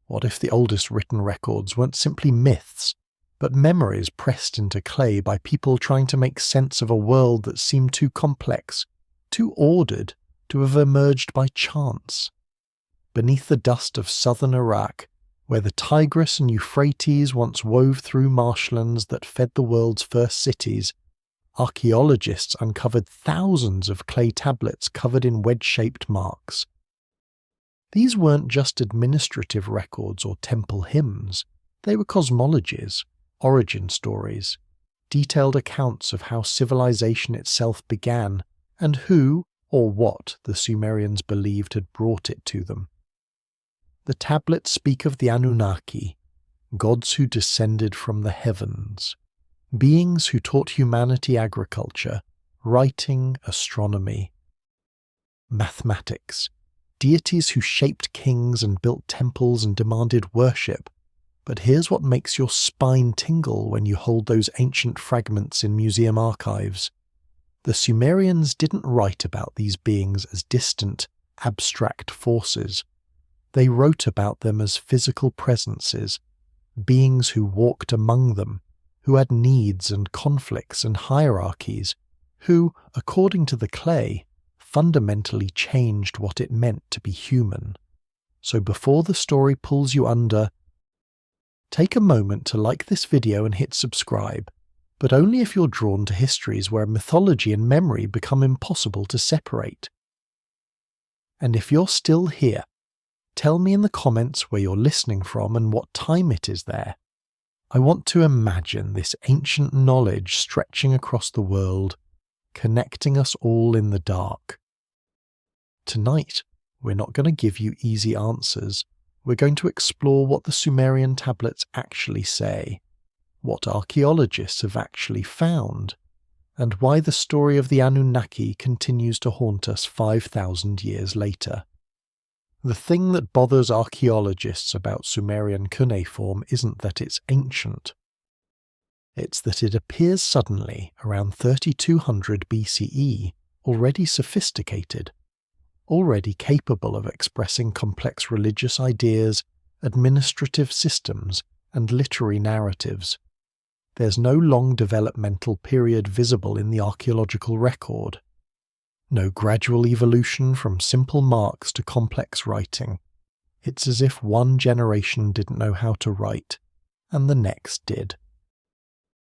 What if the oldest written records weren't simply myths, but memories pressed into clay by people trying to make sense of a world that seemed too complex, too ordered, to have emerged by chance? Beneath the dust of southern Iraq, where the Tigris and Euphrates once wove through marshlands that fed the world's first cities, archaeologists uncovered thousands of clay tablets covered in wedge-shaped marks. These weren't just administrative records or temple hymns, they were cosmologies, origin stories, detailed accounts of how civilization itself began and who or what the Sumerians believed had brought it to them. The tablets speak of the Anunnaki, gods who descended from the heavens, beings who taught humanity agriculture, writing, astronomy, mathematics, deities who shaped kings and built temples and demanded worship. But here's what makes your spine tingle when you hold those ancient fragments in museum archives. The Sumerians didn't write about these beings as distant, abstract forces. They wrote about them as physical presences, beings who walked among them, who had needs and conflicts and hierarchies, who, according to the clay, fundamentally changed what it meant to be human. So before the story pulls you under, take a moment to like this video and hit subscribe, but only if you're drawn to histories where mythology and memory become impossible to separate. And if you're still here, tell me in the comments where you're listening from and what time it is there. I want to imagine this ancient knowledge stretching across the world, connecting us all in the dark. Tonight, we're not going to give you easy answers. We're going to explore what the Sumerian tablets actually say, what archaeologists have actually found, and why the story of the Anunnaki continues to haunt us 5,000 years later. The thing that bothers archaeologists about Sumerian cuneiform isn't that it's ancient. It's that it appears suddenly, around 3200 BCE, already sophisticated, already capable of expressing complex religious ideas, administrative systems, and literary narratives. There's no long developmental period visible in the archaeological record. No gradual evolution from simple marks to complex writing. It's as if one generation didn't know how to write, and the next did.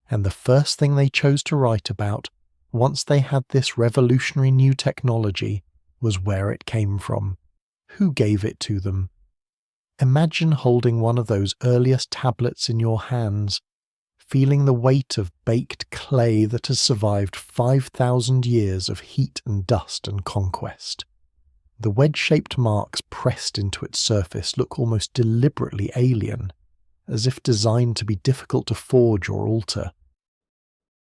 And the first thing they chose to write about, once they had this revolutionary new technology, was where it came from, who gave it to them. Imagine holding one of those earliest tablets in your hands, feeling the weight of baked clay that has survived 5,000 years of heat and dust and conquest. The wedge-shaped marks pressed into its surface look almost deliberately alien, as if designed to be difficult to forge or alter.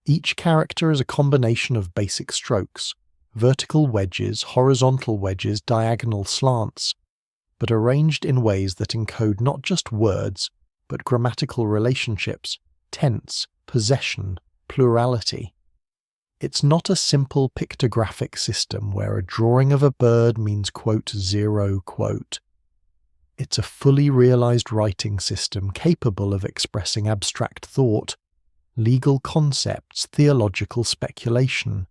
Each character is a combination of basic strokes, vertical wedges, horizontal wedges, diagonal slants, but arranged in ways that encode not just words, but grammatical relationships, tense, possession, plurality. It's not a simple pictographic system where a drawing of a bird means quote zero quote. It's a fully realized writing system capable of expressing abstract thought, legal concepts, theological speculation.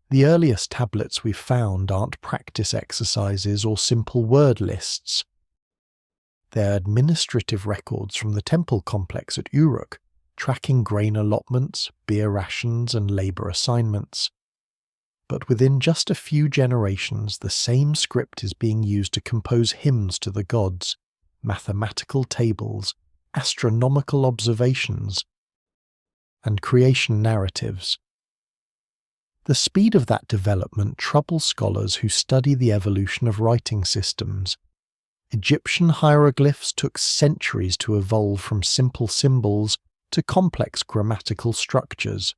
The earliest tablets we've found aren't practice exercises or simple word lists. They're administrative records from the temple complex at Uruk, tracking grain allotments, beer rations, and labour assignments. But within just a few generations, the same script is being used to compose hymns to the gods, mathematical tables, astronomical observations, and creation narratives. The speed of that development troubles scholars who study the evolution of writing systems. Egyptian hieroglyphs took centuries to evolve from simple symbols to complex grammatical structures.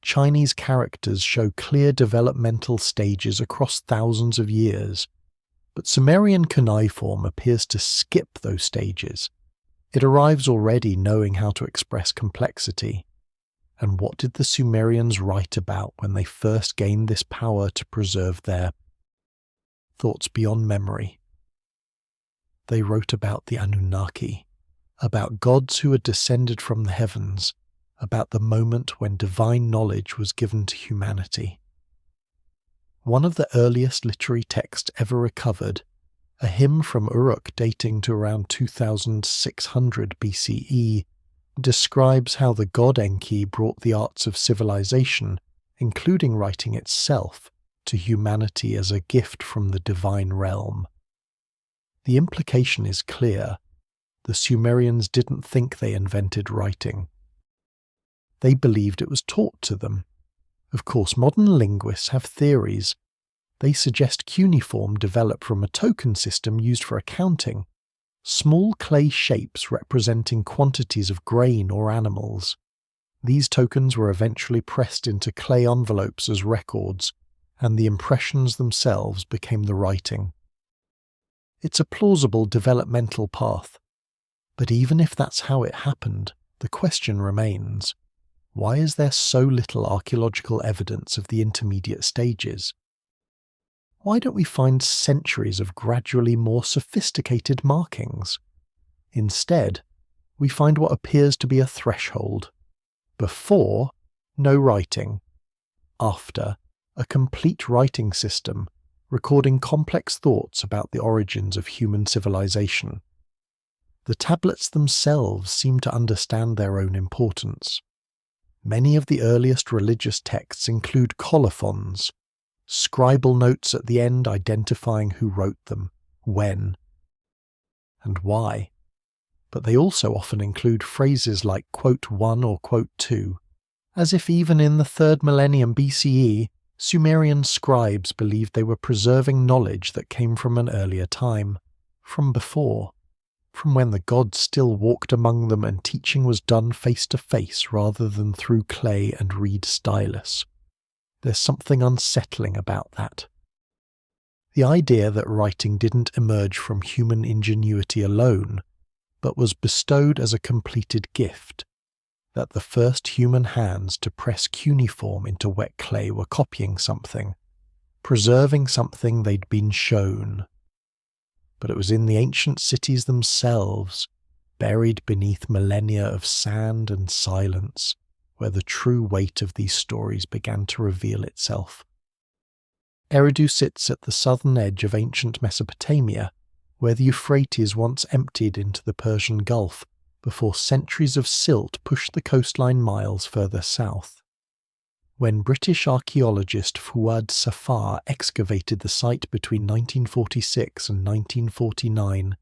Chinese characters show clear developmental stages across thousands of years, but Sumerian cuneiform appears to skip those stages. It arrives already knowing how to express complexity. And what did the Sumerians write about when they first gained this power to preserve their thoughts beyond memory? They wrote about the Anunnaki, about gods who had descended from the heavens, about the moment when divine knowledge was given to humanity. One of the earliest literary texts ever recovered, a hymn from Uruk dating to around 2600 BCE, describes how the god Enki brought the arts of civilization, including writing itself, to humanity as a gift from the divine realm. The implication is clear. The Sumerians didn't think they invented writing. They believed it was taught to them. Of course, modern linguists have theories. They suggest cuneiform developed from a token system used for accounting, small clay shapes representing quantities of grain or animals. These tokens were eventually pressed into clay envelopes as records, and the impressions themselves became the writing. It's a plausible developmental path. But even if that's how it happened, the question remains, why is there so little archaeological evidence of the intermediate stages? Why don't we find centuries of gradually more sophisticated markings? Instead, we find what appears to be a threshold. Before, no writing. After, a complete writing system, recording complex thoughts about the origins of human civilization. The tablets themselves seem to understand their own importance. Many of the earliest religious texts include colophons, scribal notes at the end identifying who wrote them, when, and why. But they also often include phrases like quote 1 or quote 2, as if even in the 3rd millennium BCE, Sumerian scribes believed they were preserving knowledge that came from an earlier time, from before, from when the gods still walked among them and teaching was done face to face rather than through clay and reed stylus. There's something unsettling about that. The idea that writing didn't emerge from human ingenuity alone, but was bestowed as a completed gift, that the first human hands to press cuneiform into wet clay were copying something, preserving something they'd been shown. But it was in the ancient cities themselves, buried beneath millennia of sand and silence, where the true weight of these stories began to reveal itself. Eridu sits at the southern edge of ancient Mesopotamia, where the Euphrates once emptied into the Persian Gulf before centuries of silt pushed the coastline miles further south. When British archaeologist Fuad Safar excavated the site between 1946 and 1949,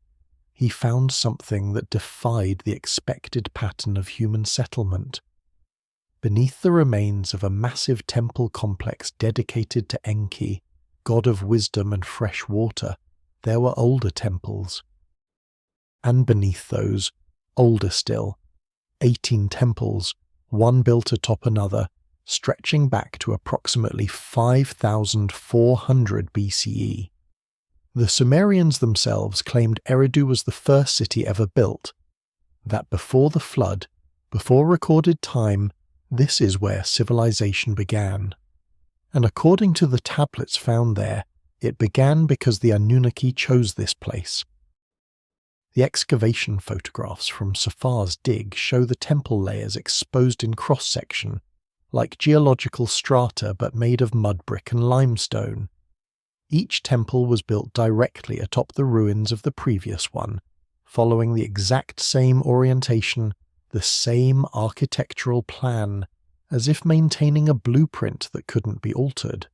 he found something that defied the expected pattern of human settlement. Beneath the remains of a massive temple complex dedicated to Enki, god of wisdom and fresh water, there were older temples. And beneath those, older still, 18 temples, one built atop another, stretching back to approximately 5,400 BCE. The Sumerians themselves claimed Eridu was the first city ever built, that before the flood, before recorded time, this is where civilization began. And according to the tablets found there, it began because the Anunnaki chose this place. The excavation photographs from Safar's dig show the temple layers exposed in cross-section, like geological strata but made of mud brick and limestone. Each temple was built directly atop the ruins of the previous one, following the exact same orientation, the same architectural plan, as if maintaining a blueprint that couldn't be altered.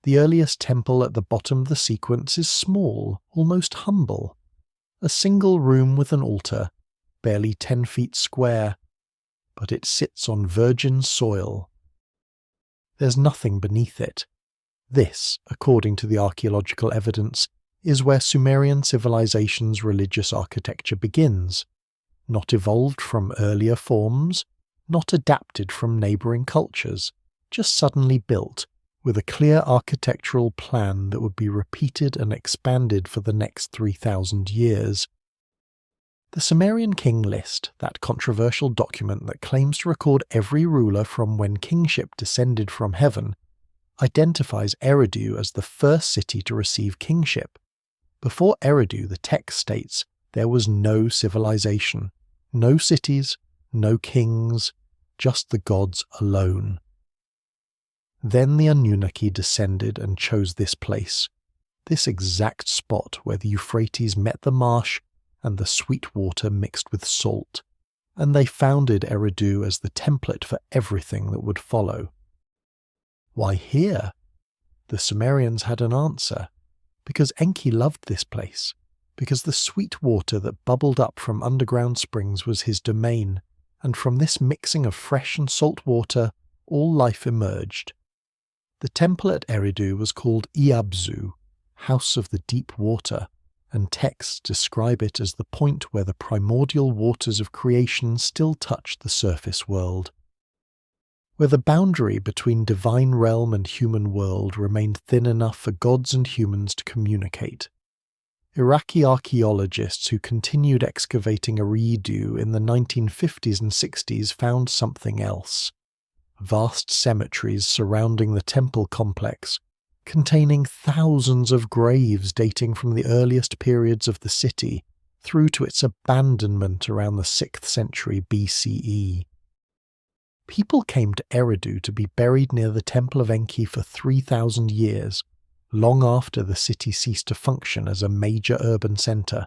The earliest temple at the bottom of the sequence is small, almost humble. A single room with an altar, barely 10 feet square, but it sits on virgin soil. There's nothing beneath it. This, according to the archaeological evidence, is where Sumerian civilization's religious architecture begins, not evolved from earlier forms, not adapted from neighbouring cultures, just suddenly built, with a clear architectural plan that would be repeated and expanded for the next 3,000 years. The Sumerian King List, that controversial document that claims to record every ruler from when kingship descended from heaven, identifies Eridu as the first city to receive kingship. Before Eridu, the text states there was no civilization, no cities, no kings, just the gods alone. Then the Anunnaki descended and chose this place, this exact spot where the Euphrates met the marsh and the sweet water mixed with salt, and they founded Eridu as the template for everything that would follow. Why here? The Sumerians had an answer. Because Enki loved this place, because the sweet water that bubbled up from underground springs was his domain, and from this mixing of fresh and salt water, all life emerged. The temple at Eridu was called Iabzu, House of the Deep Water, and texts describe it as the point where the primordial waters of creation still touch the surface world, where the boundary between divine realm and human world remained thin enough for gods and humans to communicate. Iraqi archaeologists who continued excavating Eridu in the 1950s and 60s found something else. Vast cemeteries surrounding the temple complex, containing thousands of graves dating from the earliest periods of the city through to its abandonment around the 6th century BCE. People came to Eridu to be buried near the Temple of Enki for 3,000 years, long after the city ceased to function as a major urban centre.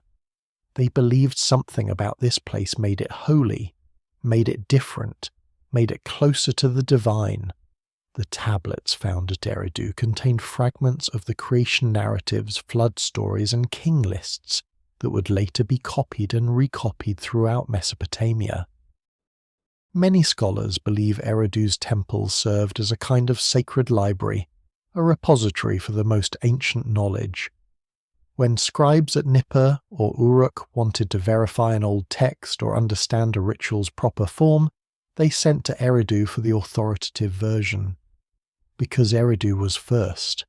They believed something about this place made it holy, made it different, made it closer to the divine. The tablets found at Eridu contained fragments of the creation narratives, flood stories, and king lists that would later be copied and recopied throughout Mesopotamia. Many scholars believe Eridu's temples served as a kind of sacred library, a repository for the most ancient knowledge. When scribes at Nippur or Uruk wanted to verify an old text or understand a ritual's proper form, they sent to Eridu for the authoritative version. Because Eridu was first.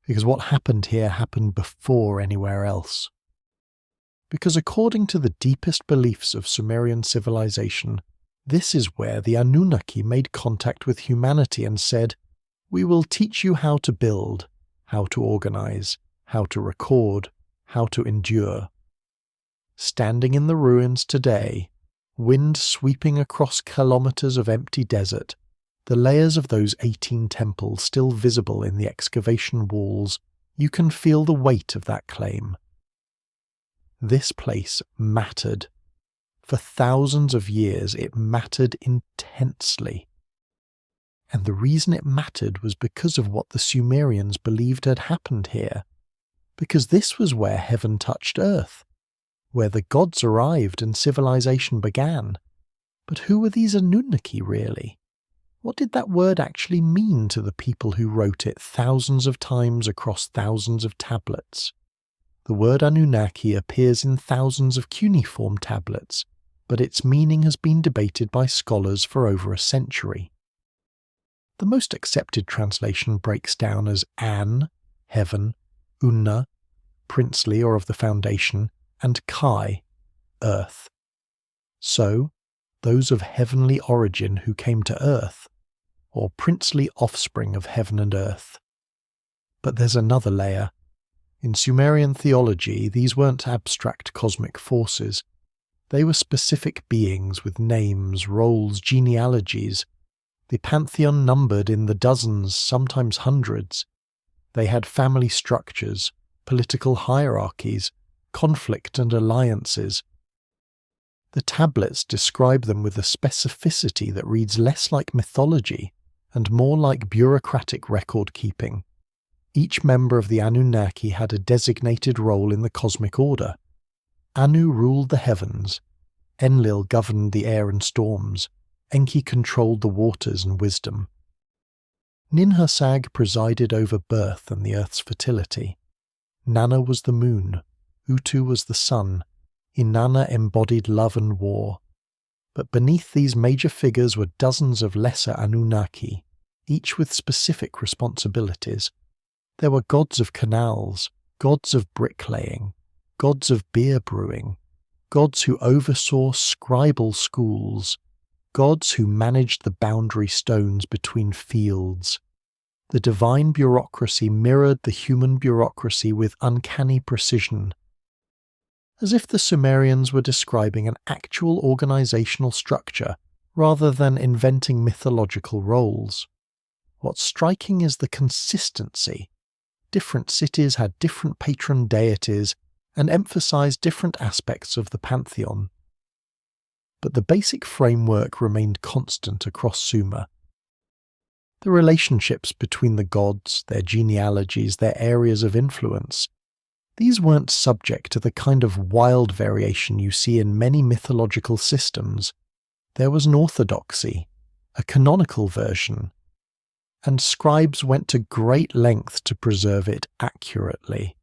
Because what happened here happened before anywhere else. Because according to the deepest beliefs of Sumerian civilization, this is where the Anunnaki made contact with humanity and said, "We will teach you how to build, how to organize, how to record, how to endure." Standing in the ruins today, wind sweeping across kilometers of empty desert, the layers of those 18 temples still visible in the excavation walls, you can feel the weight of that claim. This place mattered. For thousands of years it mattered intensely. And the reason it mattered was because of what the Sumerians believed had happened here. Because this was where heaven touched earth, where the gods arrived and civilization began. But who were these Anunnaki really? What did that word actually mean to the people who wrote it thousands of times across thousands of tablets? The word Anunnaki appears in thousands of cuneiform tablets, but its meaning has been debated by scholars for over a century. The most accepted translation breaks down as An, heaven, Unna, princely or of the foundation, and Kai, earth. So, those of heavenly origin who came to earth, or princely offspring of heaven and earth. But there's another layer. In Sumerian theology, these weren't abstract cosmic forces. They were specific beings with names, roles, genealogies. The pantheon numbered in the dozens, sometimes hundreds. They had family structures, political hierarchies, conflict and alliances. The tablets describe them with a specificity that reads less like mythology and more like bureaucratic record-keeping. Each member of the Anunnaki had a designated role in the cosmic order. Anu ruled the heavens, Enlil governed the air and storms, Enki controlled the waters and wisdom. Ninhursag presided over birth and the earth's fertility. Nana was the moon, Utu was the sun, Inanna embodied love and war. But beneath these major figures were dozens of lesser Anunnaki, each with specific responsibilities. There were gods of canals, gods of bricklaying, gods of beer brewing, gods who oversaw scribal schools, gods who managed the boundary stones between fields, The divine bureaucracy mirrored the human bureaucracy with uncanny precision, as if the Sumerians were describing an actual organizational structure rather than inventing mythological roles. What's striking is the consistency. Different cities had different patron deities and emphasized different aspects of the pantheon. But the basic framework remained constant across Sumer. The relationships between the gods, their genealogies, their areas of influence, these weren't subject to the kind of wild variation you see in many mythological systems. There was an orthodoxy, a canonical version, and scribes went to great length to preserve it accurately.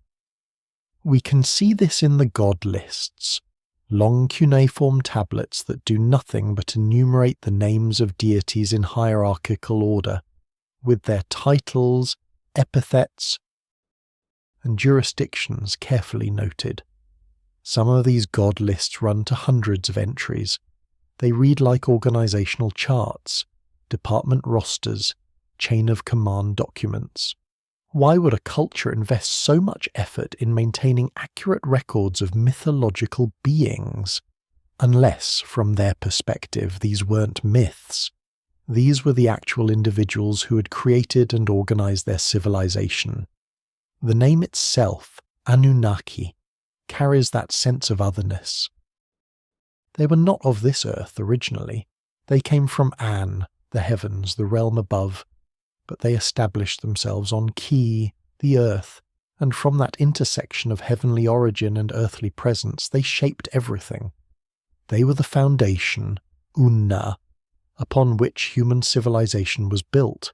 We can see this in the god lists, long cuneiform tablets that do nothing but enumerate the names of deities in hierarchical order, with their titles, epithets, and jurisdictions carefully noted. Some of these god lists run to hundreds of entries. They read like organizational charts, department rosters, chain of command documents. Why would a culture invest so much effort in maintaining accurate records of mythological beings? Unless, from their perspective, these weren't myths. These were the actual individuals who had created and organized their civilization. The name itself, Anunnaki, carries that sense of otherness. They were not of this earth originally. They came from An, the heavens, the realm above, but they established themselves on Ki, the earth, and from that intersection of heavenly origin and earthly presence, they shaped everything. They were the foundation, Unna, upon which human civilization was built.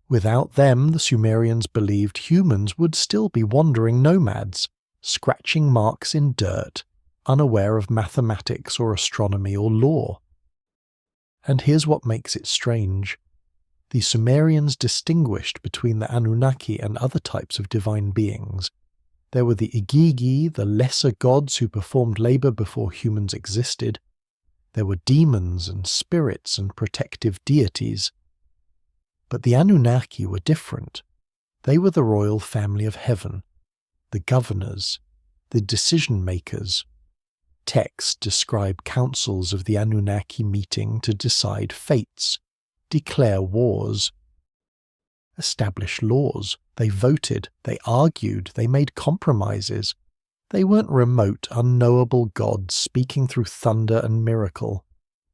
Without them, the Sumerians believed humans would still be wandering nomads, scratching marks in dirt, unaware of mathematics or astronomy or law. And here's what makes it strange. The Sumerians distinguished between the Anunnaki and other types of divine beings. There were the Igigi, the lesser gods who performed labor before humans existed. There were demons and spirits and protective deities. But the Anunnaki were different. They were the royal family of heaven, the governors, the decision-makers. Texts describe councils of the Anunnaki meeting to decide fates, declare wars, establish laws. They voted, they argued, they made compromises. They weren't remote, unknowable gods speaking through thunder and miracle.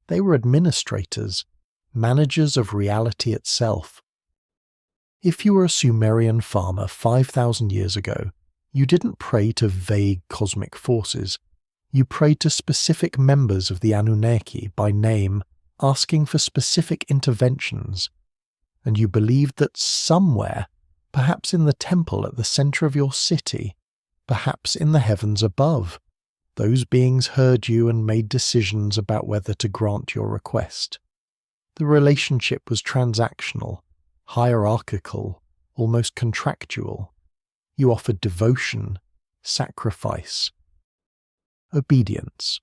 They were administrators, managers of reality itself. If you were a Sumerian farmer 5,000 years ago, you didn't pray to vague cosmic forces. You prayed to specific members of the Anunnaki by name, asking for specific interventions, and you believed that somewhere, perhaps in the temple at the center of your city, perhaps in the heavens above, those beings heard you and made decisions about whether to grant your request. The relationship was transactional, hierarchical, almost contractual. You offered devotion, sacrifice, obedience.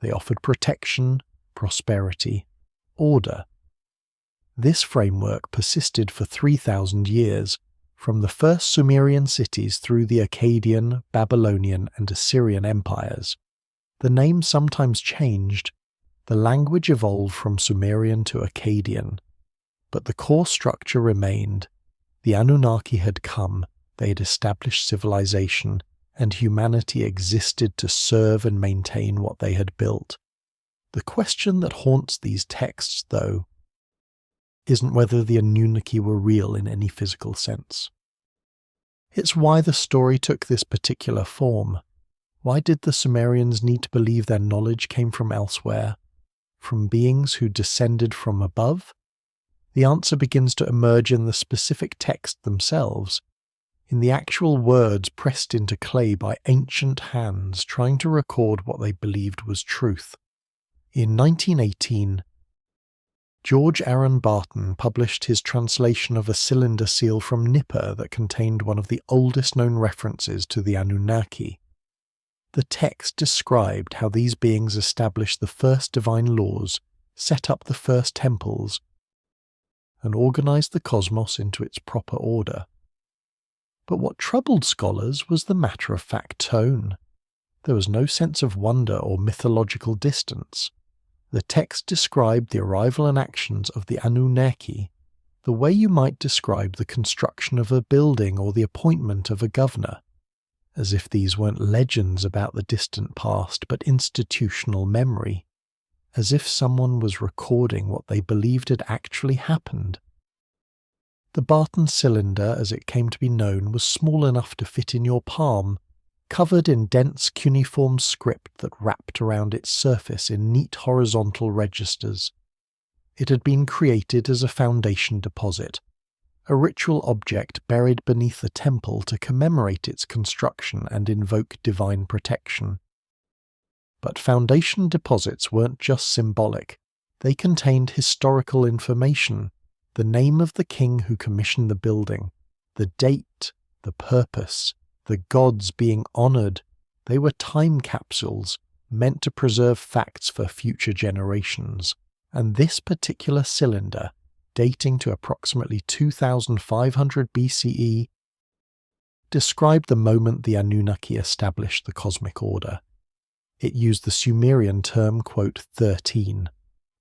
They offered protection, prosperity, order. This framework persisted for 3,000 years, from the first Sumerian cities through the Akkadian, Babylonian, and Assyrian empires. The name sometimes changed. The language evolved from Sumerian to Akkadian, but the core structure remained. The Anunnaki had come, they had established civilization, and humanity existed to serve and maintain what they had built. The question that haunts these texts, though, isn't whether the Anunnaki were real in any physical sense. It's why the story took this particular form. Why did the Sumerians need to believe their knowledge came from elsewhere, from beings who descended from above? The answer begins to emerge in the specific text themselves, in the actual words pressed into clay by ancient hands trying to record what they believed was truth. In 1918, George Aaron Barton published his translation of a cylinder seal from Nippur that contained one of the oldest known references to the Anunnaki. The text described how these beings established the first divine laws, set up the first temples, and organized the cosmos into its proper order. But what troubled scholars was the matter-of-fact tone. There was no sense of wonder or mythological distance. The text described the arrival and actions of the Anunnaki the way you might describe the construction of a building or the appointment of a governor, as if these weren't legends about the distant past but institutional memory, as if someone was recording what they believed had actually happened. The Barton cylinder, as it came to be known, was small enough to fit in your palm, covered in dense cuneiform script that wrapped around its surface in neat horizontal registers. It had been created as a foundation deposit, a ritual object buried beneath a temple to commemorate its construction and invoke divine protection. But foundation deposits weren't just symbolic. They contained historical information, the name of the king who commissioned the building, the date, the purpose, the gods being honoured. They were time capsules meant to preserve facts for future generations. And this particular cylinder, dating to approximately 2500 BCE, described the moment the Anunnaki established the cosmic order. It used the Sumerian term, quote, 13,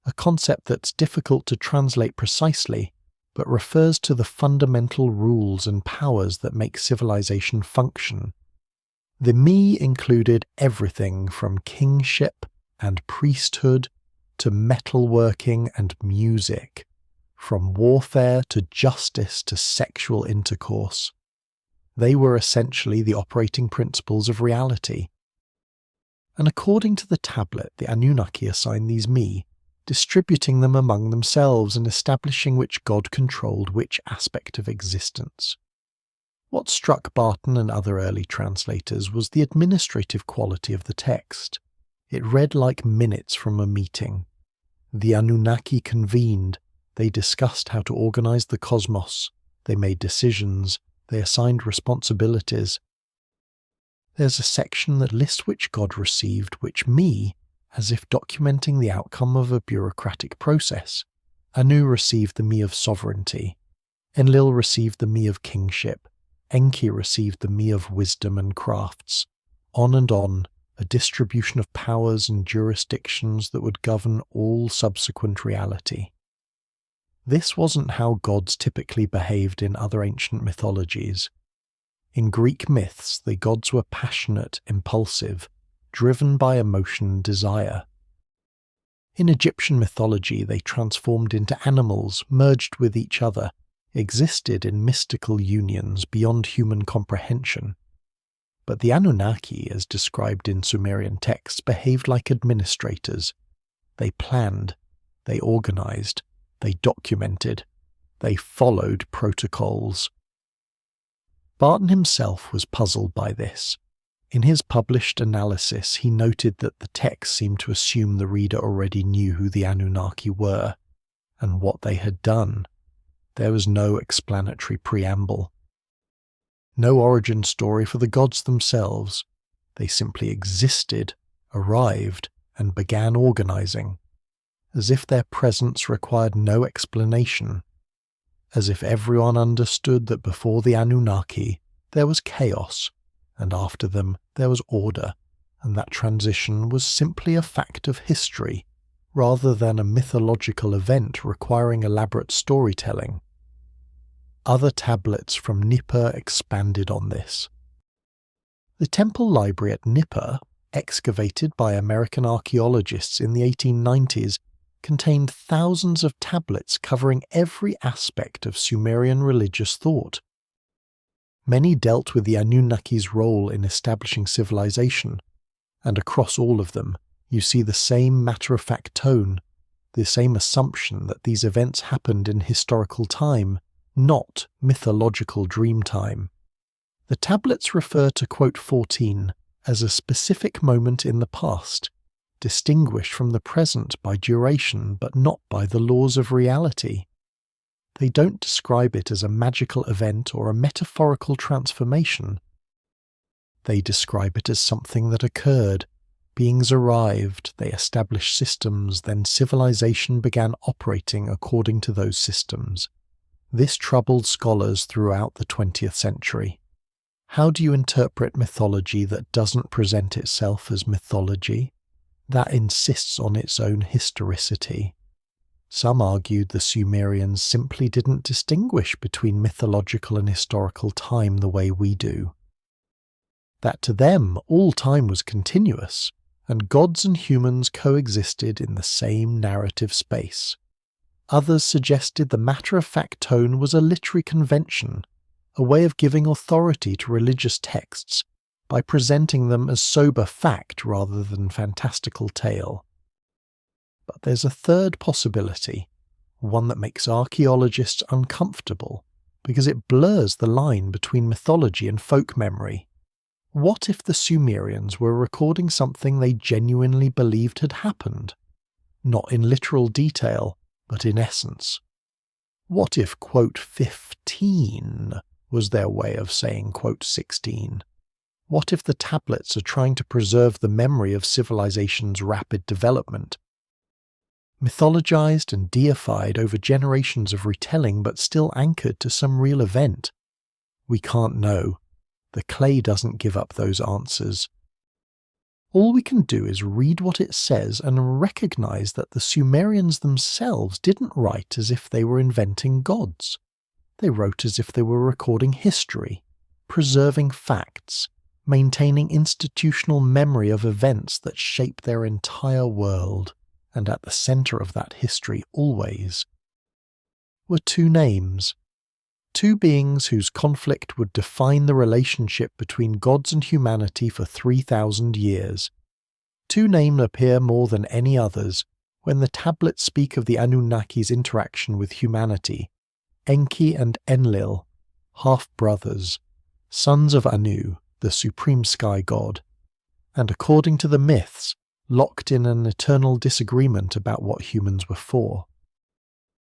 a concept that's difficult to translate precisely, but refers to the fundamental rules and powers that make civilization function. The me included everything from kingship and priesthood to metalworking and music, from warfare to justice to sexual intercourse. They were essentially the operating principles of reality. And according to the tablet, the Anunnaki assigned these me, distributing them among themselves and establishing which god controlled which aspect of existence. What struck Barton and other early translators was the administrative quality of the text. It read like minutes from a meeting. The Anunnaki convened, they discussed how to organize the cosmos, they made decisions, they assigned responsibilities. There's a section that lists which god received which me, as if documenting the outcome of a bureaucratic process. Anu received the me of sovereignty, Enlil received the me of kingship, Enki received the me of wisdom and crafts, on and on, a distribution of powers and jurisdictions that would govern all subsequent reality. This wasn't how gods typically behaved in other ancient mythologies. In Greek myths, the gods were passionate, impulsive, driven by emotion and desire. In Egyptian mythology, they transformed into animals, merged with each other, existed in mystical unions beyond human comprehension. But the Anunnaki, as described in Sumerian texts, behaved like administrators. They planned, they organized, they documented, they followed protocols. Barton himself was puzzled by this. In his published analysis, he noted that the text seemed to assume the reader already knew who the Anunnaki were, and what they had done. There was no explanatory preamble. No origin story for the gods themselves. They simply existed, arrived, and began organizing, as if their presence required no explanation, as if everyone understood that before the Anunnaki there was chaos, and after them there was order, and that transition was simply a fact of history, rather than a mythological event requiring elaborate storytelling. Other tablets from Nippur expanded on this. The temple library at Nippur, excavated by American archaeologists in the 1890s, contained thousands of tablets covering every aspect of Sumerian religious thought. Many dealt with the Anunnaki's role in establishing civilization, and across all of them you see the same matter-of-fact tone, the same assumption that these events happened in historical time, not mythological dream time. The tablets refer to quote 14 as a specific moment in the past, distinguished from the present by duration but not by the laws of reality. They don't describe it as a magical event or a metaphorical transformation. They describe it as something that occurred, Beings arrived, they established systems, then civilization began operating according to those systems. This troubled scholars throughout the 20th century. How do you interpret mythology that doesn't present itself as mythology? That insists on its own historicity. Some argued the Sumerians simply didn't distinguish between mythological and historical time the way we do. That to them all time was continuous, and gods and humans coexisted in the same narrative space. Others suggested the matter-of-fact tone was a literary convention, a way of giving authority to religious texts by presenting them as sober fact rather than fantastical tale. But there's a third possibility, one that makes archaeologists uncomfortable, because it blurs the line between mythology and folk memory. What if the Sumerians were recording something they genuinely believed had happened? Not in literal detail, but in essence. What if, quote, 15 was their way of saying, quote, 16? What if the tablets are trying to preserve the memory of civilization's rapid development? Mythologized and deified over generations of retelling, but still anchored to some real event? We can't know. The clay doesn't give up those answers. All we can do is read what it says and recognize that the Sumerians themselves didn't write as if they were inventing gods. They wrote as if they were recording history, preserving facts, maintaining institutional memory of events that shape their entire world, and at the center of that history always were two names. Two beings whose conflict would define the relationship between gods and humanity for 3,000 years. Two names appear more than any others when the tablets speak of the Anunnaki's interaction with humanity. Enki and Enlil, half-brothers, sons of Anu, the supreme sky god, and according to the myths, locked in an eternal disagreement about what humans were for.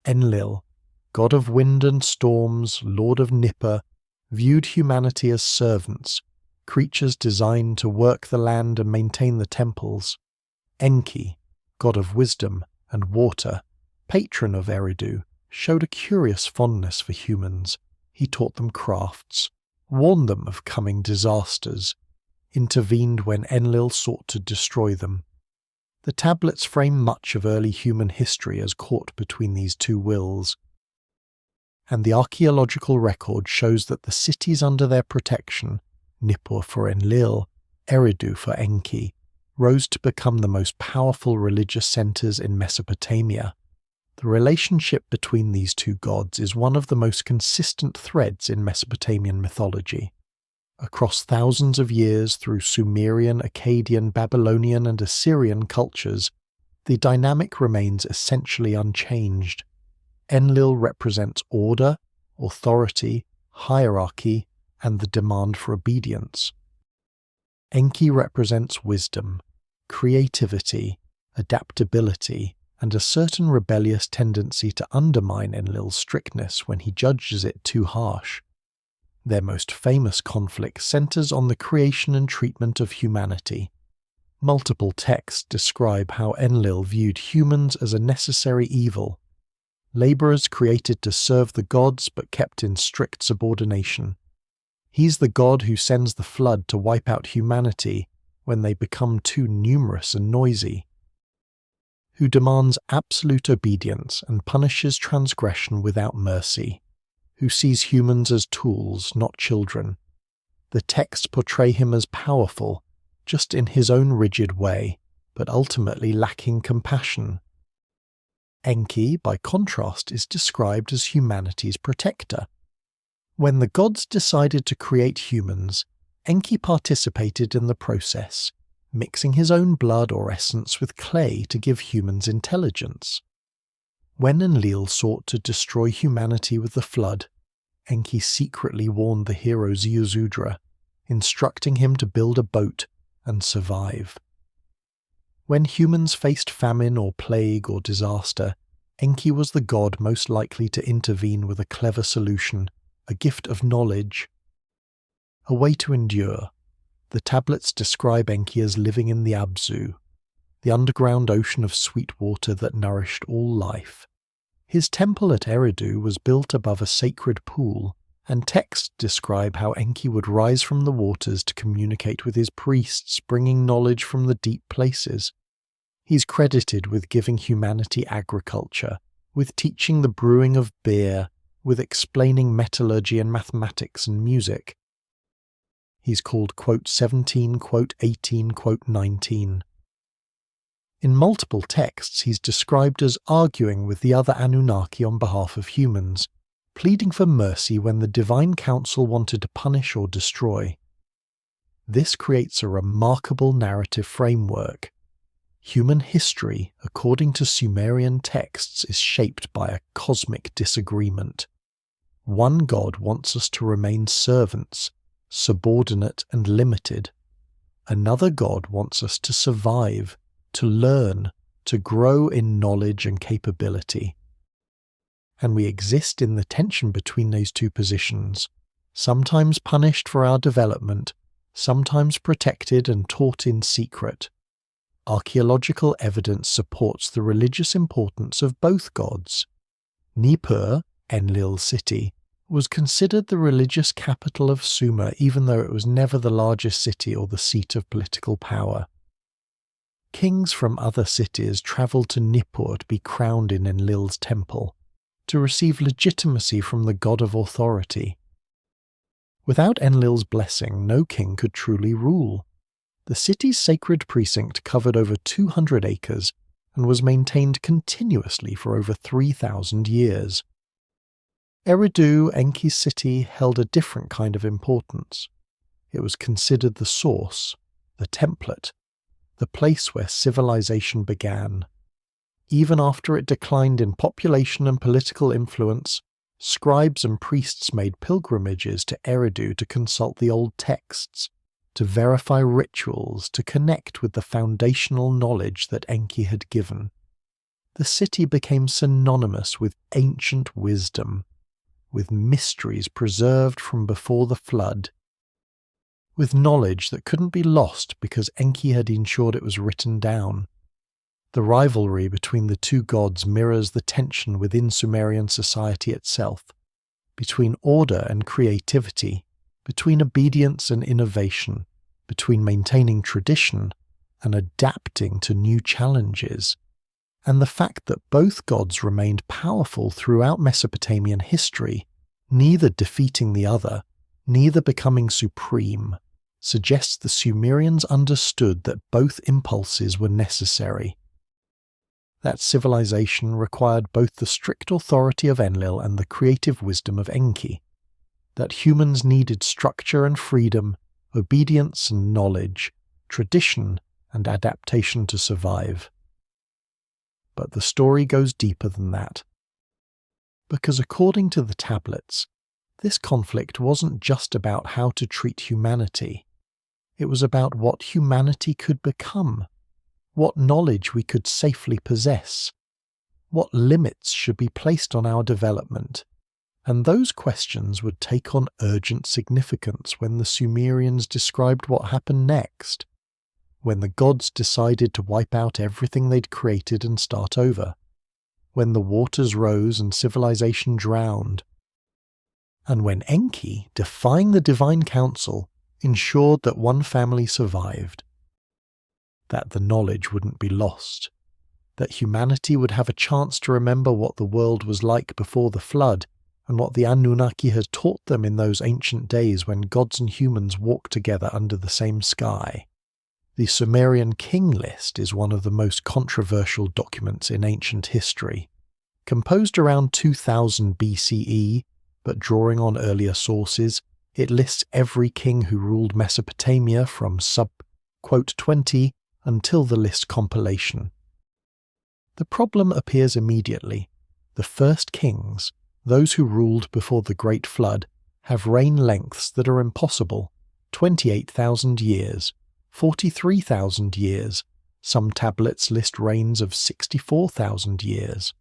Enlil, god of wind and storms, lord of Nippur, viewed humanity as servants, creatures designed to work the land and maintain the temples. Enki, god of wisdom and water, patron of Eridu, showed a curious fondness for humans. He taught them crafts, warned them of coming disasters, intervened when Enlil sought to destroy them. The tablets frame much of early human history as caught between these two wills. And the archaeological record shows that the cities under their protection, Nippur for Enlil, Eridu for Enki, rose to become the most powerful religious centers in Mesopotamia. The relationship between these two gods is one of the most consistent threads in Mesopotamian mythology. Across thousands of years through Sumerian, Akkadian, Babylonian and Assyrian cultures, the dynamic remains essentially unchanged. Enlil represents order, authority, hierarchy, and the demand for obedience. Enki represents wisdom, creativity, adaptability, and a certain rebellious tendency to undermine Enlil's strictness when he judges it too harsh. Their most famous conflict centers on the creation and treatment of humanity. Multiple texts describe how Enlil viewed humans as a necessary evil, laborers created to serve the gods but kept in strict subordination. He's the god who sends the flood to wipe out humanity when they become too numerous and noisy, who demands absolute obedience and punishes transgression without mercy, who sees humans as tools, not children. The texts portray him as powerful, just in his own rigid way, but ultimately lacking compassion. Enki, by contrast, is described as humanity's protector. When the gods decided to create humans, Enki participated in the process, mixing his own blood or essence with clay to give humans intelligence. When Enlil sought to destroy humanity with the flood, Enki secretly warned the hero Ziusudra, instructing him to build a boat and survive. When humans faced famine or plague or disaster, Enki was the god most likely to intervene with a clever solution, a gift of knowledge, a way to endure, The tablets describe Enki as living in the Abzu, the underground ocean of sweet water that nourished all life. His temple at Eridu was built above a sacred pool, and texts describe how Enki would rise from the waters to communicate with his priests, bringing knowledge from the deep places. He's credited with giving humanity agriculture, with teaching the brewing of beer, with explaining metallurgy and mathematics and music. He's called, quote, 17, quote, 18, quote, 19. In multiple texts, he's described as arguing with the other Anunnaki on behalf of humans, pleading for mercy when the divine council wanted to punish or destroy. This creates a remarkable narrative framework. Human history, according to Sumerian texts, is shaped by a cosmic disagreement. One god wants us to remain servants, subordinate and limited. Another god wants us to survive, to learn, to grow in knowledge and capability. And we exist in the tension between those two positions, sometimes punished for our development, sometimes protected and taught in secret. Archaeological evidence supports the religious importance of both gods. Nippur, Enlil's city, was considered the religious capital of Sumer, even though it was never the largest city or the seat of political power. Kings from other cities travelled to Nippur to be crowned in Enlil's temple, to receive legitimacy from the god of authority. Without Enlil's blessing, no king could truly rule. The city's sacred precinct covered over 200 acres and was maintained continuously for over 3,000 years. Eridu, Enki's city, held a different kind of importance. It was considered the source, the template, the place where civilization began. Even after it declined in population and political influence, scribes and priests made pilgrimages to Eridu to consult the old texts, to verify rituals, to connect with the foundational knowledge that Enki had given. The city became synonymous with ancient wisdom, with mysteries preserved from before the flood, with knowledge that couldn't be lost because Enki had ensured it was written down. The rivalry between the two gods mirrors the tension within Sumerian society itself, between order and creativity, between obedience and innovation, between maintaining tradition and adapting to new challenges. And the fact that both gods remained powerful throughout Mesopotamian history, neither defeating the other, neither becoming supreme, suggests the Sumerians understood that both impulses were necessary. That civilization required both the strict authority of Enlil and the creative wisdom of Enki. That humans needed structure and freedom, obedience and knowledge, tradition and adaptation to survive. But the story goes deeper than that. Because according to the tablets, this conflict wasn't just about how to treat humanity. It was about what humanity could become, what knowledge we could safely possess, what limits should be placed on our development. And those questions would take on urgent significance when the Sumerians described what happened next, when the gods decided to wipe out everything they'd created and start over, when the waters rose and civilization drowned, and when Enki, defying the divine council, ensured that one family survived, that the knowledge wouldn't be lost, that humanity would have a chance to remember what the world was like before the flood and what the Anunnaki had taught them in those ancient days when gods and humans walked together under the same sky. The Sumerian King List is one of the most controversial documents in ancient history. Composed around 2000 BCE, but drawing on earlier sources, it lists every king who ruled Mesopotamia from sub-quote 20 until the list compilation. The problem appears immediately. The first kings, those who ruled before the Great Flood, have reign lengths that are impossible: 28,000 years, 43,000 years. Some tablets list reigns of 64,000 years.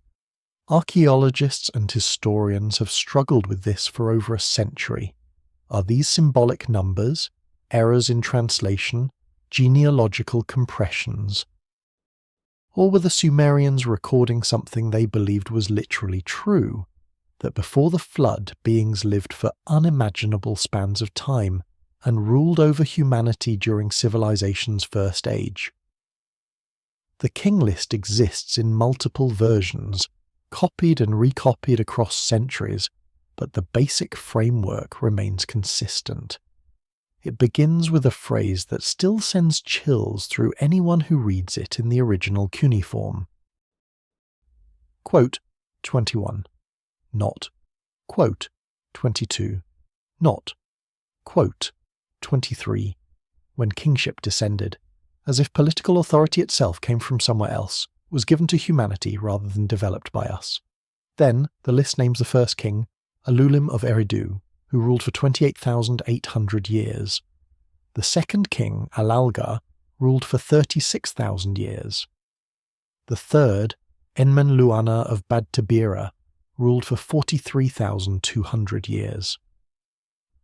Archaeologists and historians have struggled with this for over a century. Are these symbolic numbers? errors in translation, genealogical compressions? Or were the Sumerians recording something they believed was literally true, that before the flood beings lived for unimaginable spans of time and ruled over humanity during civilization's first age? The King List exists in multiple versions, copied and recopied across centuries, but the basic framework remains consistent. It begins with a phrase that still sends chills through anyone who reads it in the original cuneiform. Quote, 21. Not. Quote, 22. Not. Quote, 23. When kingship descended, as if political authority itself came from somewhere else, was given to humanity rather than developed by us. Then, the list names the first king, Alulim of Eridu, who ruled for 28,800 years. The second king, Alalgar, ruled for 36,000 years. The third, Enmenluana of Bad Tabira, ruled for 43,200 years.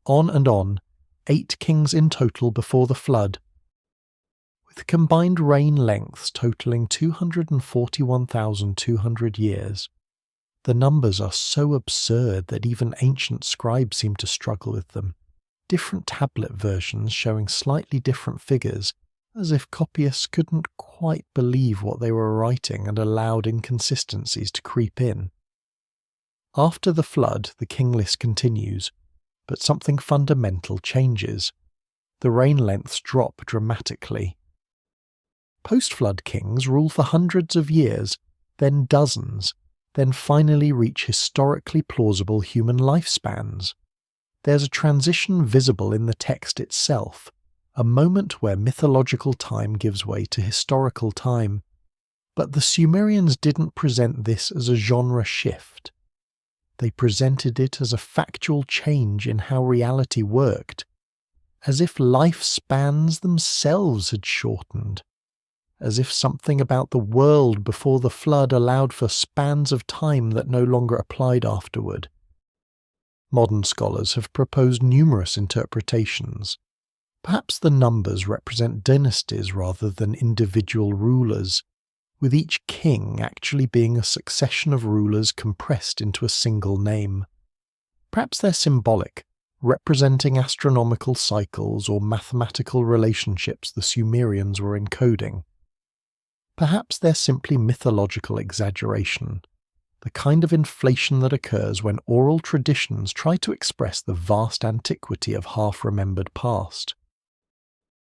On and on, 8 kings in total before the flood, with combined reign lengths totaling 241,200 years. The numbers are so absurd that even ancient scribes seem to struggle with them. Different tablet versions showing slightly different figures, as if copyists couldn't quite believe what they were writing and allowed inconsistencies to creep in. After the flood, the king list continues, but something fundamental changes. The reign lengths drop dramatically. Post-flood kings rule for hundreds of years, then dozens, then finally reach historically plausible human lifespans. There's a transition visible in the text itself, a moment where mythological time gives way to historical time. But the Sumerians didn't present this as a genre shift. They presented it as a factual change in how reality worked, as if lifespans themselves had shortened, as if something about the world before the flood allowed for spans of time that no longer applied afterward. Modern scholars have proposed numerous interpretations. Perhaps the numbers represent dynasties rather than individual rulers, with each king actually being a succession of rulers compressed into a single name. Perhaps they're symbolic, representing astronomical cycles or mathematical relationships the Sumerians were encoding. Perhaps they're simply mythological exaggeration, the kind of inflation that occurs when oral traditions try to express the vast antiquity of half-remembered past.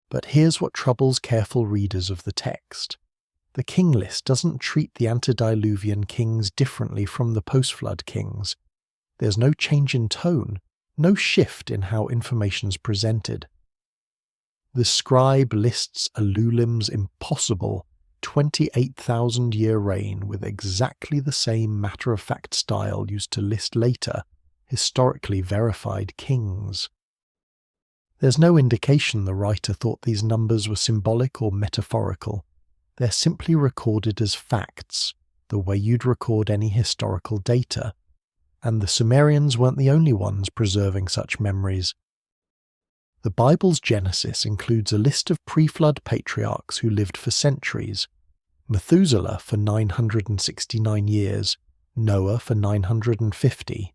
But here's what troubles careful readers of the text. The king list doesn't treat the antediluvian kings differently from the post-flood kings. There's no change in tone, no shift in how information's presented. The scribe lists Alulim's impossible 28,000-year reign with exactly the same matter-of-fact style used to list later, historically verified kings. There's no indication the writer thought these numbers were symbolic or metaphorical. They're simply recorded as facts, the way you'd record any historical data. And the Sumerians weren't the only ones preserving such memories. The Bible's Genesis includes a list of pre-flood patriarchs who lived for centuries. Methuselah for 969 years, Noah for 950.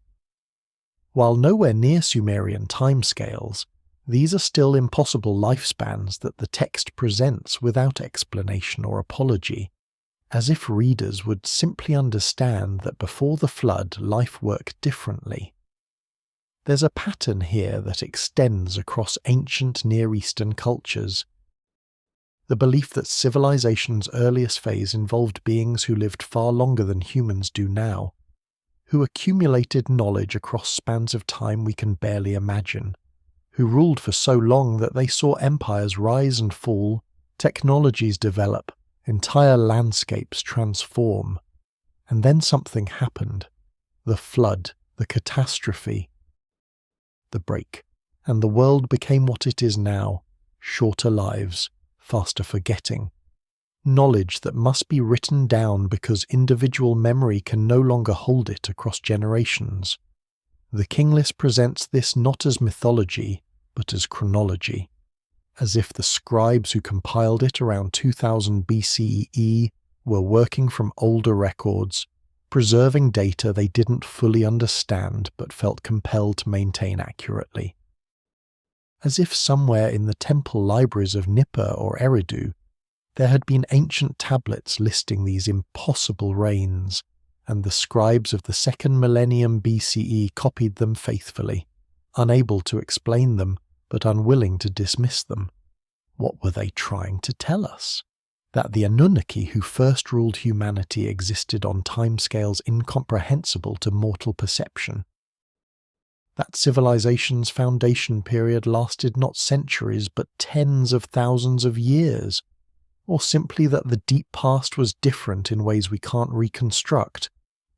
While nowhere near Sumerian timescales, these are still impossible lifespans that the text presents without explanation or apology, as if readers would simply understand that before the flood life worked differently. There's a pattern here that extends across ancient Near Eastern cultures. The belief that civilization's earliest phase involved beings who lived far longer than humans do now, who accumulated knowledge across spans of time we can barely imagine, who ruled for so long that they saw empires rise and fall, technologies develop, entire landscapes transform. And then something happened. The flood, the catastrophe, the break, and the world became what it is now, shorter lives, faster forgetting. Knowledge that must be written down because individual memory can no longer hold it across generations. The King List presents this not as mythology, but as chronology. as if the scribes who compiled it around 2000 BCE were working from older records, preserving data they didn't fully understand but felt compelled to maintain accurately. As if somewhere in the temple libraries of Nippur or Eridu, there had been ancient tablets listing these impossible reigns, and the scribes of the 2nd millennium BCE copied them faithfully, unable to explain them, but unwilling to dismiss them. What were they trying to tell us? That the Anunnaki who first ruled humanity existed on timescales incomprehensible to mortal perception. That civilization's foundation period lasted not centuries but tens of thousands of years, or simply that the deep past was different in ways we can't reconstruct,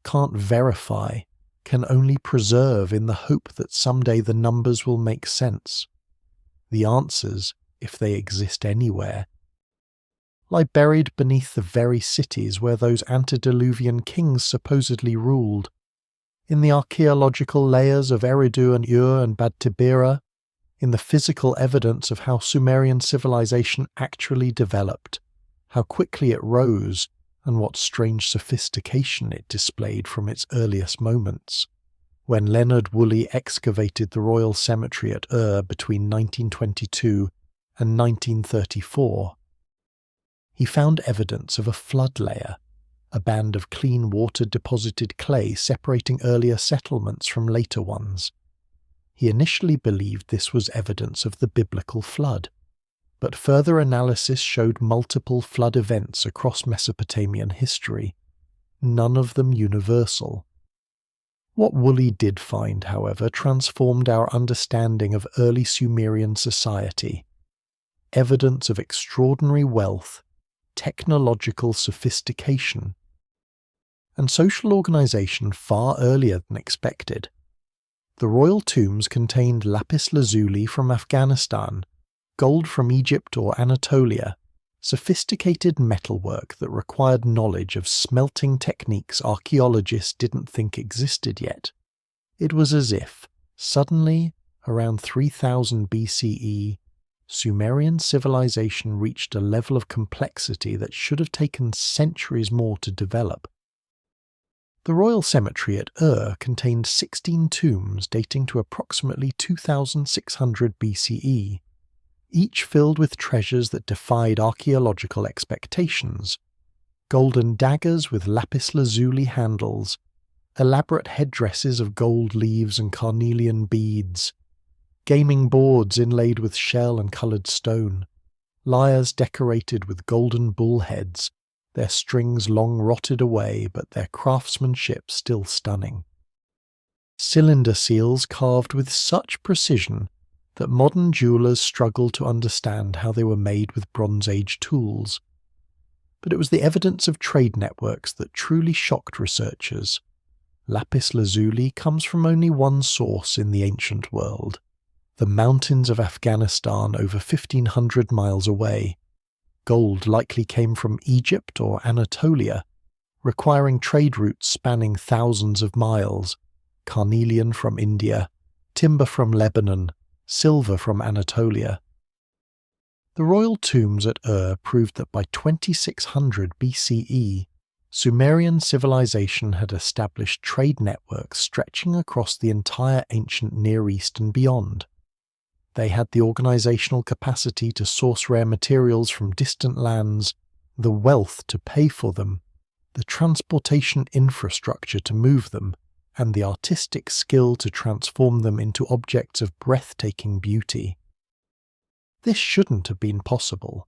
can't verify, can only preserve in the hope that someday the numbers will make sense. The answers, if they exist anywhere, lie buried beneath the very cities where those antediluvian kings supposedly ruled, in the archaeological layers of Eridu and Ur and Bad Tibira, in the physical evidence of how Sumerian civilization actually developed, how quickly it rose, and what strange sophistication it displayed from its earliest moments. When Leonard Woolley excavated the royal cemetery at Ur between 1922 and 1934, he found evidence of a flood layer, a band of clean water-deposited clay separating earlier settlements from later ones. He initially believed this was evidence of the biblical flood, but further analysis showed multiple flood events across Mesopotamian history, none of them universal. What Woolley did find, however, transformed our understanding of early Sumerian society. Evidence of extraordinary wealth, technological sophistication, and social organization far earlier than expected. The royal tombs contained lapis lazuli from Afghanistan, gold from Egypt or Anatolia, sophisticated metalwork that required knowledge of smelting techniques archaeologists didn't think existed yet. It was as if, suddenly, around 3000 BCE, Sumerian civilization reached a level of complexity that should have taken centuries more to develop. The royal cemetery at Ur contained 16 tombs dating to approximately 2600 BCE, each filled with treasures that defied archaeological expectations. Golden daggers with lapis lazuli handles, elaborate headdresses of gold leaves and carnelian beads, gaming boards inlaid with shell and coloured stone, lyres decorated with golden bull heads, their strings long rotted away but their craftsmanship still stunning. Cylinder seals carved with such precision that modern jewellers struggle to understand how they were made with Bronze Age tools. But it was the evidence of trade networks that truly shocked researchers. Lapis lazuli comes from only one source in the ancient world, the mountains of Afghanistan over 1,500 miles away. Gold likely came from Egypt or Anatolia, requiring trade routes spanning thousands of miles, carnelian from India, timber from Lebanon, silver from Anatolia. The royal tombs at Ur proved that by 2600 BCE, Sumerian civilization had established trade networks stretching across the entire ancient Near East and beyond. They had the organizational capacity to source rare materials from distant lands, the wealth to pay for them, the transportation infrastructure to move them, and the artistic skill to transform them into objects of breathtaking beauty. This shouldn't have been possible.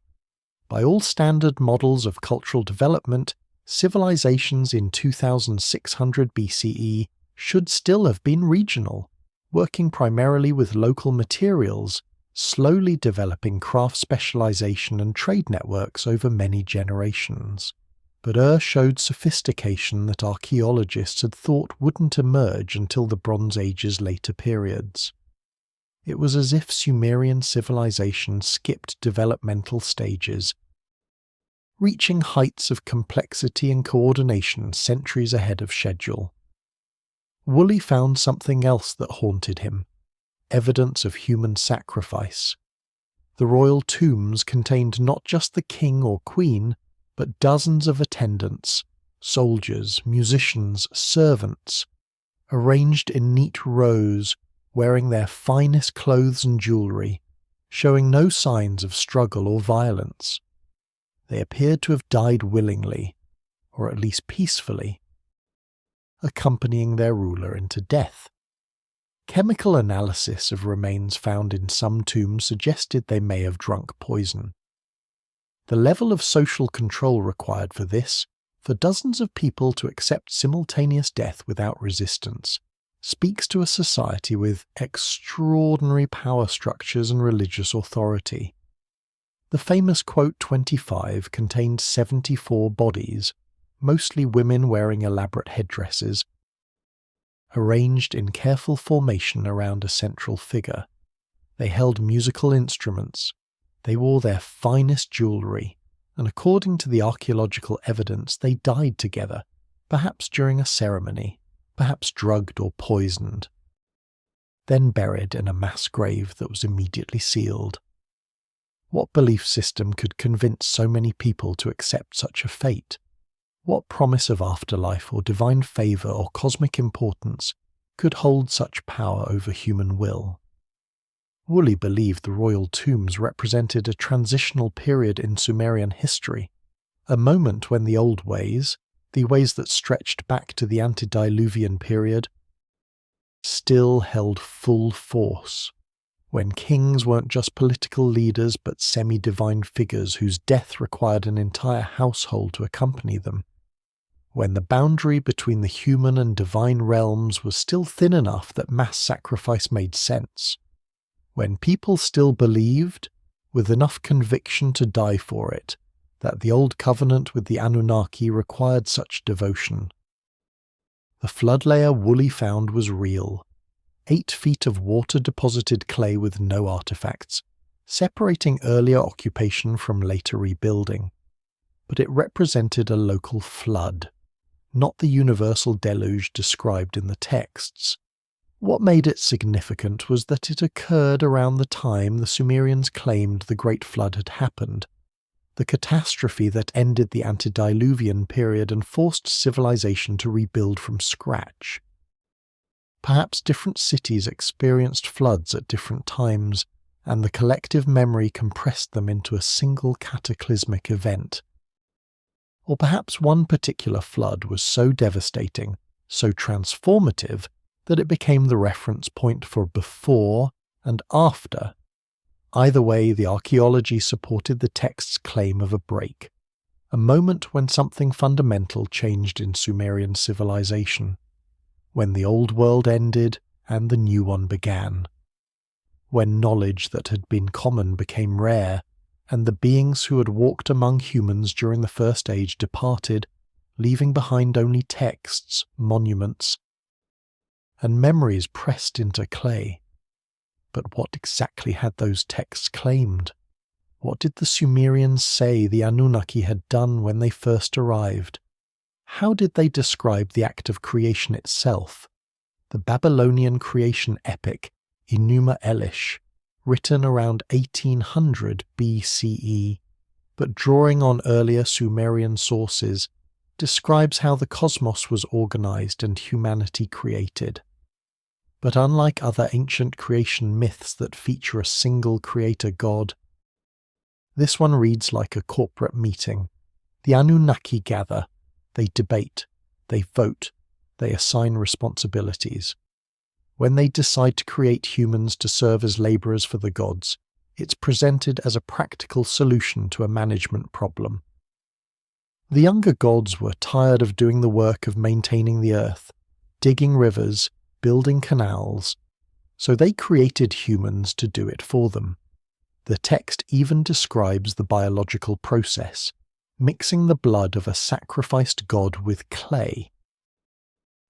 By all standard models of cultural development, civilizations in 2600 BCE should still have been regional, working primarily with local materials, slowly developing craft specialization and trade networks over many generations. But Ur showed sophistication that archaeologists had thought wouldn't emerge until the Bronze Age's later periods. It was as if Sumerian civilization skipped developmental stages, reaching heights of complexity and coordination centuries ahead of schedule. Woolley found something else that haunted him, evidence of human sacrifice. The royal tombs contained not just the king or queen, but dozens of attendants, soldiers, musicians, servants, arranged in neat rows, wearing their finest clothes and jewellery, showing no signs of struggle or violence. They appeared to have died willingly, or at least peacefully, accompanying their ruler into death. Chemical analysis of remains found in some tombs suggested they may have drunk poison. The level of social control required for this, for dozens of people to accept simultaneous death without resistance, speaks to a society with extraordinary power structures and religious authority. The famous quote 25 contained 74 bodies, mostly women wearing elaborate headdresses, arranged in careful formation around a central figure. They held musical instruments, they wore their finest jewellery, and according to the archaeological evidence they died together, perhaps during a ceremony, perhaps drugged or poisoned, then buried in a mass grave that was immediately sealed. What belief system could convince so many people to accept such a fate? What promise of afterlife or divine favour or cosmic importance could hold such power over human will? Woolley believed the royal tombs represented a transitional period in Sumerian history, a moment when the old ways, the ways that stretched back to the antediluvian period, still held full force, when kings weren't just political leaders but semi-divine figures whose death required an entire household to accompany them, when the boundary between the human and divine realms was still thin enough that mass sacrifice made sense, when people still believed, with enough conviction to die for it, that the old covenant with the Anunnaki required such devotion. The flood layer Woolley found was real, 8 feet of water-deposited clay with no artifacts, separating earlier occupation from later rebuilding. But it represented a local flood, not the universal deluge described in the texts. What made it significant was that it occurred around the time the Sumerians claimed the Great Flood had happened, the catastrophe that ended the antediluvian period and forced civilization to rebuild from scratch. Perhaps different cities experienced floods at different times, and the collective memory compressed them into a single cataclysmic event. Or perhaps one particular flood was so devastating, so transformative, that it became the reference point for before and after. Either way, the archaeology supported the text's claim of a break, a moment when something fundamental changed in Sumerian civilization, when the old world ended and the new one began, when knowledge that had been common became rare, and the beings who had walked among humans during the First Age departed, leaving behind only texts, monuments, and memories pressed into clay. But what exactly had those texts claimed? What did the Sumerians say the Anunnaki had done when they first arrived? How did they describe the act of creation itself? The Babylonian creation epic, Enuma Elish, written around 1800 BCE, but drawing on earlier Sumerian sources, describes how the cosmos was organized and humanity created. But unlike other ancient creation myths that feature a single creator god, this one reads like a corporate meeting. The Anunnaki gather, they debate, they vote, they assign responsibilities. When they decide to create humans to serve as labourers for the gods, it's presented as a practical solution to a management problem. The younger gods were tired of doing the work of maintaining the earth, digging rivers, building canals, so they created humans to do it for them. The text even describes the biological process, mixing the blood of a sacrificed god with clay.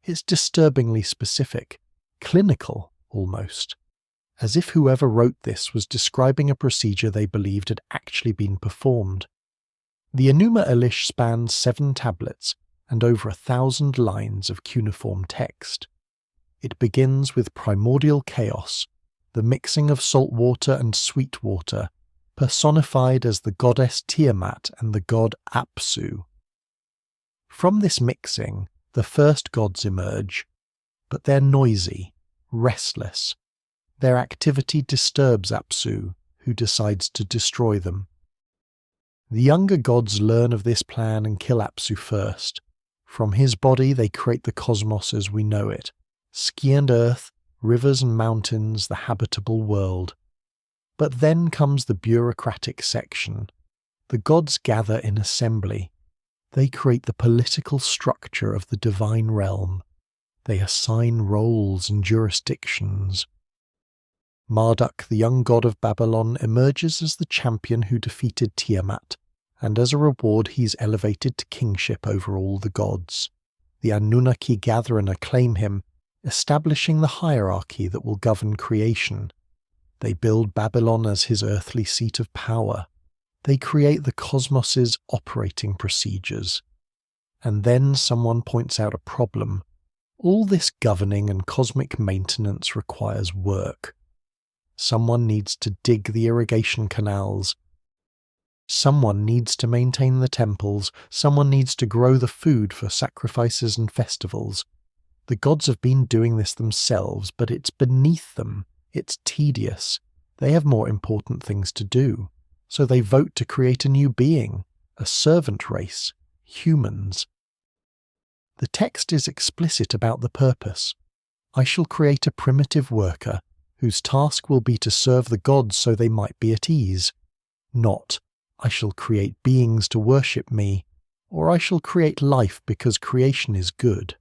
It's disturbingly specific, clinical almost, as if whoever wrote this was describing a procedure they believed had actually been performed. The Enuma Elish spans 7 tablets and over 1,000 lines of cuneiform text. It begins with primordial chaos, the mixing of salt water and sweet water, personified as the goddess Tiamat and the god Apsu. From this mixing, the first gods emerge, but they're noisy, restless. Their activity disturbs Apsu, who decides to destroy them. The younger gods learn of this plan and kill Apsu first. From his body they create the cosmos as we know it, sky and earth, rivers and mountains, the habitable world. But then comes the bureaucratic section. The gods gather in assembly. They create the political structure of the divine realm. They assign roles and jurisdictions. Marduk, the young god of Babylon, emerges as the champion who defeated Tiamat, and as a reward he's elevated to kingship over all the gods. The Anunnaki gather and acclaim him, establishing the hierarchy that will govern creation. They build Babylon as his earthly seat of power. They create the cosmos's operating procedures. And then someone points out a problem. All this governing and cosmic maintenance requires work. Someone needs to dig the irrigation canals. Someone needs to maintain the temples. Someone needs to grow the food for sacrifices and festivals. The gods have been doing this themselves, but it's beneath them. It's tedious. They have more important things to do. So they vote to create a new being, a servant race, humans. The text is explicit about the purpose. I shall create a primitive worker, whose task will be to serve the gods so they might be at ease. Not, I shall create beings to worship me, or I shall create life because creation is good.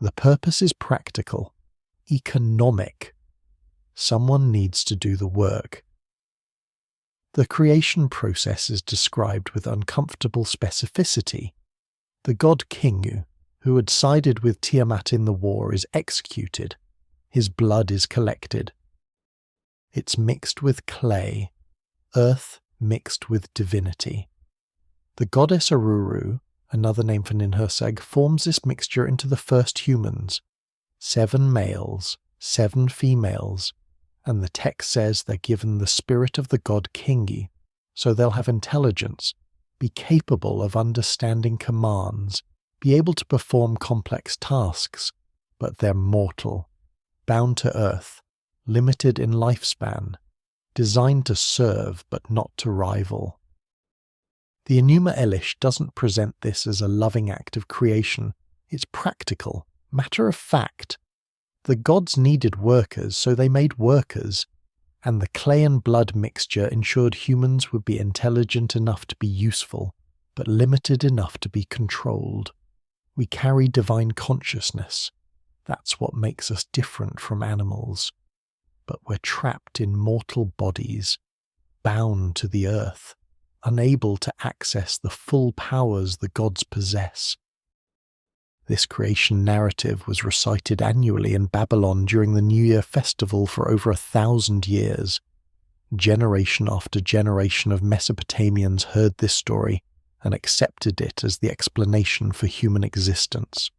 The purpose is practical, economic. Someone needs to do the work. The creation process is described with uncomfortable specificity. The god Kingu, who had sided with Tiamat in the war, is executed. His blood is collected. It's mixed with clay, earth mixed with divinity. The goddess Aruru, another name for Ninhursag, forms this mixture into the first humans. 7 males, 7 females, and the text says they're given the spirit of the god Kingi, so they'll have intelligence, be capable of understanding commands, be able to perform complex tasks, but they're mortal, bound to earth, limited in lifespan, designed to serve but not to rival. The Enuma Elish doesn't present this as a loving act of creation. It's practical, matter of fact. The gods needed workers, so they made workers, and the clay and blood mixture ensured humans would be intelligent enough to be useful, but limited enough to be controlled. We carry divine consciousness. That's what makes us different from animals. But we're trapped in mortal bodies, bound to the earth, unable to access the full powers the gods possess. This creation narrative was recited annually in Babylon during the New Year festival for over 1,000 years. Generation after generation of Mesopotamians heard this story and accepted it as the explanation for human existence.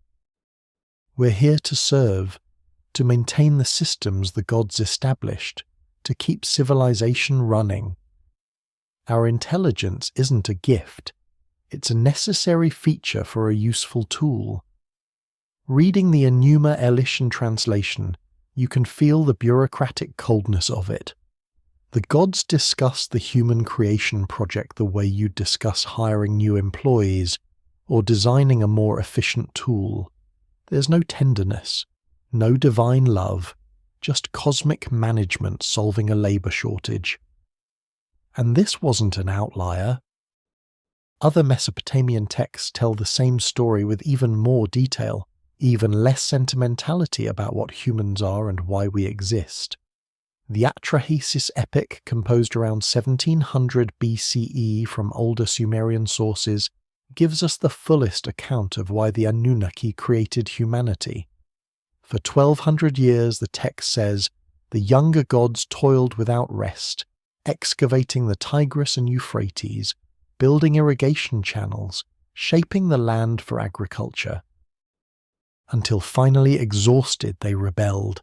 We're here to serve, to maintain the systems the gods established, to keep civilization running. Our intelligence isn't a gift, it's a necessary feature for a useful tool. Reading the Enuma Elish translation, you can feel the bureaucratic coldness of it. The gods discuss the human creation project the way you'd discuss hiring new employees or designing a more efficient tool. There's no tenderness, no divine love, just cosmic management solving a labor shortage. And this wasn't an outlier. Other Mesopotamian texts tell the same story with even more detail, even less sentimentality about what humans are and why we exist. The Atrahasis epic, composed around 1700 BCE from older Sumerian sources, gives us the fullest account of why the Anunnaki created humanity. For 1,200 years, the text says, the younger gods toiled without rest, excavating the Tigris and Euphrates, building irrigation channels, shaping the land for agriculture. Until finally exhausted, they rebelled.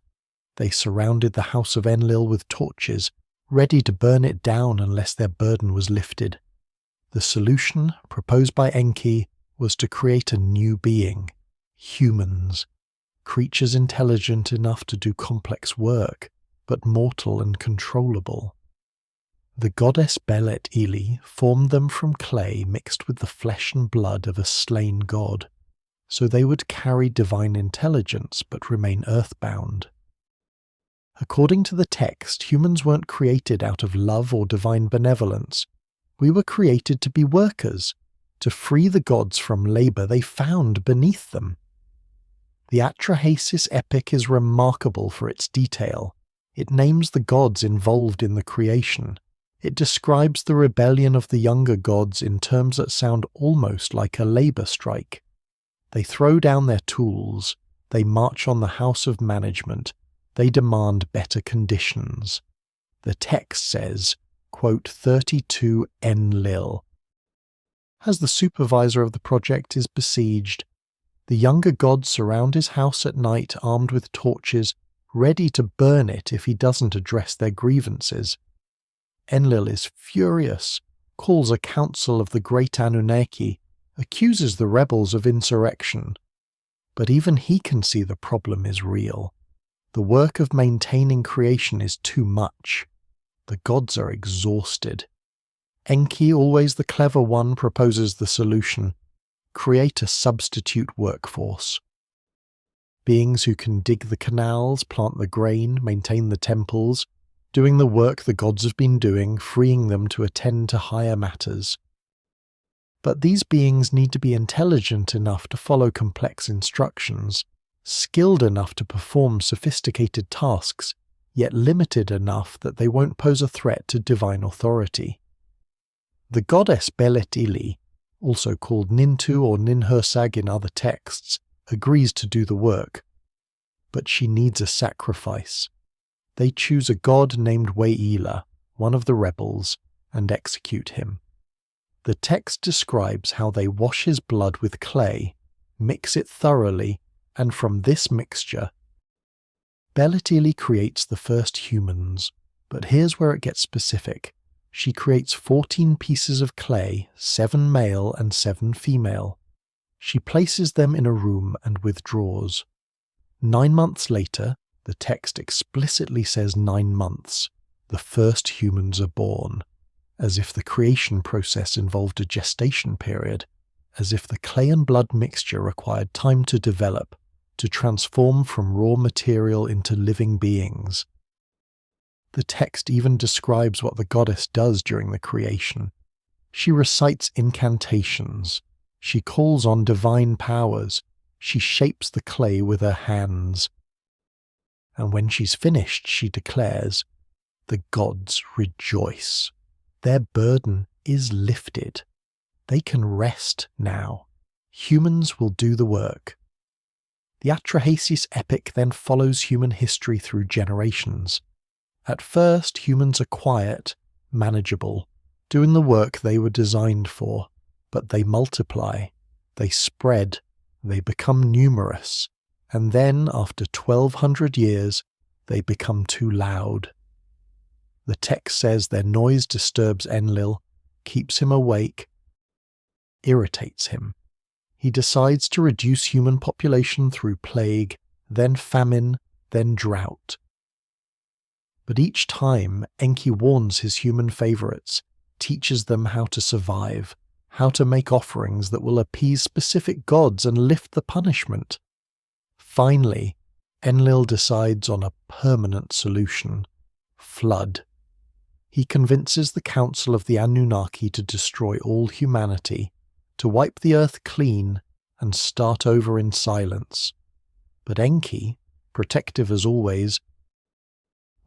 They surrounded the house of Enlil with torches, ready to burn it down unless their burden was lifted. The solution, proposed by Enki, was to create a new being, humans, creatures intelligent enough to do complex work, but mortal and controllable. The goddess Belet Ili formed them from clay mixed with the flesh and blood of a slain god, so they would carry divine intelligence but remain earthbound. According to the text, humans weren't created out of love or divine benevolence. We were created to be workers, to free the gods from labour they found beneath them. The Atrahasis epic is remarkable for its detail. It names the gods involved in the creation. It describes the rebellion of the younger gods in terms that sound almost like a labour strike. They throw down their tools, they march on the house of management, they demand better conditions. The text says, quote, 32 Enlil. As the supervisor of the project is besieged, the younger gods surround his house at night armed with torches, ready to burn it if he doesn't address their grievances. Enlil is furious, calls a council of the great Anunnaki, accuses the rebels of insurrection. But even he can see the problem is real. The work of maintaining creation is too much. The gods are exhausted. Enki, always the clever one, proposes the solution: create a substitute workforce. Beings who can dig the canals, plant the grain, maintain the temples, doing the work the gods have been doing, freeing them to attend to higher matters. But these beings need to be intelligent enough to follow complex instructions, skilled enough to perform sophisticated tasks, yet limited enough that they won't pose a threat to divine authority. The goddess Belet Ili, also called Nintu or Ninhursag in other texts, agrees to do the work. But she needs a sacrifice. They choose a god named Weila, one of the rebels, and execute him. The text describes how they wash his blood with clay, mix it thoroughly, and from this mixture, Belet Ili creates the first humans. But here's where it gets specific. She creates 14 pieces of clay, 7 male and 7 female. She places them in a room and withdraws. 9 months later, the text explicitly says 9 months, the first humans are born, as if the creation process involved a gestation period, as if the clay and blood mixture required time to develop, to transform from raw material into living beings. The text even describes what the goddess does during the creation. She recites incantations. She calls on divine powers. She shapes the clay with her hands. And when she's finished, she declares, "The gods rejoice. Their burden is lifted. They can rest now. Humans will do the work." The Atrahasis epic then follows human history through generations. At first, humans are quiet, manageable, doing the work they were designed for, but they multiply, they spread, they become numerous, and then, after 1200 years, they become too loud. The text says their noise disturbs Enlil, keeps him awake, irritates him. He decides to reduce human population through plague, then famine, then drought. But each time, Enki warns his human favourites, teaches them how to survive, how to make offerings that will appease specific gods and lift the punishment. Finally, Enlil decides on a permanent solution: flood. He convinces the council of the Anunnaki to destroy all humanity, to wipe the earth clean and start over in silence. But Enki, protective as always,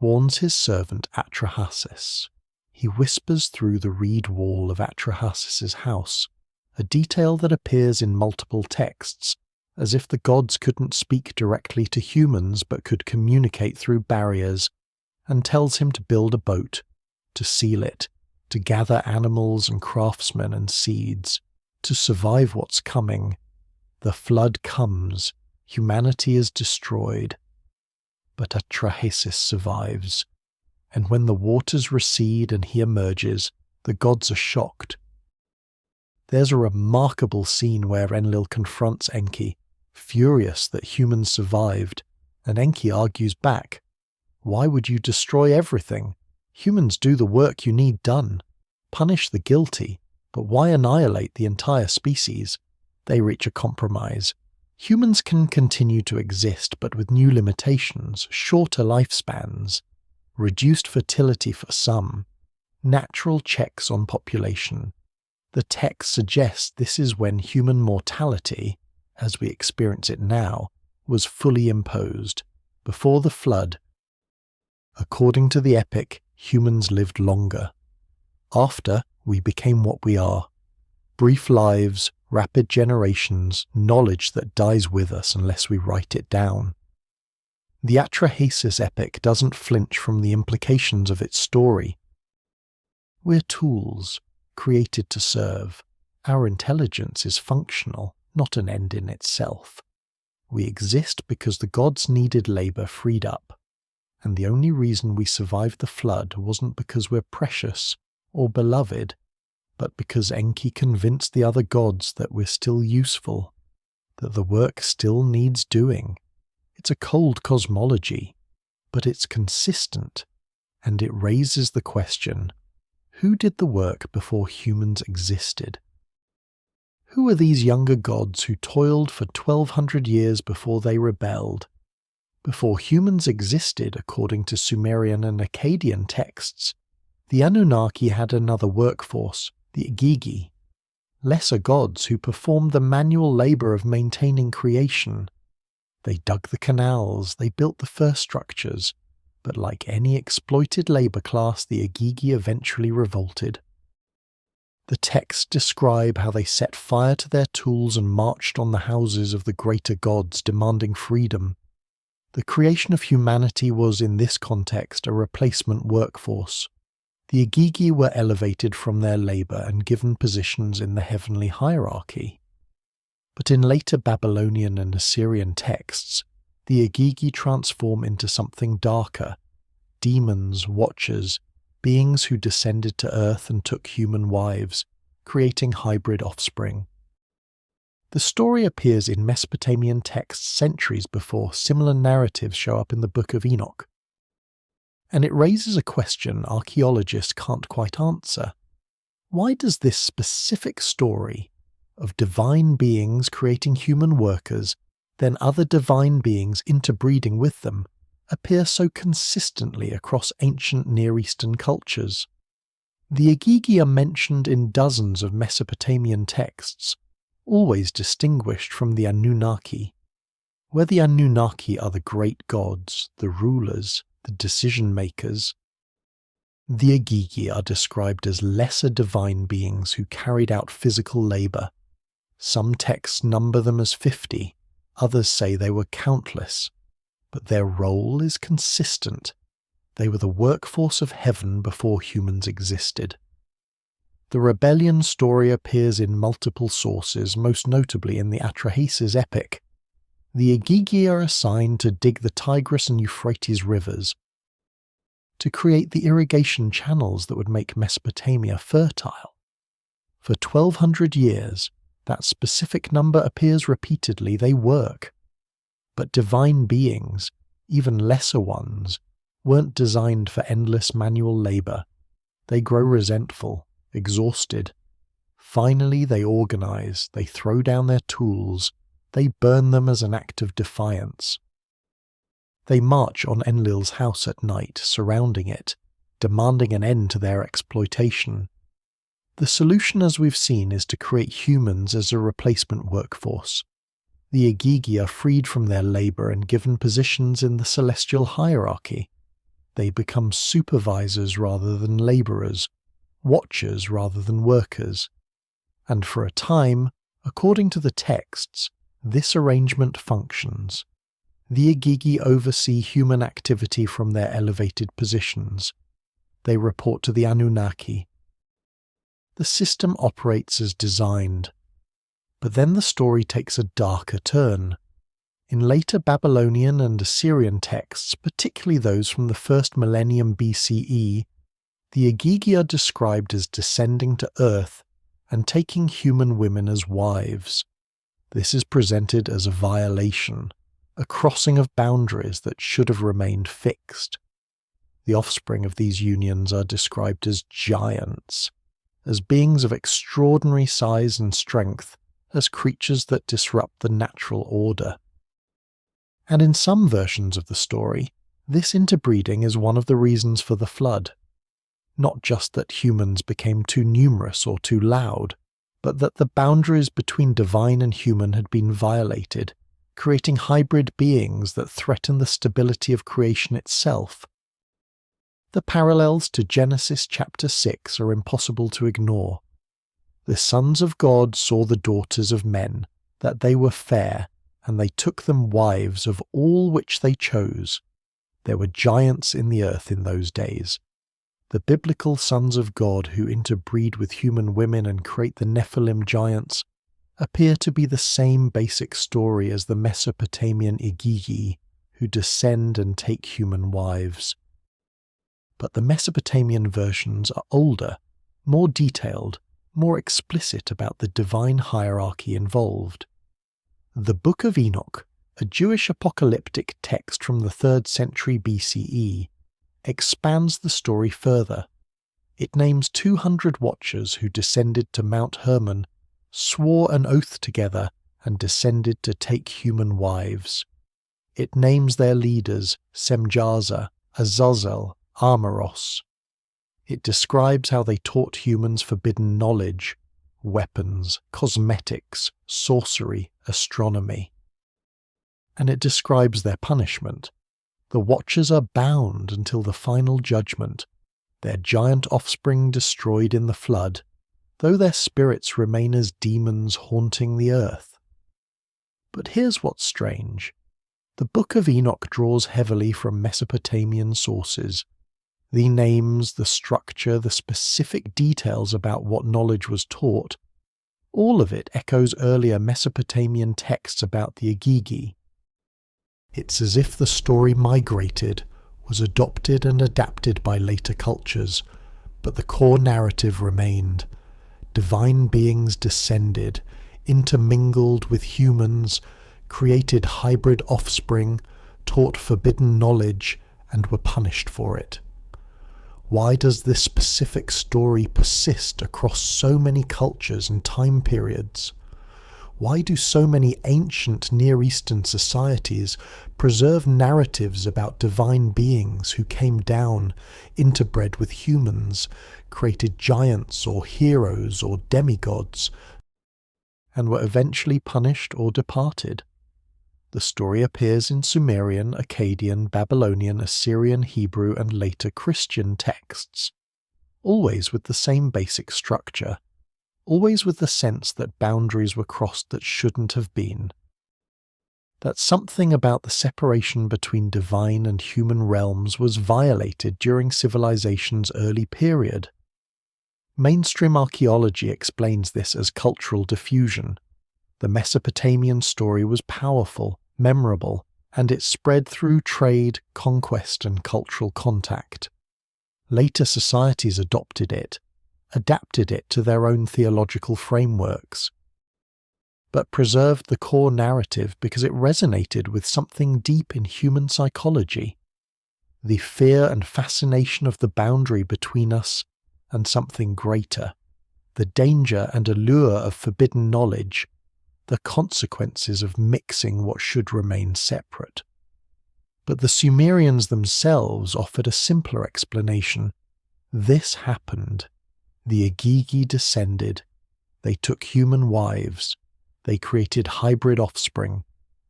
warns his servant Atrahasis. He whispers through the reed wall of Atrahasis's house, a detail that appears in multiple texts, as if the gods couldn't speak directly to humans but could communicate through barriers, and tells him to build a boat, to seal it, to gather animals and craftsmen and seeds, to survive what's coming. The flood comes, humanity is destroyed. But Atrahasis survives. and when the waters recede and he emerges, the gods are shocked. There's a remarkable scene where Enlil confronts Enki, furious that humans survived, and Enki argues back. Why would you destroy everything? Humans do the work you need done. Punish the guilty, but why annihilate the entire species? They reach a compromise. Humans can continue to exist, but with new limitations, shorter lifespans, reduced fertility for some, natural checks on population. The text suggests this is when human mortality, as we experience it now, was fully imposed. Before the flood, according to the epic, humans lived longer. After, we became what we are. Brief lives, rapid generations, knowledge that dies with us unless we write it down. The Atrahasis epic doesn't flinch from the implications of its story. We're tools, created to serve. Our intelligence is functional, not an end in itself. We exist because the gods needed labor freed up, and the only reason we survived the flood wasn't because we're precious or beloved, but because Enki convinced the other gods that we're still useful, that the work still needs doing. It's a cold cosmology, but it's consistent, and it raises the question, who did the work before humans existed? Who are these younger gods who toiled for 1200 years before they rebelled? Before humans existed, according to Sumerian and Akkadian texts, the Anunnaki had another workforce, the Igigi, lesser gods who performed the manual labor of maintaining creation. They dug the canals, they built the first structures, but like any exploited labor class, the Igigi eventually revolted. The texts describe how they set fire to their tools and marched on the houses of the greater gods, demanding freedom. The creation of humanity was, in this context, a replacement workforce. The Igigi were elevated from their labor and given positions in the heavenly hierarchy. But in later Babylonian and Assyrian texts, the Igigi transform into something darker, demons, watchers, beings who descended to earth and took human wives, creating hybrid offspring. The story appears in Mesopotamian texts centuries before similar narratives show up in the Book of Enoch. And it raises a question archaeologists can't quite answer. Why does this specific story of divine beings creating human workers, then other divine beings interbreeding with them, appear so consistently across ancient Near Eastern cultures? The Igigi are mentioned in dozens of Mesopotamian texts, always distinguished from the Anunnaki. Where the Anunnaki are the great gods, the rulers, the decision-makers, the Igigi are described as lesser divine beings who carried out physical labor. Some texts number them as 50, others say they were countless, but their role is consistent. They were the workforce of heaven before humans existed. The rebellion story appears in multiple sources, most notably in the Atrahasis epic. The Igigi are assigned to dig the Tigris and Euphrates rivers, to create the irrigation channels that would make Mesopotamia fertile. For 1200 years, that specific number appears repeatedly. They work. But divine beings, even lesser ones, weren't designed for endless manual labor. They grow resentful, exhausted. Finally, they organize, they throw down their tools, they burn them as an act of defiance. They march on Enlil's house at night, surrounding it, demanding an end to their exploitation. The solution, as we've seen, is to create humans as a replacement workforce. The Igigi are freed from their labor and given positions in the celestial hierarchy. They become supervisors rather than laborers, watchers rather than workers. And for a time, according to the texts, this arrangement functions. The Igigi oversee human activity from their elevated positions. They report to the Anunnaki. The system operates as designed. But then the story takes a darker turn. In later Babylonian and Assyrian texts, particularly those from the first millennium BCE, the Igigi are described as descending to earth and taking human women as wives. This is presented as a violation, a crossing of boundaries that should have remained fixed. The offspring of these unions are described as giants, as beings of extraordinary size and strength, as creatures that disrupt the natural order. And in some versions of the story, this interbreeding is one of the reasons for the flood. Not just that humans became too numerous or too loud, but that the boundaries between divine and human had been violated, creating hybrid beings that threaten the stability of creation itself. The parallels to Genesis chapter 6 are impossible to ignore. The sons of God saw the daughters of men, that they were fair, and they took them wives of all which they chose. There were giants in the earth in those days. The biblical sons of God who interbreed with human women and create the Nephilim giants appear to be the same basic story as the Mesopotamian Igigi, who descend and take human wives. But the Mesopotamian versions are older, more detailed, more explicit about the divine hierarchy involved. The Book of Enoch, a Jewish apocalyptic text from the 3rd century BCE, expands the story further. It names 200 watchers who descended to Mount Hermon, swore an oath together, and descended to take human wives. It names their leaders Semjaza, Azazel, Armaros. It describes how they taught humans forbidden knowledge, weapons, cosmetics, sorcery, astronomy. And it describes their punishment. The Watchers are bound until the final judgment, their giant offspring destroyed in the flood, though their spirits remain as demons haunting the earth. But here's what's strange. The Book of Enoch draws heavily from Mesopotamian sources. The names, the structure, the specific details about what knowledge was taught, all of it echoes earlier Mesopotamian texts about the Igigi. It's as if the story migrated, was adopted and adapted by later cultures, but the core narrative remained. Divine beings descended, intermingled with humans, created hybrid offspring, taught forbidden knowledge, and were punished for it. Why does this specific story persist across so many cultures and time periods? Why do so many ancient Near Eastern societies preserve narratives about divine beings who came down, interbred with humans, created giants or heroes or demigods, and were eventually punished or departed? The story appears in Sumerian, Akkadian, Babylonian, Assyrian, Hebrew, and later Christian texts, always with the same basic structure, always with the sense that boundaries were crossed that shouldn't have been. That something about the separation between divine and human realms was violated during civilization's early period. Mainstream archaeology explains this as cultural diffusion. The Mesopotamian story was powerful, memorable, and it spread through trade, conquest, and cultural contact. Later societies adopted it, adapted it to their own theological frameworks, but preserved the core narrative because it resonated with something deep in human psychology, the fear and fascination of the boundary between us and something greater, the danger and allure of forbidden knowledge, the consequences of mixing what should remain separate. But the Sumerians themselves offered a simpler explanation. This happened. The Igigi descended. They took human wives. They created hybrid offspring.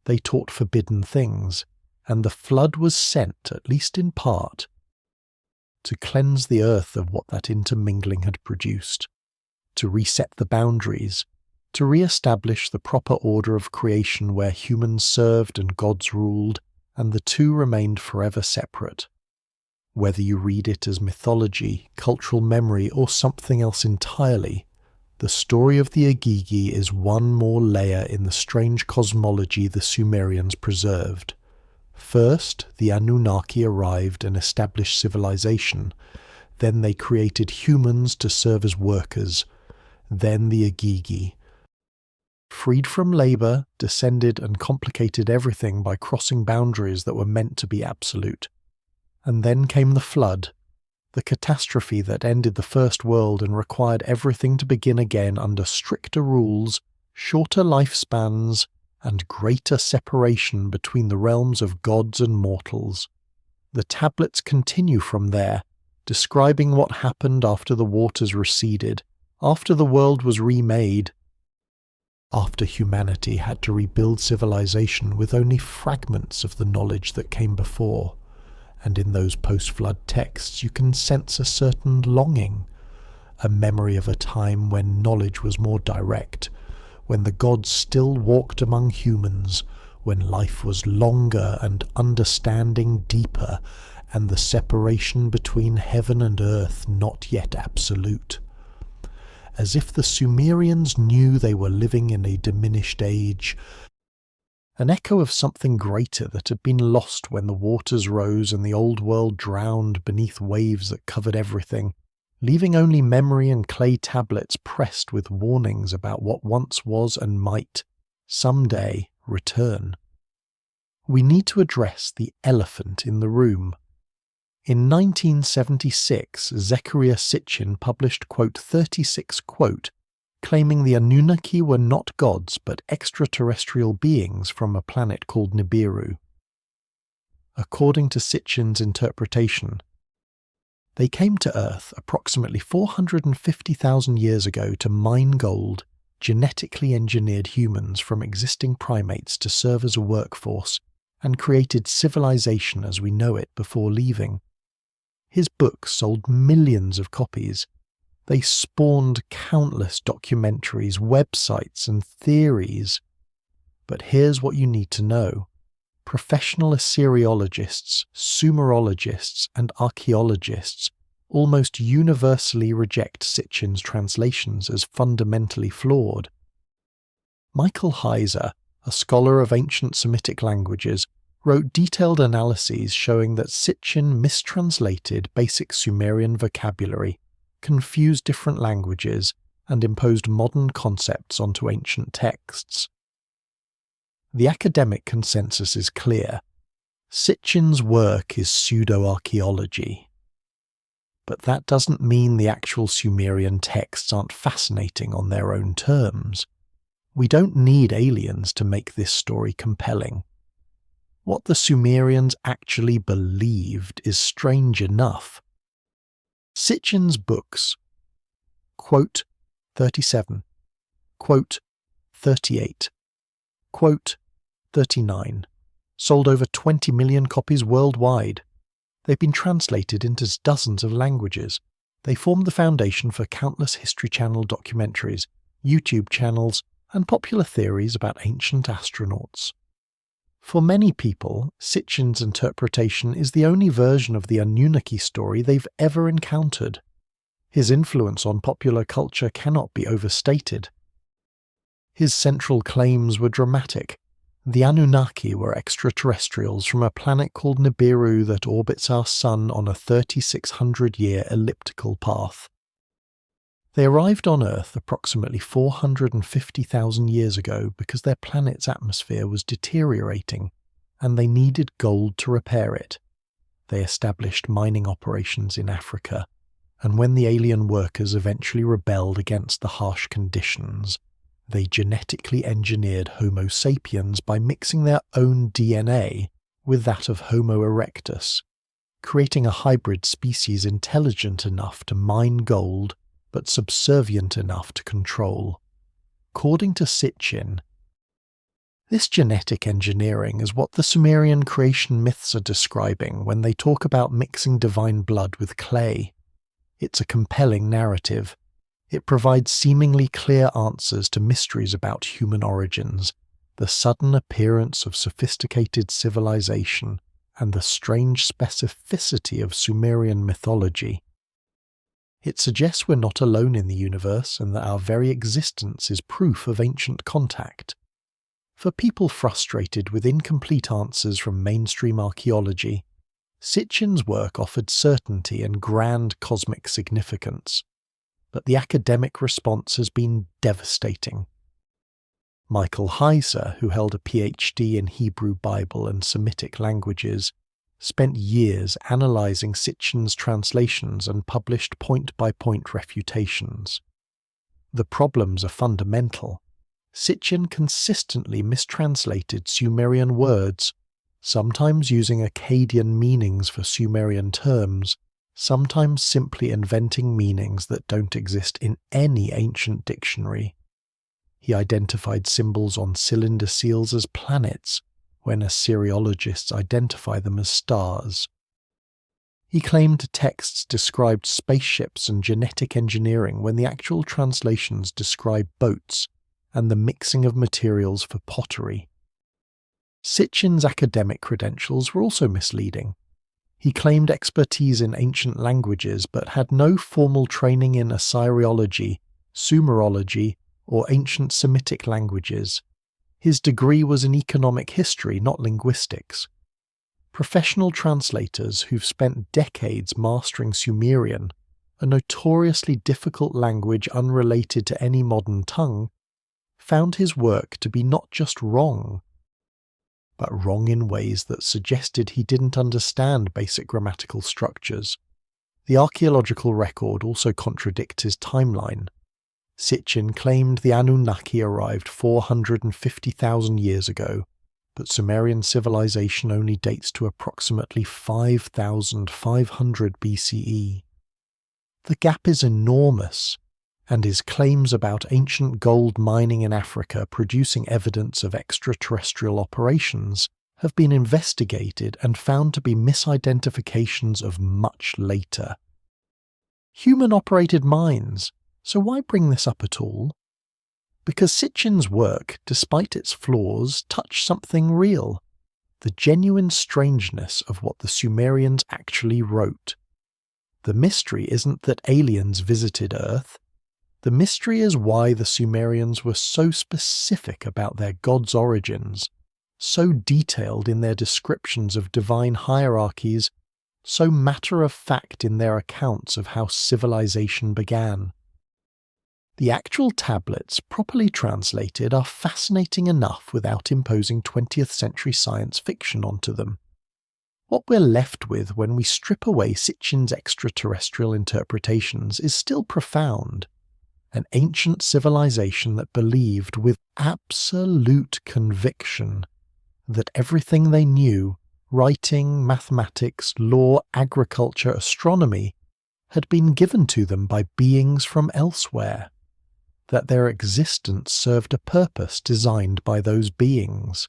They taught forbidden things. And the flood was sent, at least in part, to cleanse the earth of what that intermingling had produced, to reset the boundaries, to re-establish the proper order of creation where humans served and gods ruled, and the two remained forever separate. Whether you read it as mythology, cultural memory, or something else entirely, the story of the Agigi is one more layer in the strange cosmology the Sumerians preserved. First, the Anunnaki arrived and established civilization. Then they created humans to serve as workers. Then the Agigi. Freed from labour, descended and complicated everything by crossing boundaries that were meant to be absolute. And then came the flood, the catastrophe that ended the First World and required everything to begin again under stricter rules, shorter lifespans, and greater separation between the realms of gods and mortals. The tablets continue from there, describing what happened after the waters receded, after the world was remade, after humanity had to rebuild civilization with only fragments of the knowledge that came before. And in those post-flood texts you can sense a certain longing, a memory of a time when knowledge was more direct, when the gods still walked among humans, when life was longer and understanding deeper, and the separation between heaven and earth not yet absolute. As if the Sumerians knew they were living in a diminished age, an echo of something greater that had been lost when the waters rose and the old world drowned beneath waves that covered everything, leaving only memory and clay tablets pressed with warnings about what once was and might, someday, return. We need to address the elephant in the room. In 1976, Zechariah Sitchin published quote 36 quote, claiming the Anunnaki were not gods but extraterrestrial beings from a planet called Nibiru. According to Sitchin's interpretation, they came to Earth approximately 450,000 years ago to mine gold, genetically engineered humans from existing primates to serve as a workforce, and created civilization as we know it before leaving. His books sold millions of copies. They spawned countless documentaries, websites, and theories. But here's what you need to know. Professional Assyriologists, Sumerologists, and archaeologists almost universally reject Sitchin's translations as fundamentally flawed. Michael Heiser, a scholar of ancient Semitic languages, wrote detailed analyses showing that Sitchin mistranslated basic Sumerian vocabulary, confused different languages, and imposed modern concepts onto ancient texts. The academic consensus is clear. Sitchin's work is pseudo-archaeology. But that doesn't mean the actual Sumerian texts aren't fascinating on their own terms. We don't need aliens to make this story compelling. What the Sumerians actually believed is strange enough. Sitchin's books, quote 37, quote 38, quote 39, sold over 20 million copies worldwide. They've been translated into dozens of languages. They formed the foundation for countless History Channel documentaries, YouTube channels, and popular theories about ancient astronauts. For many people, Sitchin's interpretation is the only version of the Anunnaki story they've ever encountered. His influence on popular culture cannot be overstated. His central claims were dramatic. The Anunnaki were extraterrestrials from a planet called Nibiru that orbits our Sun on a 3,600-year elliptical path. They arrived on Earth approximately 450,000 years ago because their planet's atmosphere was deteriorating, and they needed gold to repair it. They established mining operations in Africa, and when the alien workers eventually rebelled against the harsh conditions, they genetically engineered Homo sapiens by mixing their own DNA with that of Homo erectus, creating a hybrid species intelligent enough to mine gold but subservient enough to control. According to Sitchin, this genetic engineering is what the Sumerian creation myths are describing when they talk about mixing divine blood with clay. It's a compelling narrative. It provides seemingly clear answers to mysteries about human origins, the sudden appearance of sophisticated civilization, and the strange specificity of Sumerian mythology. It suggests we're not alone in the universe and that our very existence is proof of ancient contact. For people frustrated with incomplete answers from mainstream archaeology, Sitchin's work offered certainty and grand cosmic significance, but the academic response has been devastating. Michael Heiser, who held a PhD in Hebrew Bible and Semitic languages, spent years analysing Sitchin's translations and published point-by-point refutations. The problems are fundamental. Sitchin consistently mistranslated Sumerian words, sometimes using Akkadian meanings for Sumerian terms, sometimes simply inventing meanings that don't exist in any ancient dictionary. He identified symbols on cylinder seals as planets, when Assyriologists identify them as stars. He claimed texts described spaceships and genetic engineering when the actual translations describe boats and the mixing of materials for pottery. Sitchin's academic credentials were also misleading. He claimed expertise in ancient languages but had no formal training in Assyriology, Sumerology, or ancient Semitic languages. His degree was in economic history, not linguistics. Professional translators who've spent decades mastering Sumerian, a notoriously difficult language unrelated to any modern tongue, found his work to be not just wrong, but wrong in ways that suggested he didn't understand basic grammatical structures. The archaeological record also contradicts his timeline. Sitchin claimed the Anunnaki arrived 450,000 years ago, but Sumerian civilization only dates to approximately 5,500 BCE. The gap is enormous, and his claims about ancient gold mining in Africa producing evidence of extraterrestrial operations have been investigated and found to be misidentifications of much later. Human-operated mines. So why bring this up at all? Because Sitchin's work, despite its flaws, touched something real, the genuine strangeness of what the Sumerians actually wrote. The mystery isn't that aliens visited Earth. The mystery is why the Sumerians were so specific about their gods' origins, so detailed in their descriptions of divine hierarchies, so matter-of-fact in their accounts of how civilization began. The actual tablets, properly translated, are fascinating enough without imposing 20th century science fiction onto them. What we're left with when we strip away Sitchin's extraterrestrial interpretations is still profound. An ancient civilization that believed with absolute conviction that everything they knew, writing, mathematics, law, agriculture, astronomy, had been given to them by beings from elsewhere, that their existence served a purpose designed by those beings,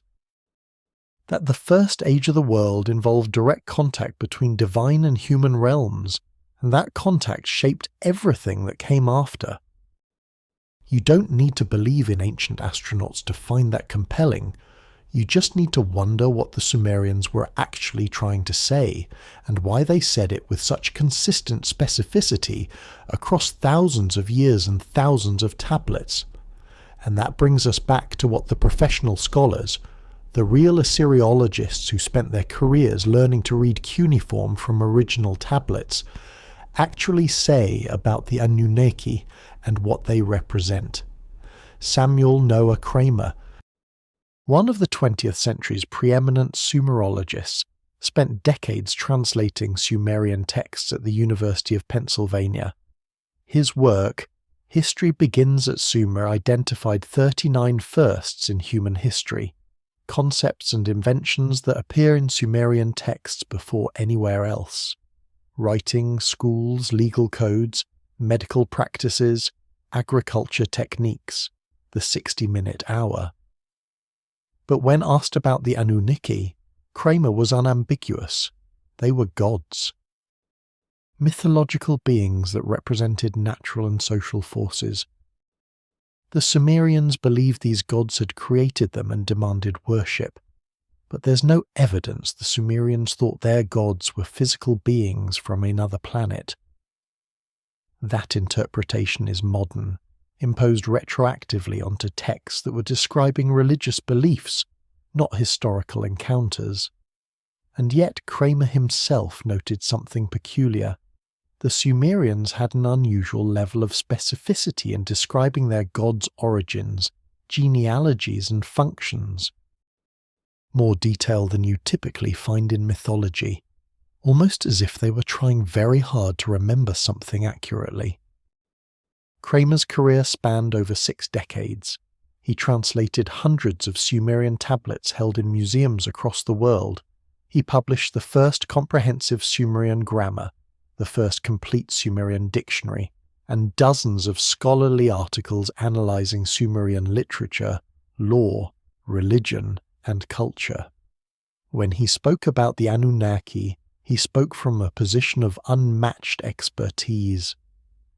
that the first age of the world involved direct contact between divine and human realms, and that contact shaped everything that came after. You don't need to believe in ancient astronauts to find that compelling. You just need to wonder what the Sumerians were actually trying to say, and why they said it with such consistent specificity across thousands of years and thousands of tablets. And that brings us back to what the professional scholars, the real Assyriologists who spent their careers learning to read cuneiform from original tablets, actually say about the Anunnaki and what they represent. Samuel Noah Kramer, one of the 20th century's preeminent Sumerologists, spent decades translating Sumerian texts at the University of Pennsylvania. His work, History Begins at Sumer, identified 39 firsts in human history, concepts and inventions that appear in Sumerian texts before anywhere else. Writing, schools, legal codes, medical practices, agriculture techniques, the 60-minute hour. But when asked about the Anunnaki, Kramer was unambiguous. They were gods. Mythological beings that represented natural and social forces. The Sumerians believed these gods had created them and demanded worship, but there's no evidence the Sumerians thought their gods were physical beings from another planet. That interpretation is modern, imposed retroactively onto texts that were describing religious beliefs, not historical encounters. And yet Kramer himself noted something peculiar. The Sumerians had an unusual level of specificity in describing their gods' origins, genealogies and functions. More detail than you typically find in mythology, almost as if they were trying very hard to remember something accurately. Kramer's career spanned over 6 decades. He translated hundreds of Sumerian tablets held in museums across the world. He published the first comprehensive Sumerian grammar, the first complete Sumerian dictionary, and dozens of scholarly articles analyzing Sumerian literature, law, religion, and culture. When he spoke about the Anunnaki, he spoke from a position of unmatched expertise.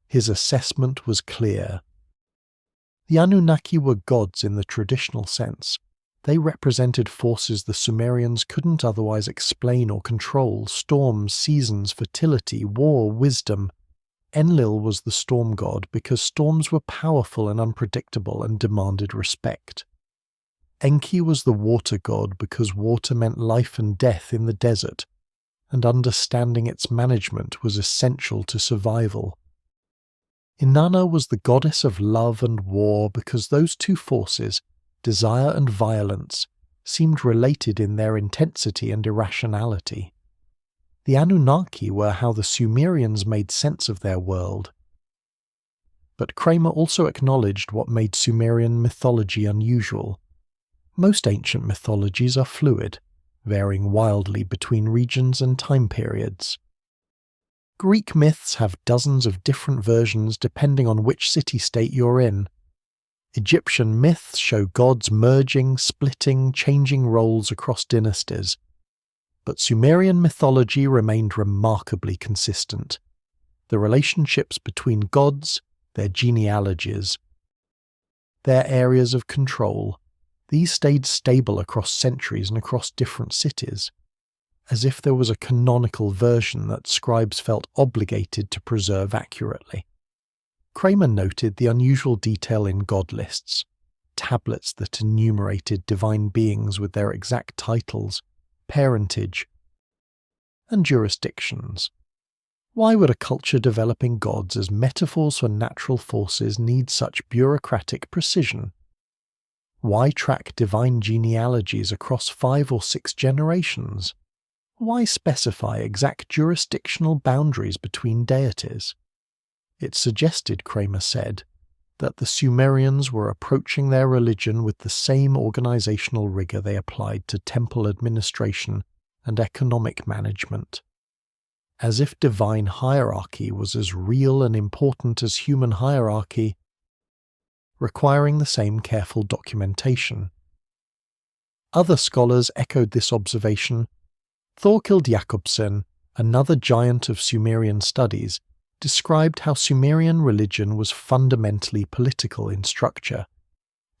His assessment was clear. The Anunnaki were gods in the traditional sense. They represented forces the Sumerians couldn't otherwise explain or control: storms, seasons, fertility, war, wisdom. Enlil was the storm god because storms were powerful and unpredictable and demanded respect. Enki was the water god because water meant life and death in the desert, and understanding its management was essential to survival. Inanna was the goddess of love and war because those two forces, desire and violence, seemed related in their intensity and irrationality. The Anunnaki were how the Sumerians made sense of their world. But Kramer also acknowledged what made Sumerian mythology unusual. Most ancient mythologies are fluid, varying wildly between regions and time periods. Greek myths have dozens of different versions depending on which city-state you're in. Egyptian myths show gods merging, splitting, changing roles across dynasties. But Sumerian mythology remained remarkably consistent. The relationships between gods, their genealogies, their areas of control, these stayed stable across centuries and across different cities, as if there was a canonical version that scribes felt obligated to preserve accurately. Kramer noted the unusual detail in god lists, tablets that enumerated divine beings with their exact titles, parentage, and jurisdictions. Why would a culture developing gods as metaphors for natural forces need such bureaucratic precision? Why track divine genealogies across 5 or 6 generations? Why specify exact jurisdictional boundaries between deities? It suggested, Kramer said, that the Sumerians were approaching their religion with the same organizational rigor they applied to temple administration and economic management. As if divine hierarchy was as real and important as human hierarchy, requiring the same careful documentation. Other scholars echoed this observation. Thorkild Jakobsen, another giant of Sumerian studies, described how Sumerian religion was fundamentally political in structure.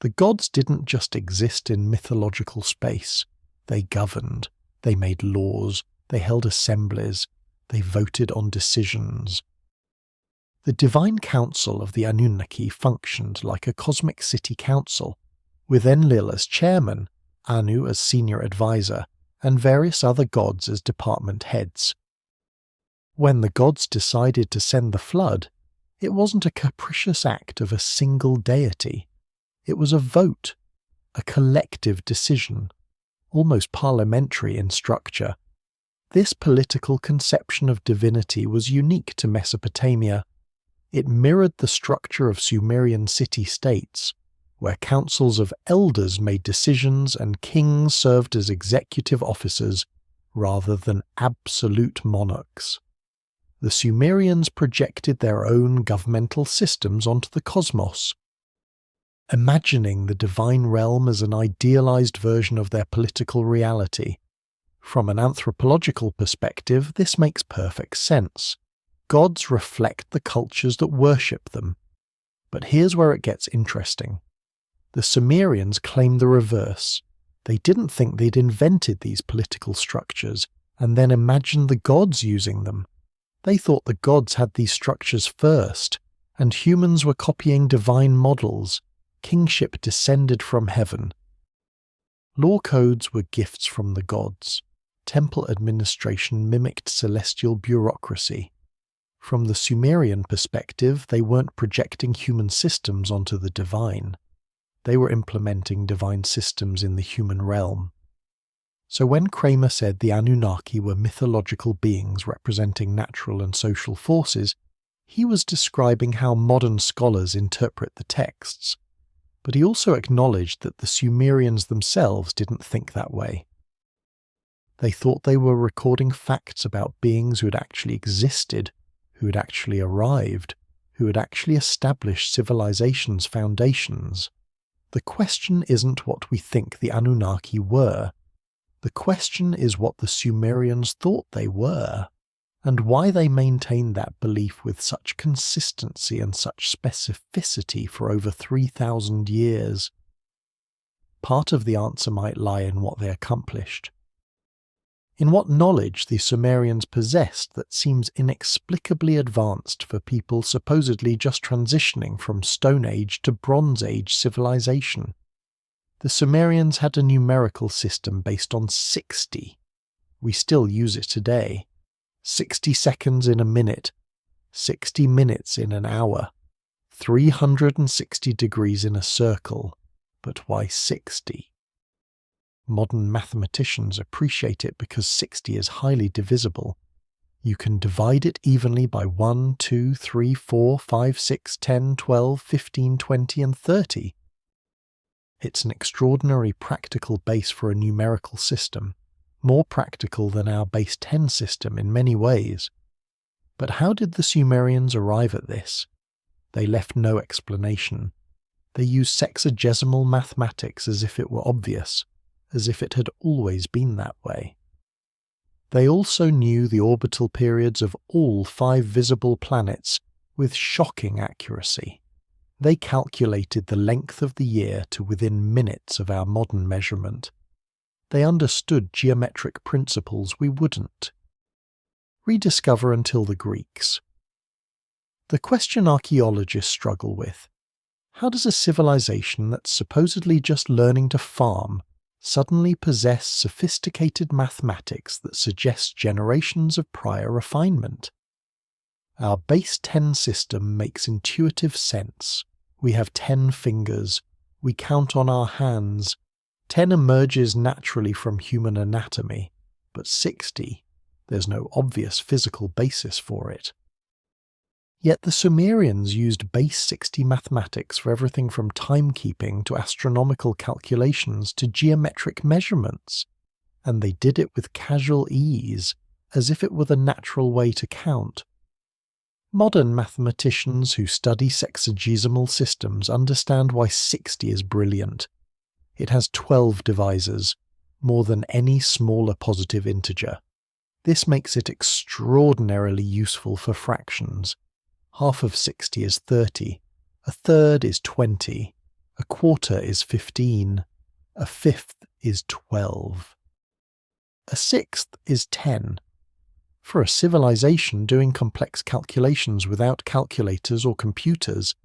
The gods didn't just exist in mythological space. They governed, they made laws, they held assemblies, they voted on decisions. The divine council of the Anunnaki functioned like a cosmic city council, with Enlil as chairman, Anu as senior advisor, and various other gods as department heads. When the gods decided to send the flood, it wasn't a capricious act of a single deity. It was a vote, a collective decision, almost parliamentary in structure. This political conception of divinity was unique to Mesopotamia. It mirrored the structure of Sumerian city-states, where councils of elders made decisions and kings served as executive officers rather than absolute monarchs. The Sumerians projected their own governmental systems onto the cosmos, imagining the divine realm as an idealized version of their political reality. From an anthropological perspective, this makes perfect sense. Gods reflect the cultures that worship them. But here's where it gets interesting. The Sumerians claim the reverse. They didn't think they'd invented these political structures and then imagined the gods using them. They thought the gods had these structures first, and humans were copying divine models, kingship descended from heaven. Law codes were gifts from the gods. Temple administration mimicked celestial bureaucracy. From the Sumerian perspective, they weren't projecting human systems onto the divine. They were implementing divine systems in the human realm. So when Kramer said the Anunnaki were mythological beings representing natural and social forces, he was describing how modern scholars interpret the texts. But he also acknowledged that the Sumerians themselves didn't think that way. They thought they were recording facts about beings who had actually existed, who had actually arrived, who had actually established civilization's foundations. The question isn't what we think the Anunnaki were. The question is what the Sumerians thought they were, and why they maintained that belief with such consistency and such specificity for over 3,000 years. Part of the answer might lie in what they accomplished. In what knowledge the Sumerians possessed that seems inexplicably advanced for people supposedly just transitioning from Stone Age to Bronze Age civilization. The Sumerians had a numerical system based on 60. We still use it today. 60 seconds in a minute, 60 minutes in an hour, 360 degrees in a circle, but why 60? Modern mathematicians appreciate it because 60 is highly divisible. You can divide it evenly by 1, 2, 3, 4, 5, 6, 10, 12, 15, 20, and 30. It's an extraordinary practical base for a numerical system, more practical than our base 10 system in many ways. But how did the Sumerians arrive at this? They left no explanation. They used sexagesimal mathematics as if it were obvious, as if it had always been that way. They also knew the orbital periods of all 5 visible planets with shocking accuracy. They calculated the length of the year to within minutes of our modern measurement. They understood geometric principles we wouldn't. Rediscover until the Greeks. The question archaeologists struggle with: how does a civilization that's supposedly just learning to farm suddenly possess sophisticated mathematics that suggest generations of prior refinement? Our base 10 system makes intuitive sense. We have 10 fingers. We count on our hands. 10 emerges naturally from human anatomy, but 60, there's no obvious physical basis for it. Yet the Sumerians used base 60 mathematics for everything from timekeeping to astronomical calculations to geometric measurements, and they did it with casual ease, as if it were the natural way to count. Modern mathematicians who study sexagesimal systems understand why 60 is brilliant. It has 12 divisors, more than any smaller positive integer. This makes it extraordinarily useful for fractions. Half of 60 is 30, a third is 20, a quarter is 15, a fifth is 12. A sixth is 10. For a civilization doing complex calculations without calculators or computers,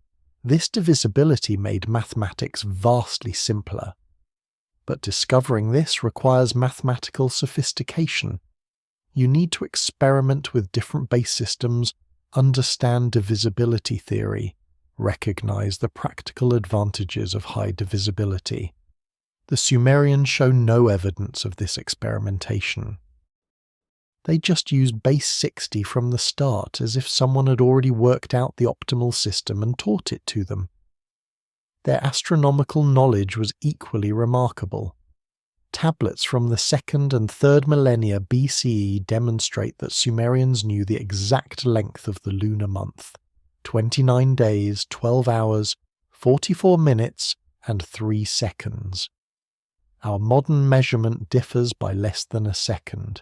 this divisibility made mathematics vastly simpler. But discovering this requires mathematical sophistication. You need to experiment with different base systems, understand divisibility theory, recognize the practical advantages of high divisibility. The Sumerians show no evidence of this experimentation. They just used base 60 from the start as if someone had already worked out the optimal system and taught it to them. Their astronomical knowledge was equally remarkable. Tablets from the 2nd and 3rd millennia BCE demonstrate that Sumerians knew the exact length of the lunar month: 29 days, 12 hours, 44 minutes, and 3 seconds. Our modern measurement differs by less than a second.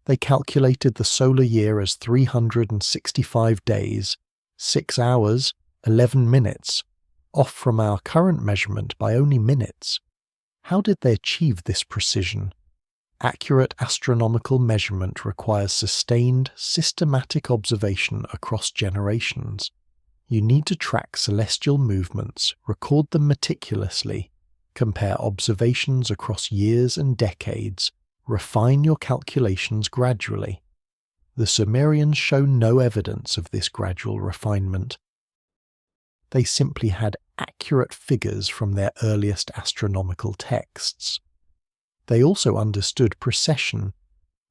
They calculated the solar year as 365 days, 6 hours, 11 minutes, off from our current measurement by only minutes. How did they achieve this precision? Accurate astronomical measurement requires sustained, systematic observation across generations. You need to track celestial movements, record them meticulously, compare observations across years and decades, refine your calculations gradually. The Sumerians show no evidence of this gradual refinement. They simply had accurate figures from their earliest astronomical texts. They also understood precession,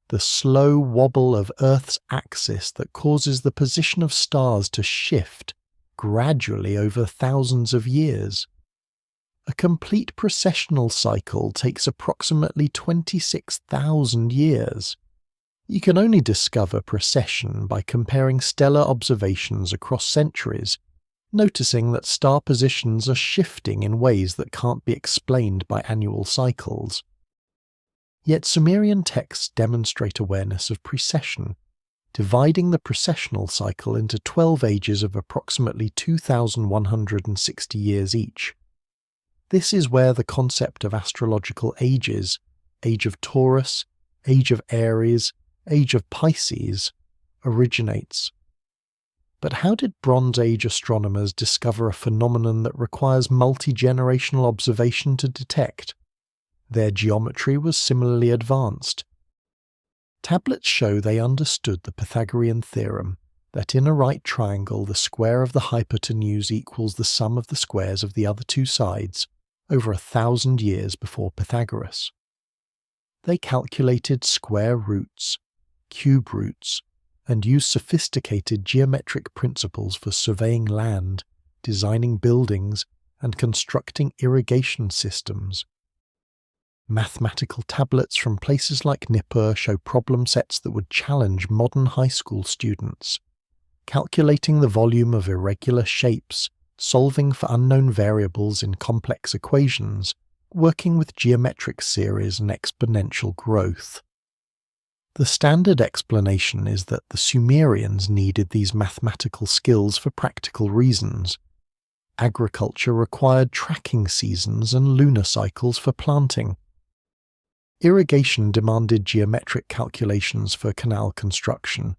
the slow wobble of Earth's axis that causes the position of stars to shift gradually over thousands of years. A complete precessional cycle takes approximately 26,000 years. You can only discover precession by comparing stellar observations across centuries, noticing that star positions are shifting in ways that can't be explained by annual cycles. Yet Sumerian texts demonstrate awareness of precession, dividing the precessional cycle into 12 ages of approximately 2,160 years each. This is where the concept of astrological ages, age of Taurus, age of Aries, age of Pisces, originates. But how did Bronze Age astronomers discover a phenomenon that requires multi-generational observation to detect? Their geometry was similarly advanced. Tablets show they understood the Pythagorean theorem that in a right triangle the square of the hypotenuse equals the sum of the squares of the other two sides over 1,000 years before Pythagoras. They calculated square roots, cube roots, and used sophisticated geometric principles for surveying land, designing buildings, and constructing irrigation systems. Mathematical tablets from places like Nippur show problem sets that would challenge modern high school students, calculating the volume of irregular shapes, solving for unknown variables in complex equations, working with geometric series and exponential growth. The standard explanation is that the Sumerians needed these mathematical skills for practical reasons. Agriculture required tracking seasons and lunar cycles for planting. Irrigation demanded geometric calculations for canal construction.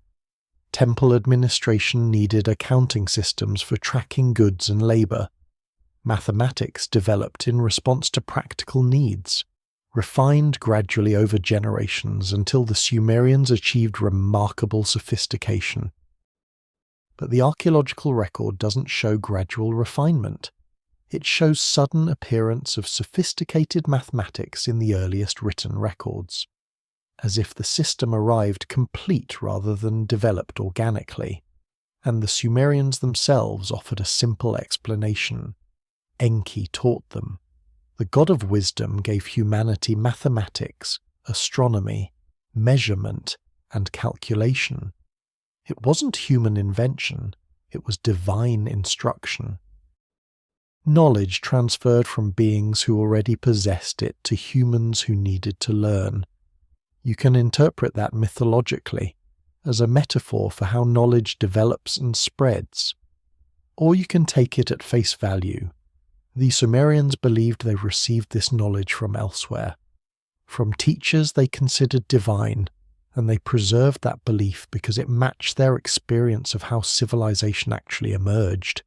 Temple administration needed accounting systems for tracking goods and labor. Mathematics developed in response to practical needs, refined gradually over generations until the Sumerians achieved remarkable sophistication. But the archaeological record doesn't show gradual refinement. It shows sudden appearance of sophisticated mathematics in the earliest written records, as if the system arrived complete rather than developed organically, and the Sumerians themselves offered a simple explanation. Enki taught them. The god of wisdom gave humanity mathematics, astronomy, measurement, and calculation. It wasn't human invention, it was divine instruction. Knowledge transferred from beings who already possessed it to humans who needed to learn. You can interpret that mythologically, as a metaphor for how knowledge develops and spreads. Or you can take it at face value. The Sumerians believed they received this knowledge from elsewhere, from teachers they considered divine, and they preserved that belief because it matched their experience of how civilization actually emerged.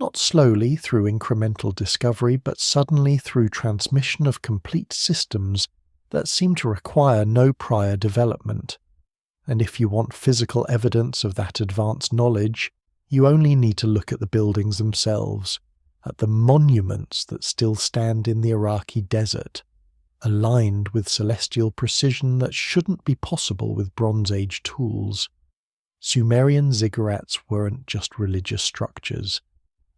Not slowly through incremental discovery, but suddenly through transmission of complete systems that seem to require no prior development. And if you want physical evidence of that advanced knowledge, you only need to look at the buildings themselves, at the monuments that still stand in the Iraqi desert, aligned with celestial precision that shouldn't be possible with Bronze Age tools. Sumerian ziggurats weren't just religious structures.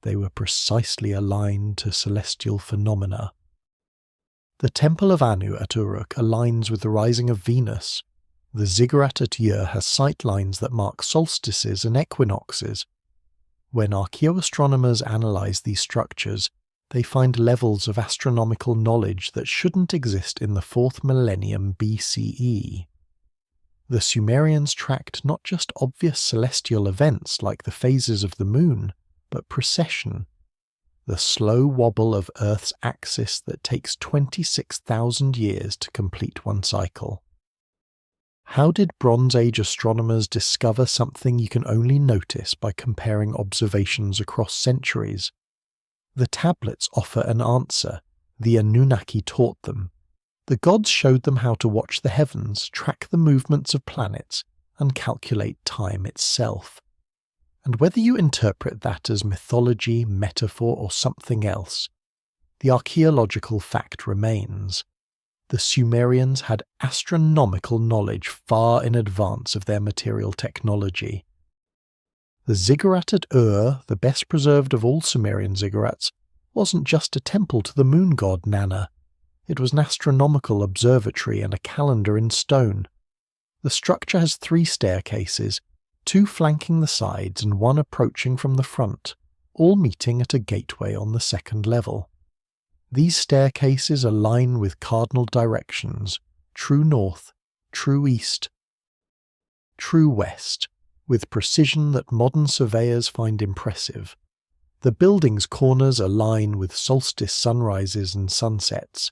They were precisely aligned to celestial phenomena. The Temple of Anu at Uruk aligns with the rising of Venus. The ziggurat at Ur has sight lines that mark solstices and equinoxes. When archaeoastronomers analyze these structures, they find levels of astronomical knowledge that shouldn't exist in the 4th millennium BCE. The Sumerians tracked not just obvious celestial events like the phases of the moon, but precession. the slow wobble of Earth's axis that takes 26,000 years to complete one cycle. How did Bronze Age astronomers discover something you can only notice by comparing observations across centuries? The tablets offer an answer. The Anunnaki taught them. The gods showed them how to watch the heavens, track the movements of planets, and calculate time itself. And whether you interpret that as mythology, metaphor, or something else, the archaeological fact remains. The Sumerians had astronomical knowledge far in advance of their material technology. The ziggurat at Ur, the best preserved of all Sumerian ziggurats, wasn't just a temple to the moon god Nana. It was an astronomical observatory and a calendar in stone. The structure has 3 staircases, 2 flanking the sides and 1 approaching from the front, all meeting at a gateway on the 2nd level. These staircases align with cardinal directions, true north, true east, true west, with precision that modern surveyors find impressive. The building's corners align with solstice sunrises and sunsets.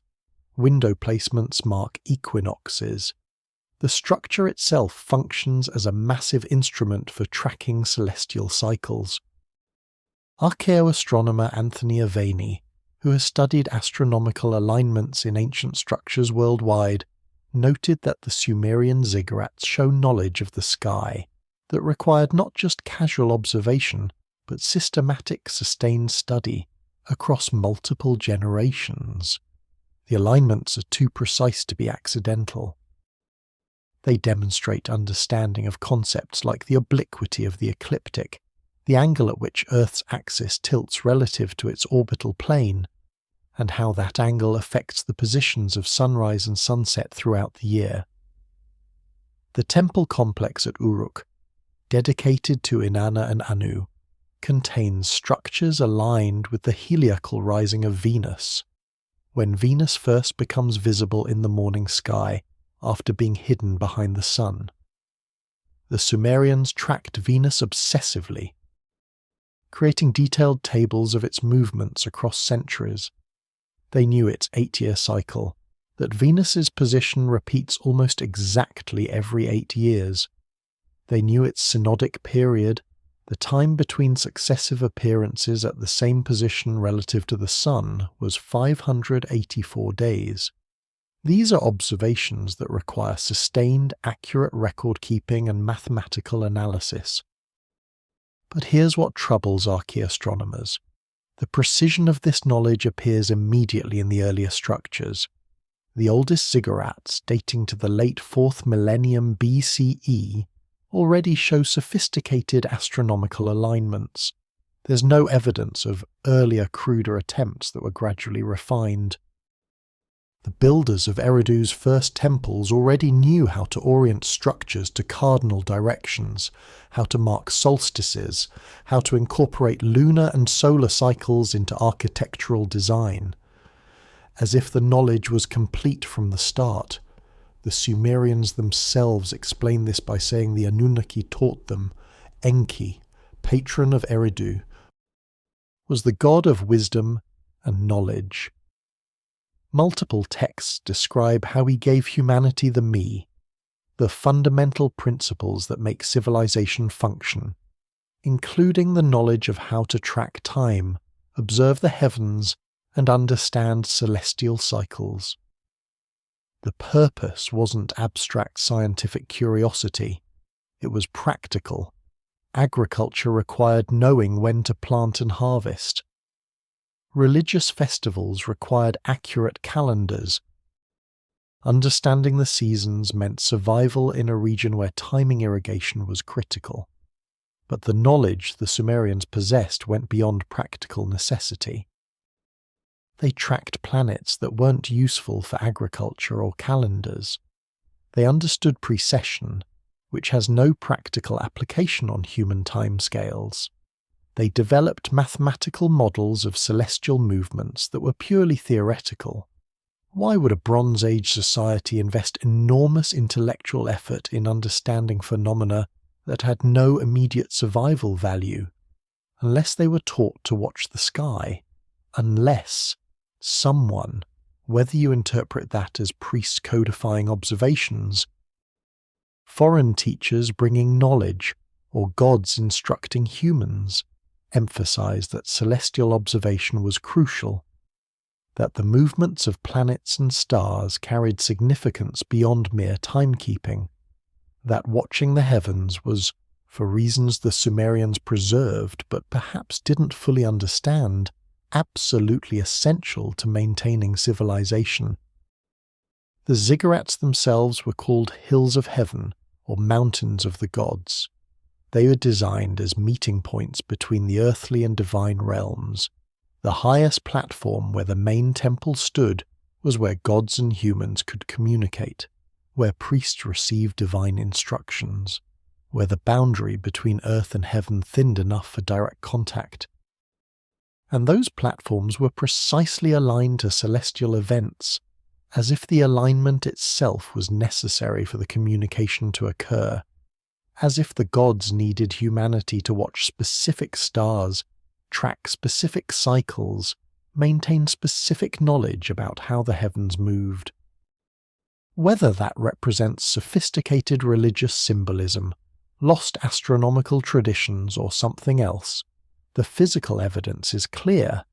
Window placements mark equinoxes. The structure itself functions as a massive instrument for tracking celestial cycles. Archaeoastronomer Anthony Aveni, who has studied astronomical alignments in ancient structures worldwide, noted that the Sumerian ziggurats show knowledge of the sky that required not just casual observation, but systematic, sustained study across multiple generations. The alignments are too precise to be accidental. They demonstrate understanding of concepts like the obliquity of the ecliptic, the angle at which Earth's axis tilts relative to its orbital plane, and how that angle affects the positions of sunrise and sunset throughout the year. The temple complex at Uruk, dedicated to Inanna and Anu, contains structures aligned with the heliacal rising of Venus, when Venus first becomes visible in the morning sky after being hidden behind the sun. The Sumerians tracked Venus obsessively, creating detailed tables of its movements across centuries. They knew its 8-year cycle, that Venus's position repeats almost exactly every 8 years. They knew its synodic period, the time between successive appearances at the same position relative to the sun, was 584 days. These are observations that require sustained, accurate record-keeping and mathematical analysis. But here's what troubles archaeoastronomers. The precision of this knowledge appears immediately in the earlier structures. The oldest ziggurats, dating to the late 4th millennium BCE, already show sophisticated astronomical alignments. There's no evidence of earlier, cruder attempts that were gradually refined. The builders of Eridu's first temples already knew how to orient structures to cardinal directions, how to mark solstices, how to incorporate lunar and solar cycles into architectural design. As if the knowledge was complete from the start, the Sumerians themselves explain this by saying the Anunnaki taught them. Enki, patron of Eridu, was the god of wisdom and knowledge. Multiple texts describe how he gave humanity the me, the fundamental principles that make civilization function, including the knowledge of how to track time, observe the heavens, and understand celestial cycles. The purpose wasn't abstract scientific curiosity, it was practical. Agriculture required knowing when to plant and harvest. Religious festivals required accurate calendars. Understanding the seasons meant survival in a region where timing irrigation was critical. But the knowledge the Sumerians possessed went beyond practical necessity. They tracked planets that weren't useful for agriculture or calendars. They understood precession, which has no practical application on human timescales. They developed mathematical models of celestial movements that were purely theoretical. Why would a Bronze Age society invest enormous intellectual effort in understanding phenomena that had no immediate survival value, unless they were taught to watch the sky? unless someone, whether you interpret that as priests codifying observations, foreign teachers bringing knowledge, or gods instructing humans, emphasized that celestial observation was crucial, that the movements of planets and stars carried significance beyond mere timekeeping, that watching the heavens was, for reasons the Sumerians preserved but perhaps didn't fully understand, absolutely essential to maintaining civilization. The ziggurats themselves were called hills of heaven, or mountains of the gods. They were designed as meeting points between the earthly and divine realms. The highest platform where the main temple stood was where gods and humans could communicate, where priests received divine instructions, where the boundary between earth and heaven thinned enough for direct contact. And those platforms were precisely aligned to celestial events, as if the alignment itself was necessary for the communication to occur, as if the gods needed humanity to watch specific stars, track specific cycles, maintain specific knowledge about how the heavens moved. Whether that represents sophisticated religious symbolism, lost astronomical traditions, or something else, the physical evidence is clear.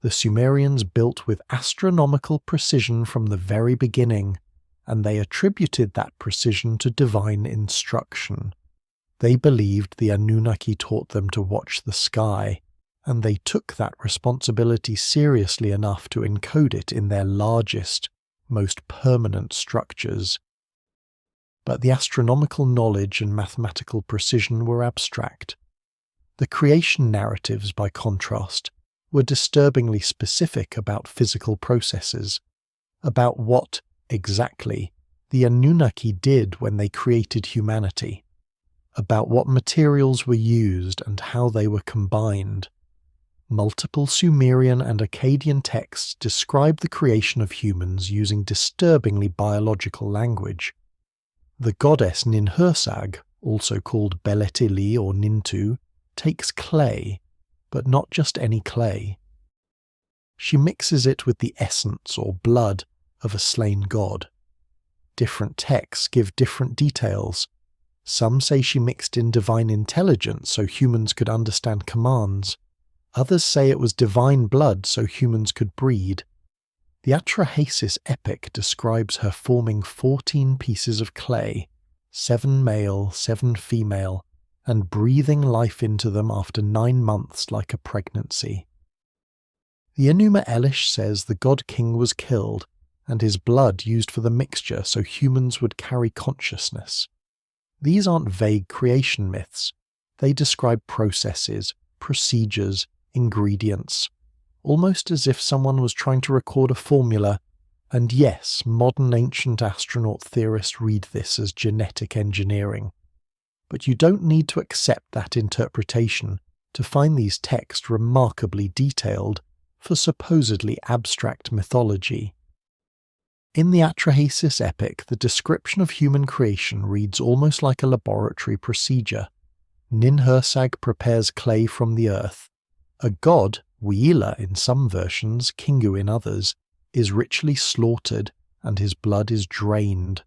The Sumerians built with astronomical precision from the very beginning, and they attributed that precision to divine instruction. They believed the Anunnaki taught them to watch the sky, and they took that responsibility seriously enough to encode it in their largest, most permanent structures. But the astronomical knowledge and mathematical precision were abstract. The creation narratives, by contrast, were disturbingly specific about physical processes, about what, exactly, the Anunnaki did when they created humanity, about what materials were used and how they were combined. Multiple Sumerian and Akkadian texts describe the creation of humans using disturbingly biological language. The goddess Ninhursag, also called Beletili or Nintu, takes clay, but not just any clay. She mixes it with the essence or blood of a slain god. Different texts give different details. Some say she mixed in divine intelligence so humans could understand commands. Others say it was divine blood so humans could breed. The Atrahasis epic describes her forming 14 pieces of clay, 7 male, 7 female, and breathing life into them after 9 months like a pregnancy. The Enuma Elish says the god king was killed, and his blood used for the mixture so humans would carry consciousness. These aren't vague creation myths. They describe processes, procedures, ingredients, almost as if someone was trying to record a formula. And yes, modern ancient astronaut theorists read this as genetic engineering. But you don't need to accept that interpretation to find these texts remarkably detailed for supposedly abstract mythology. In the Atrahasis epic, the description of human creation reads almost like a laboratory procedure. Ninhursag prepares clay from the earth. A god, Wheeler in some versions, Kingu in others, is ritually slaughtered and his blood is drained.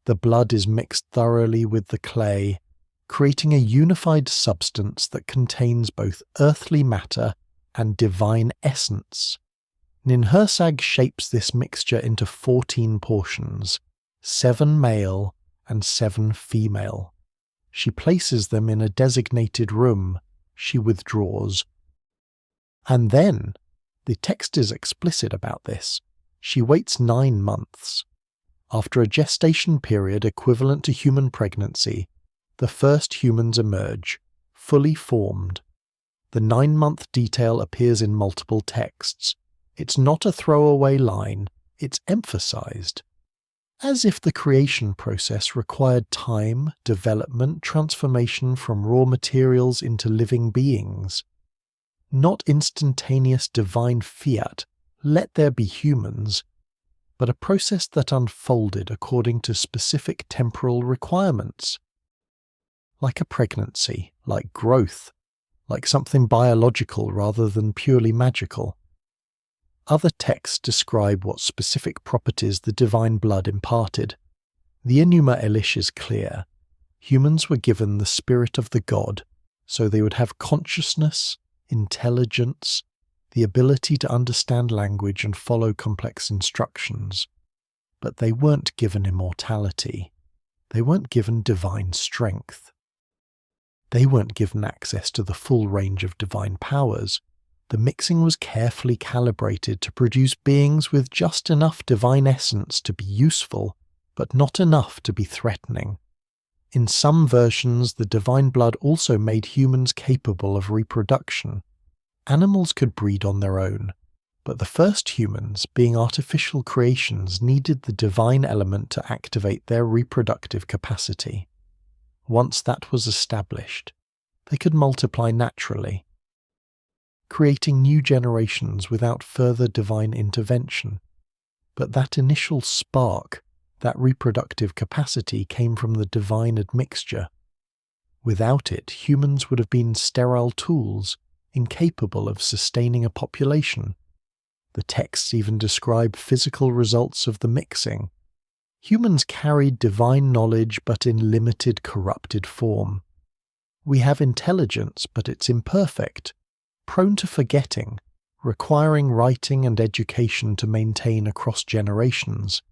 The blood is mixed thoroughly with the clay, creating a unified substance that contains both earthly matter and divine essence. Ninhursag shapes this mixture into 14 portions, 7 male and 7 female. She places them in a designated room. She withdraws. And then, the text is explicit about this, she waits 9 months. After a gestation period equivalent to human pregnancy, the first humans emerge, fully formed. The 9-month detail appears in multiple texts. It's not a throwaway line, it's emphasized. As if the creation process required time, development, transformation from raw materials into living beings. Not instantaneous divine fiat, let there be humans, but a process that unfolded according to specific temporal requirements. Like a pregnancy, like growth, like something biological rather than purely magical. Other texts describe what specific properties the divine blood imparted. The Enuma Elish is clear. Humans were given the spirit of the god, so they would have consciousness, intelligence, the ability to understand language and follow complex instructions. But they weren't given immortality. They weren't given divine strength. They weren't given access to the full range of divine powers. The mixing was carefully calibrated to produce beings with just enough divine essence to be useful, but not enough to be threatening. In some versions, the divine blood also made humans capable of reproduction. Animals could breed on their own, but the first humans, being artificial creations, needed the divine element to activate their reproductive capacity. Once that was established, they could multiply naturally, creating new generations without further divine intervention. But that initial spark, that reproductive capacity, came from the divine admixture. Without it, humans would have been sterile tools, incapable of sustaining a population. The texts even describe physical results of the mixing. Humans carried divine knowledge but in limited, corrupted form. We have intelligence, but it's imperfect, prone to forgetting, requiring writing and education to maintain across generations.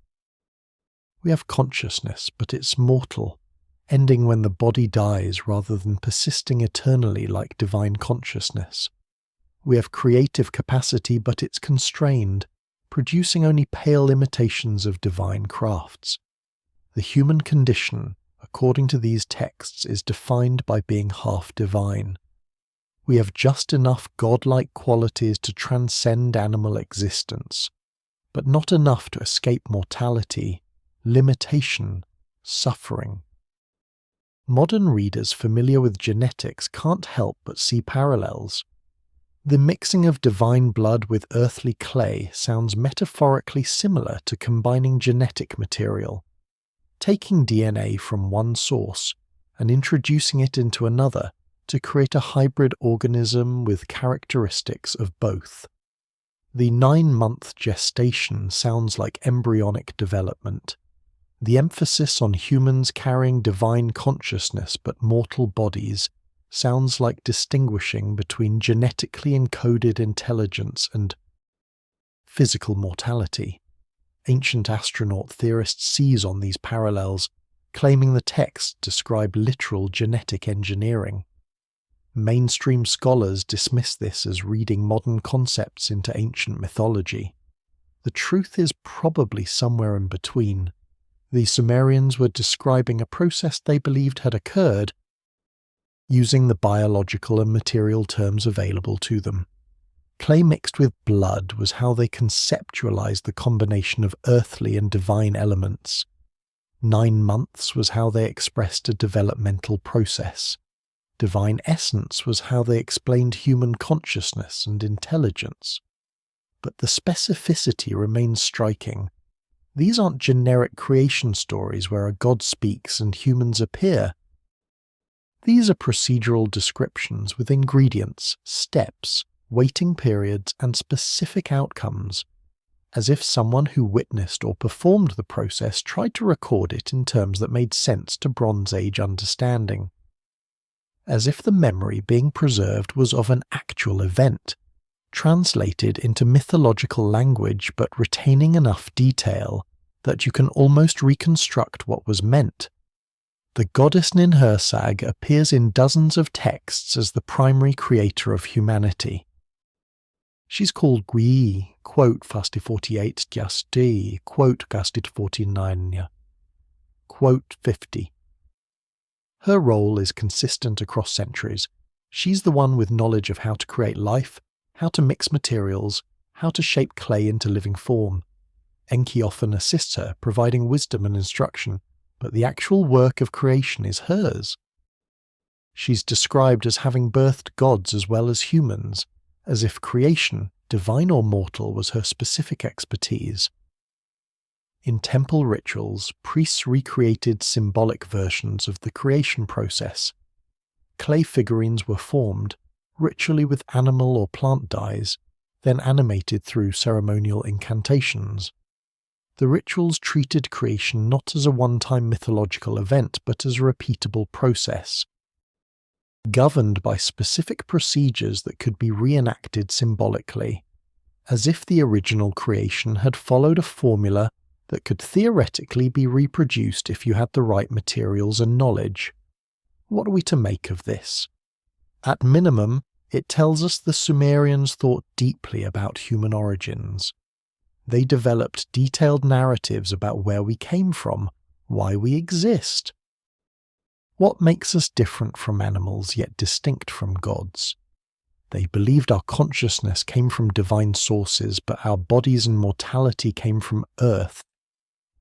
We have consciousness, but it's mortal, ending when the body dies rather than persisting eternally like divine consciousness. We have creative capacity, but it's constrained, producing only pale imitations of divine crafts. The human condition, according to these texts, is defined by being half divine. We have just enough godlike qualities to transcend animal existence, but not enough to escape mortality, limitation, suffering. Modern readers familiar with genetics can't help but see parallels. The mixing of divine blood with earthly clay sounds metaphorically similar to combining genetic material, taking DNA from one source and introducing it into another to create a hybrid organism with characteristics of both. The 9-month gestation sounds like embryonic development. The emphasis on humans carrying divine consciousness but mortal bodies sounds like distinguishing between genetically encoded intelligence and physical mortality. Ancient astronaut theorists seize on these parallels, claiming the texts describe literal genetic engineering. Mainstream scholars dismiss this as reading modern concepts into ancient mythology. The truth is probably somewhere in between. The Sumerians were describing a process they believed had occurred, using the biological and material terms available to them. Clay mixed with blood was how they conceptualized the combination of earthly and divine elements. 9 months was how they expressed a developmental process. Divine essence was how they explained human consciousness and intelligence. But the specificity remains striking. These aren't generic creation stories where a god speaks and humans appear. These are procedural descriptions with ingredients, steps, waiting periods, and specific outcomes, as if someone who witnessed or performed the process tried to record it in terms that made sense to Bronze Age understanding. As if the memory being preserved was of an actual event, translated into mythological language but retaining enough detail that you can almost reconstruct what was meant. The goddess Ninhursag appears in dozens of texts as the primary creator of humanity. She's called Gui, quote Fasti 48 Gasti, quote Gastit 49, quote 50. Her role is consistent across centuries. She's the one with knowledge of how to create life, how to mix materials, how to shape clay into living form. Enki often assists her, providing wisdom and instruction, but the actual work of creation is hers. She's described as having birthed gods as well as humans, as if creation, divine or mortal, was her specific expertise. In temple rituals, priests recreated symbolic versions of the creation process. Clay figurines were formed, ritually with animal or plant dyes, then animated through ceremonial incantations. The rituals treated creation not as a one-time mythological event, but as a repeatable process, governed by specific procedures that could be reenacted symbolically, as if the original creation had followed a formula that could theoretically be reproduced if you had the right materials and knowledge. What are we to make of this? At minimum, it tells us the Sumerians thought deeply about human origins. They developed detailed narratives about where we came from, why we exist. What makes us different from animals yet distinct from gods? They believed our consciousness came from divine sources, but our bodies and mortality came from Earth.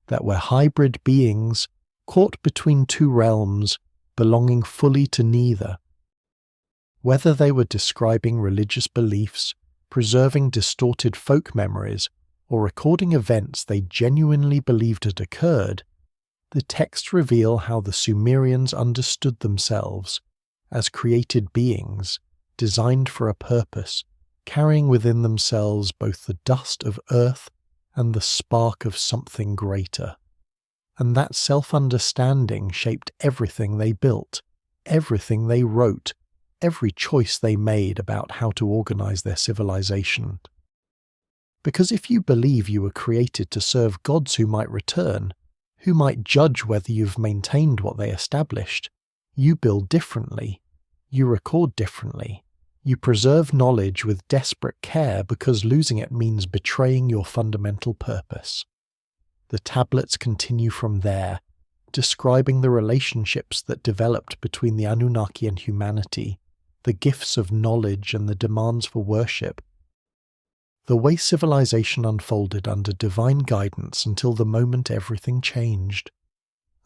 That we're hybrid beings, caught between two realms, belonging fully to neither. Whether they were describing religious beliefs, preserving distorted folk memories, or recording events they genuinely believed had occurred, the texts reveal how the Sumerians understood themselves as created beings, designed for a purpose, carrying within themselves both the dust of earth and the spark of something greater. And that self-understanding shaped everything they built, everything they wrote, every choice they made about how to organize their civilization. Because if you believe you were created to serve gods who might return, who might judge whether you've maintained what they established, you build differently, you record differently, you preserve knowledge with desperate care because losing it means betraying your fundamental purpose. The tablets continue from there, describing the relationships that developed between the Anunnaki and humanity, the gifts of knowledge and the demands for worship. The way civilization unfolded under divine guidance until the moment everything changed,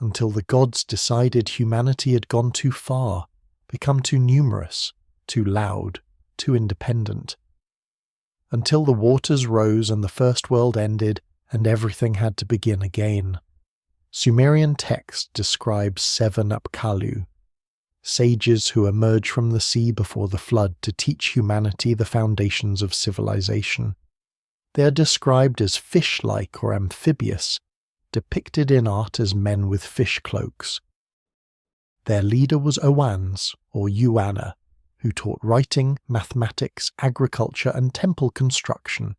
until the gods decided humanity had gone too far, become too numerous, too loud, too independent. Until the waters rose and the first world ended and everything had to begin again. Sumerian text describes 7 Apkallu, sages who emerge from the sea before the flood to teach humanity the foundations of civilization. They are described as fish-like or amphibious, depicted in art as men with fish cloaks. Their leader was Owans, or Yuana, who taught writing, mathematics, agriculture, and temple construction.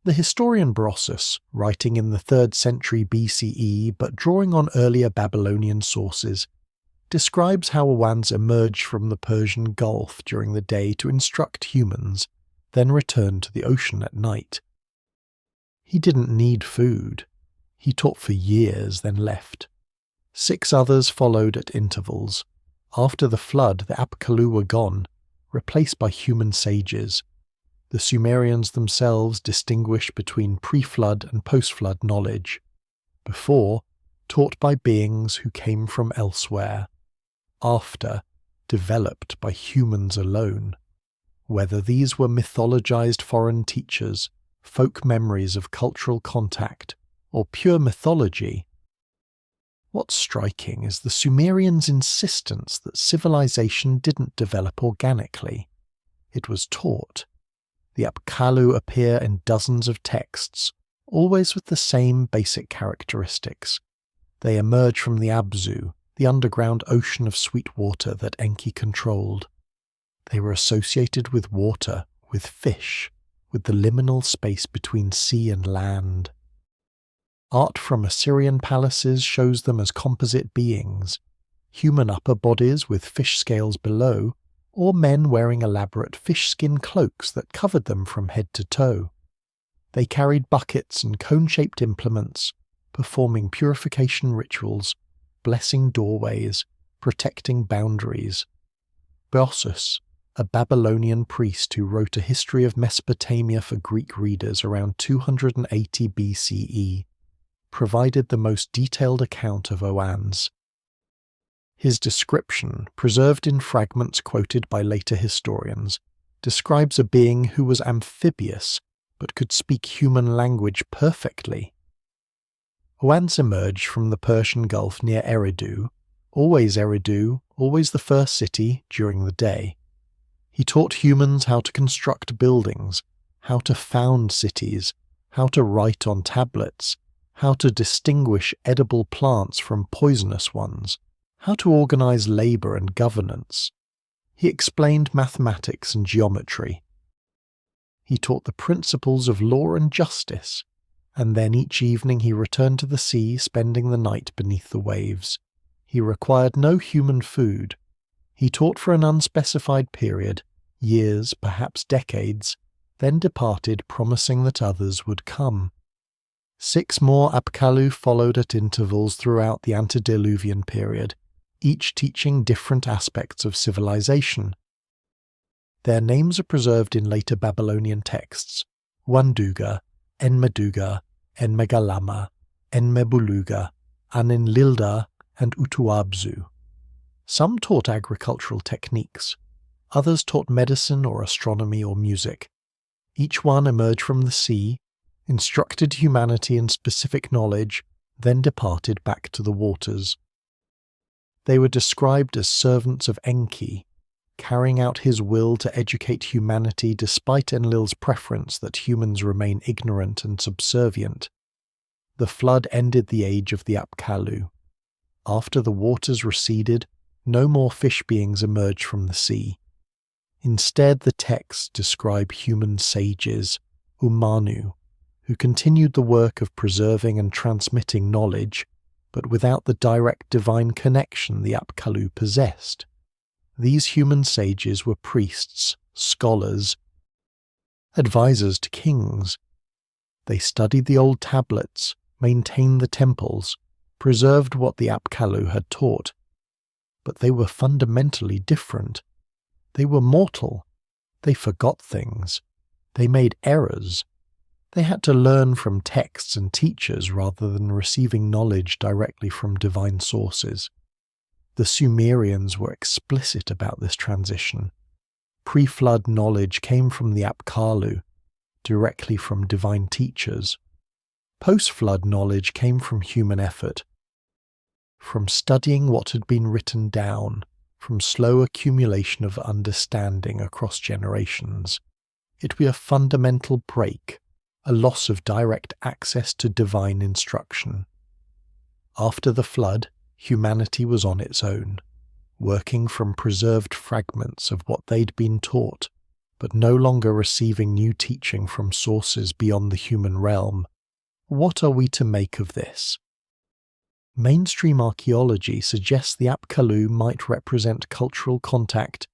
The historian Brossus, writing in the 3rd century BCE but drawing on earlier Babylonian sources, describes how Owans emerged from the Persian Gulf during the day to instruct humans, then returned to the ocean at night. He didn't need food. He taught for years, then left. 6 others followed at intervals. After the flood, the Apkallu were gone, replaced by human sages. The Sumerians themselves distinguished between pre-flood and post-flood knowledge. Before, taught by beings who came from elsewhere. After, developed by humans alone. Whether these were mythologized foreign teachers, folk memories of cultural contact, or pure mythology, what's striking is the Sumerians' insistence that civilization didn't develop organically. It was taught. The Apkallu appear in dozens of texts, always with the same basic characteristics. They emerge from the Abzu, the underground ocean of sweet water that Enki controlled. They were associated with water, with fish, with the liminal space between sea and land. Art from Assyrian palaces shows them as composite beings, human upper bodies with fish scales below, or men wearing elaborate fish-skin cloaks that covered them from head to toe. They carried buckets and cone-shaped implements, performing purification rituals, blessing doorways, protecting boundaries. Bossus, a Babylonian priest who wrote a history of Mesopotamia for Greek readers around 280 BCE, provided the most detailed account of Owans. His description, preserved in fragments quoted by later historians, describes a being who was amphibious but could speak human language perfectly. Owans emerged from the Persian Gulf near Eridu, always the first city, during the day. He taught humans how to construct buildings, how to found cities, how to write on tablets, how to distinguish edible plants from poisonous ones, how to organize labor and governance. He explained mathematics and geometry. He taught the principles of law and justice, and then each evening he returned to the sea, spending the night beneath the waves. He required no human food. He taught for an unspecified period, years, perhaps decades, then departed, promising that others would come. 6 more Apkallu followed at intervals throughout the antediluvian period, each teaching different aspects of civilization. Their names are preserved in later Babylonian texts: Wanduga, Enmeduga, Enmegalama, Enmebuluga, Aninlilda, and Utuabzu. Some taught agricultural techniques. Others taught medicine or astronomy or music. Each one emerged from the sea, instructed humanity in specific knowledge, then departed back to the waters. They were described as servants of Enki, carrying out his will to educate humanity despite Enlil's preference that humans remain ignorant and subservient. The flood ended the age of the Apkallu. After the waters receded, no more fish beings emerged from the sea. Instead, the texts describe human sages, Umanu, who continued the work of preserving and transmitting knowledge, but without the direct divine connection the Apkallu possessed. These human sages were priests, scholars, advisors to kings. They studied the old tablets, maintained the temples, preserved what the Apkallu had taught. But they were fundamentally different. They were mortal. They forgot things. They made errors. They had to learn from texts and teachers rather than receiving knowledge directly from divine sources. The Sumerians were explicit about this transition. Pre-flood knowledge came from the Apkallu, directly from divine teachers. Post-flood knowledge came from human effort, from studying what had been written down, from slow accumulation of understanding across generations. It would be a fundamental break, a loss of direct access to divine instruction. After the flood, humanity was on its own, working from preserved fragments of what they'd been taught, but no longer receiving new teaching from sources beyond the human realm. What are we to make of this? Mainstream archaeology suggests the Apkallu might represent cultural contact,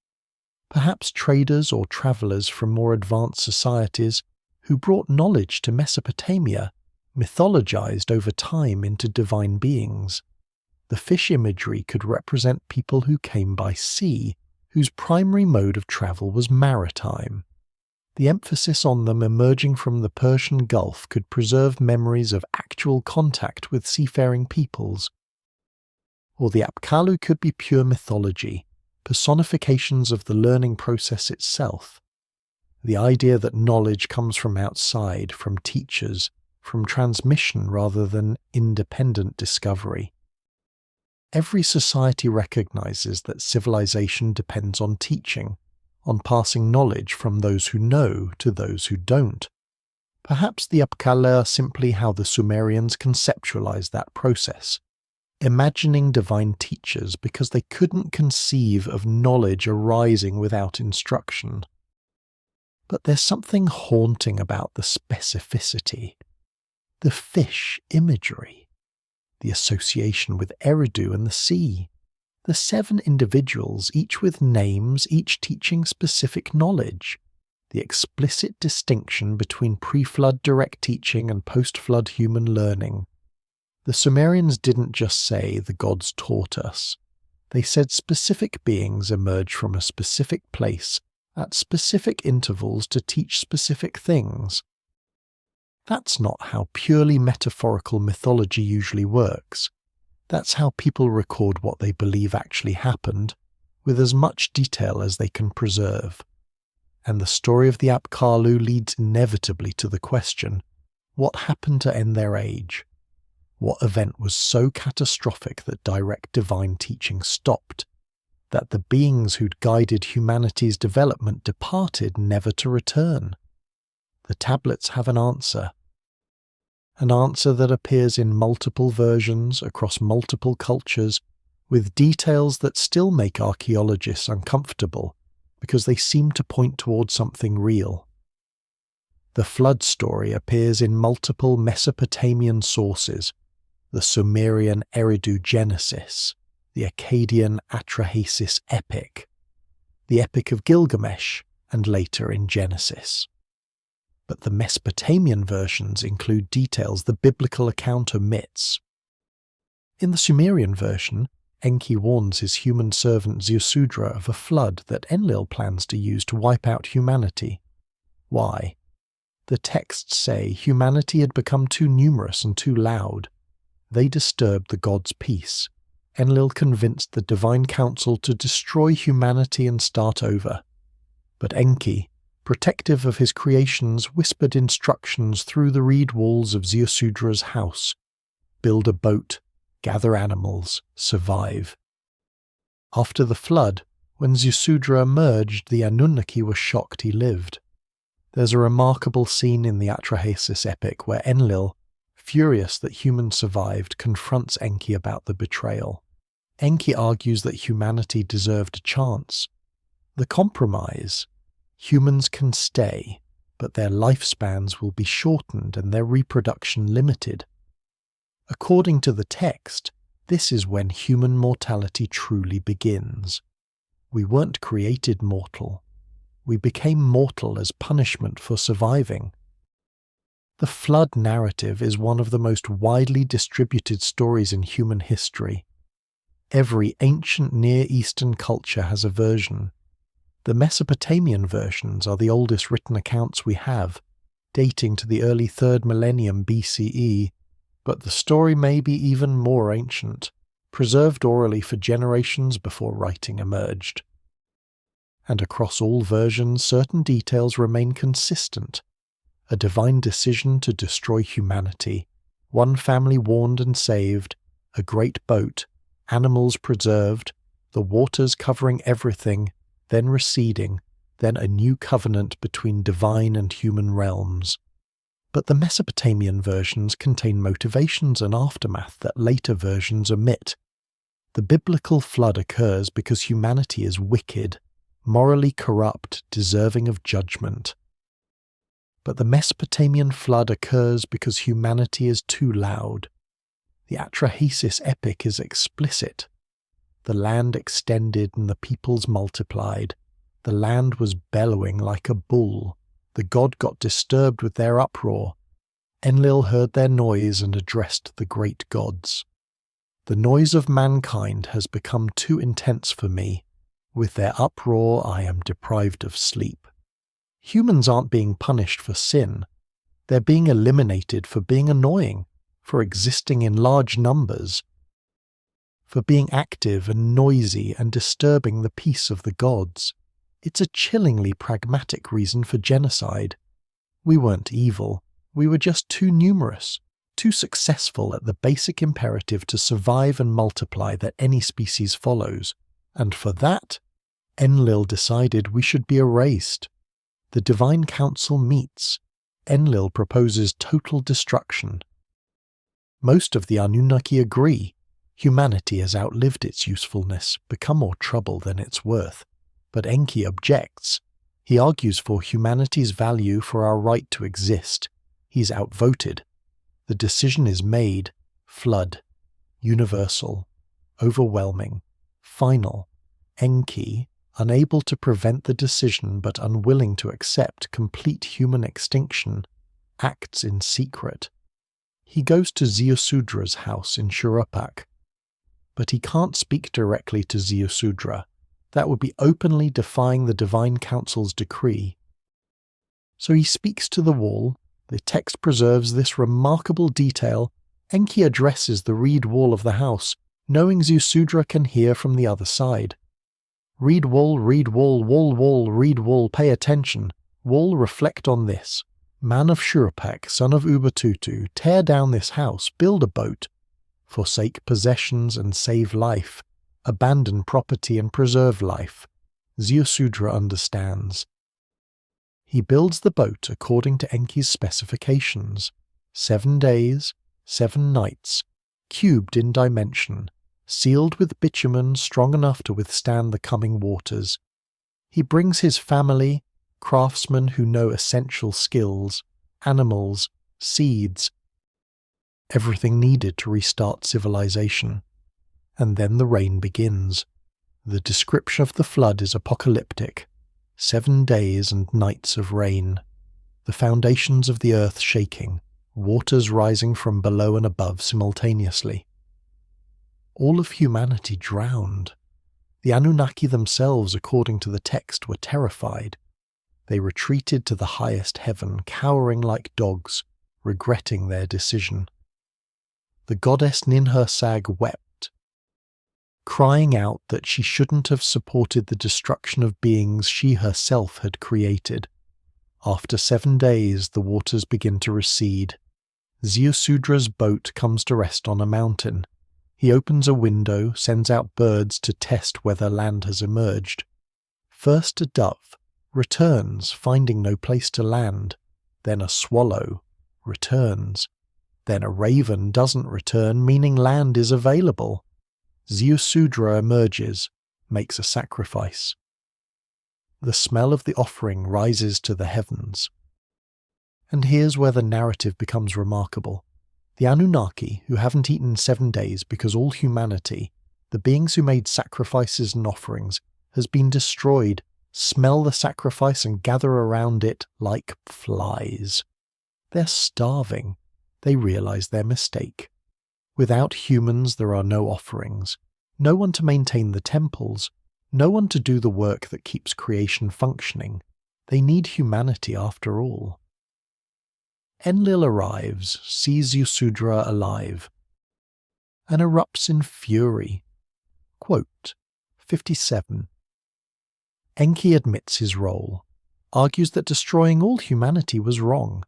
perhaps traders or travelers from more advanced societies who brought knowledge to Mesopotamia, mythologized over time into divine beings. The fish imagery could represent people who came by sea, whose primary mode of travel was maritime. The emphasis on them emerging from the Persian Gulf could preserve memories of actual contact with seafaring peoples. Or the Apkallu could be pure mythology, personifications of the learning process itself. The idea that knowledge comes from outside, from teachers, from transmission rather than independent discovery. Every society recognizes that civilization depends on teaching, on passing knowledge from those who know to those who don't. Perhaps the Apkallu are simply how the Sumerians conceptualized that process, imagining divine teachers because they couldn't conceive of knowledge arising without instruction. But there's something haunting about the specificity, the fish imagery, the association with Eridu and the sea, the 7 individuals, each with names, each teaching specific knowledge, the explicit distinction between pre-flood direct teaching and post-flood human learning. The Sumerians didn't just say the gods taught us. They said specific beings emerge from a specific place at specific intervals to teach specific things. That's not how purely metaphorical mythology usually works. That's how people record what they believe actually happened, with as much detail as they can preserve. And the story of the Apkallu leads inevitably to the question, what happened to end their age? What event was so catastrophic that direct divine teaching stopped, that the beings who'd guided humanity's development departed never to return? the tablets have an answer that appears in multiple versions across multiple cultures, with details that still make archaeologists uncomfortable because they seem to point towards something real. The flood story appears in multiple Mesopotamian sources: the Sumerian Eridu Genesis, the Akkadian Atrahasis epic, the Epic of Gilgamesh, and later in Genesis. But the Mesopotamian versions include details the biblical account omits. In the Sumerian version, Enki warns his human servant Ziusudra of a flood that Enlil plans to use to wipe out humanity. Why? The texts say humanity had become too numerous and too loud. They disturbed the gods' peace. Enlil convinced the divine council to destroy humanity and start over. But Enki, protective of his creations, whispered instructions through the reed walls of Ziusudra's house: build a boat, gather animals, survive. After the flood, when Ziusudra emerged, the Anunnaki were shocked he lived. There's a remarkable scene in the Atrahasis epic where Enlil, furious that humans survived, confronts Enki about the betrayal. Enki argues that humanity deserved a chance. The compromise: humans can stay, but their lifespans will be shortened and their reproduction limited. According to the text, this is when human mortality truly begins. We weren't created mortal. We became mortal as punishment for surviving. The flood narrative is one of the most widely distributed stories in human history. Every ancient Near Eastern culture has a version. The Mesopotamian versions are the oldest written accounts we have, dating to the early 3rd millennium BCE, but the story may be even more ancient, preserved orally for generations before writing emerged. And across all versions, certain details remain consistent: a divine decision to destroy humanity, one family warned and saved, a great boat, animals preserved, the waters covering everything, then receding, then a new covenant between divine and human realms. But the Mesopotamian versions contain motivations and aftermath that later versions omit. The biblical flood occurs because humanity is wicked, morally corrupt, deserving of judgment. But the Mesopotamian flood occurs because humanity is too loud. The Atrahasis epic is explicit. The land extended and the peoples multiplied. The land was bellowing like a bull. The god got disturbed with their uproar. Enlil heard their noise and addressed the great gods. The noise of mankind has become too intense for me. With their uproar, I am deprived of sleep. Humans aren't being punished for sin. They're being eliminated for being annoying, for existing in large numbers, for being active and noisy and disturbing the peace of the gods. It's a chillingly pragmatic reason for genocide. We weren't evil. We were just too numerous, too successful at the basic imperative to survive and multiply that any species follows. And for that, Enlil decided we should be erased. The divine council meets. Enlil proposes total destruction. Most of the Anunnaki agree. Humanity has outlived its usefulness, become more trouble than it's worth. But Enki objects. He argues for humanity's value, for our right to exist. He's outvoted. The decision is made. Flood. Universal. Overwhelming. Final. Enki, unable to prevent the decision but unwilling to accept complete human extinction, acts in secret. He goes to Ziusudra's house in Shuruppak. But he can't speak directly to Ziusudra. That would be openly defying the divine council's decree. So he speaks to the wall. The text preserves this remarkable detail. Enki addresses the reed wall of the house, knowing Ziusudra can hear from the other side. Reed wall, wall, reed wall, pay attention. Wall, reflect on this. Man of Shuruppak, son of Ubatutu, tear down this house, build a boat. Forsake possessions and save life. Abandon property and preserve life. Ziusudra understands. He builds the boat according to Enki's specifications: 7 days, 7 nights, cubed in dimension, sealed with bitumen strong enough to withstand the coming waters. He brings his family, craftsmen who know essential skills, animals, seeds, everything needed to restart civilization. And then the rain begins. The description of the flood is apocalyptic: 7 days and nights of rain, the foundations of the earth shaking, waters rising from below and above simultaneously. All of humanity drowned. The Anunnaki themselves, according to the text, were terrified. They retreated to the highest heaven, cowering like dogs, regretting their decision. The goddess Ninhursag wept, crying out that she shouldn't have supported the destruction of beings she herself had created. After 7 days, the waters begin to recede. Ziusudra's boat comes to rest on a mountain. He opens a window, sends out birds to test whether land has emerged. First a dove returns, finding no place to land. Then a swallow returns. Then a raven doesn't return, meaning land is available. Ziusudra emerges, makes a sacrifice. The smell of the offering rises to the heavens. And here's where the narrative becomes remarkable. The Anunnaki, who haven't eaten in 7 days because all humanity, the beings who made sacrifices and offerings, has been destroyed, smell the sacrifice and gather around it like flies. They're starving. They realize their mistake. Without humans there are no offerings, no one to maintain the temples, no one to do the work that keeps creation functioning. They need humanity after all. Enlil arrives, sees Ziusudra alive, and erupts in fury. Quote, 57. Enki admits his role, argues that destroying all humanity was wrong,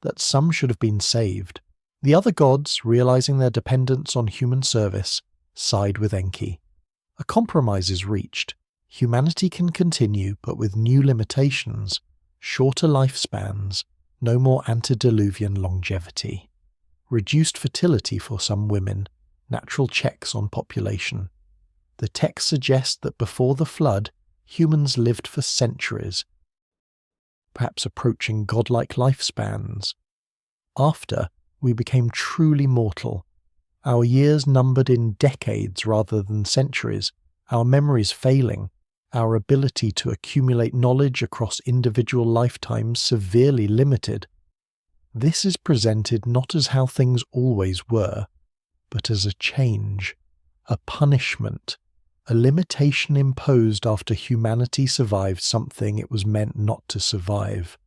that some should have been saved. The other gods, realizing their dependence on human service, side with Enki. A compromise is reached. Humanity can continue, but with new limitations, shorter lifespans, no more antediluvian longevity, reduced fertility for some women, natural checks on population. The text suggests that before the flood, humans lived for centuries, perhaps approaching godlike lifespans. After, we became truly mortal, our years numbered in decades rather than centuries, our memories failing, our ability to accumulate knowledge across individual lifetimes severely limited. This is presented not as how things always were, but as a change, a punishment, a limitation imposed after humanity survived something it was meant not to survive.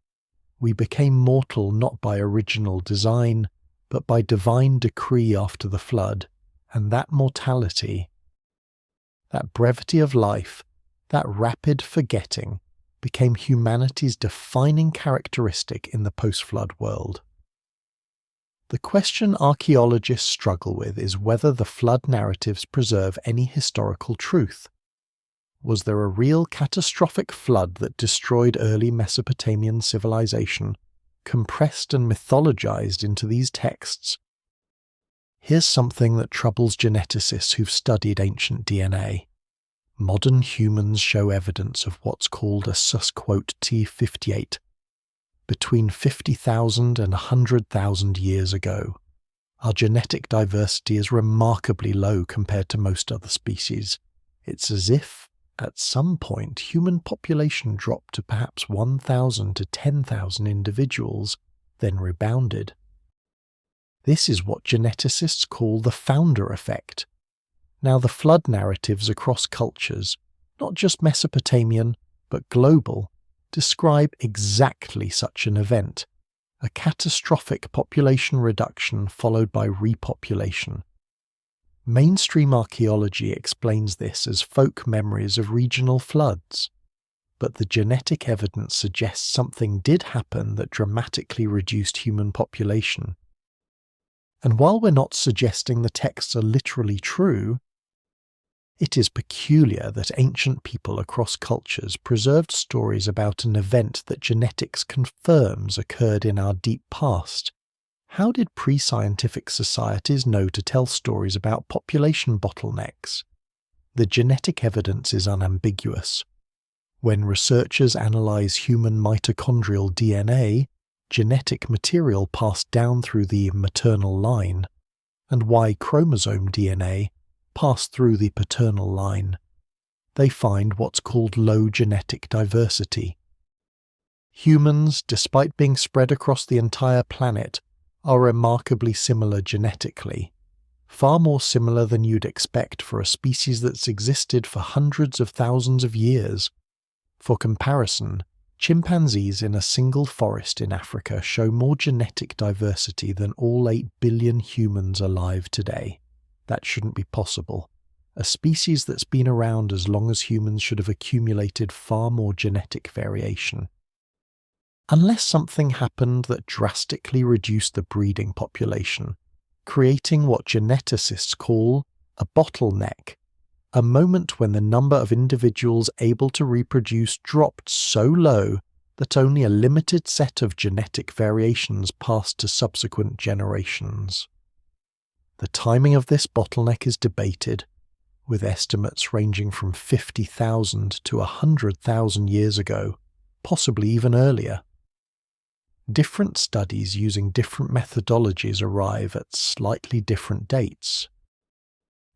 We became mortal not by original design, but by divine decree after the flood, and that mortality, that brevity of life, that rapid forgetting, became humanity's defining characteristic in the post-flood world. The question archaeologists struggle with is whether the flood narratives preserve any historical truth. Was there a real catastrophic flood that destroyed early Mesopotamian civilization, compressed and mythologized into these texts? Here's something that troubles geneticists who've studied ancient DNA. Modern humans show evidence of what's called a susquote T58, between 50,000 and 100,000 years ago. Our genetic diversity is remarkably low compared to most other species. It's as if, at some point, human population dropped to perhaps 1,000 to 10,000 individuals, then rebounded. This is what geneticists call the founder effect. Now, the flood narratives across cultures, not just Mesopotamian, but global, describe exactly such an event, a catastrophic population reduction followed by repopulation. Mainstream archaeology explains this as folk memories of regional floods, but the genetic evidence suggests something did happen that dramatically reduced human population. And while we're not suggesting the texts are literally true, It is peculiar that ancient people across cultures preserved stories about an event that genetics confirms occurred in our deep past. How did pre-scientific societies know to tell stories about population bottlenecks? The genetic evidence is unambiguous. When researchers analyze human mitochondrial DNA, genetic material passed down through the maternal line, and Y chromosome DNA passed through the paternal line, they find what's called low genetic diversity. Humans, despite being spread across the entire planet, are remarkably similar genetically, far more similar than you'd expect for a species that's existed for hundreds of thousands of years. For comparison, chimpanzees in a single forest in Africa show more genetic diversity than all 8 billion humans alive today. That shouldn't be possible. A species that's been around as long as humans should have accumulated far more genetic variation. Unless something happened that drastically reduced the breeding population, creating what geneticists call a bottleneck, a moment when the number of individuals able to reproduce dropped so low that only a limited set of genetic variations passed to subsequent generations. The timing of this bottleneck is debated, with estimates ranging from 50,000 to 100,000 years ago, possibly even earlier. Different studies using different methodologies arrive at slightly different dates.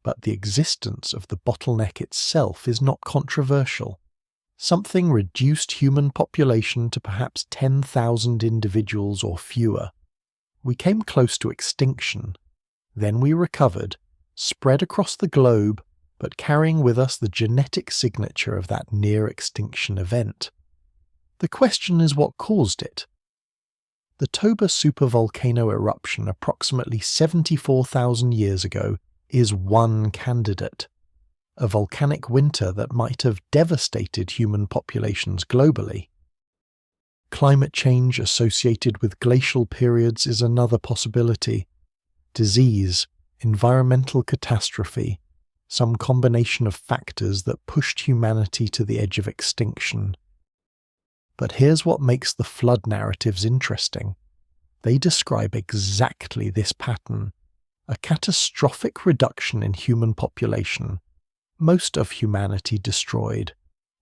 But the existence of the bottleneck itself is not controversial. Something reduced human population to perhaps 10,000 individuals or fewer. We came close to extinction. Then we recovered, spread across the globe, but carrying with us the genetic signature of that near-extinction event. The question is what caused it. The Toba supervolcano eruption approximately 74,000 years ago is one candidate. A volcanic winter that might have devastated human populations globally. Climate change associated with glacial periods is another possibility. Disease, environmental catastrophe, some combination of factors that pushed humanity to the edge of extinction. But here's what makes the flood narratives interesting. They describe exactly this pattern, a catastrophic reduction in human population, most of humanity destroyed,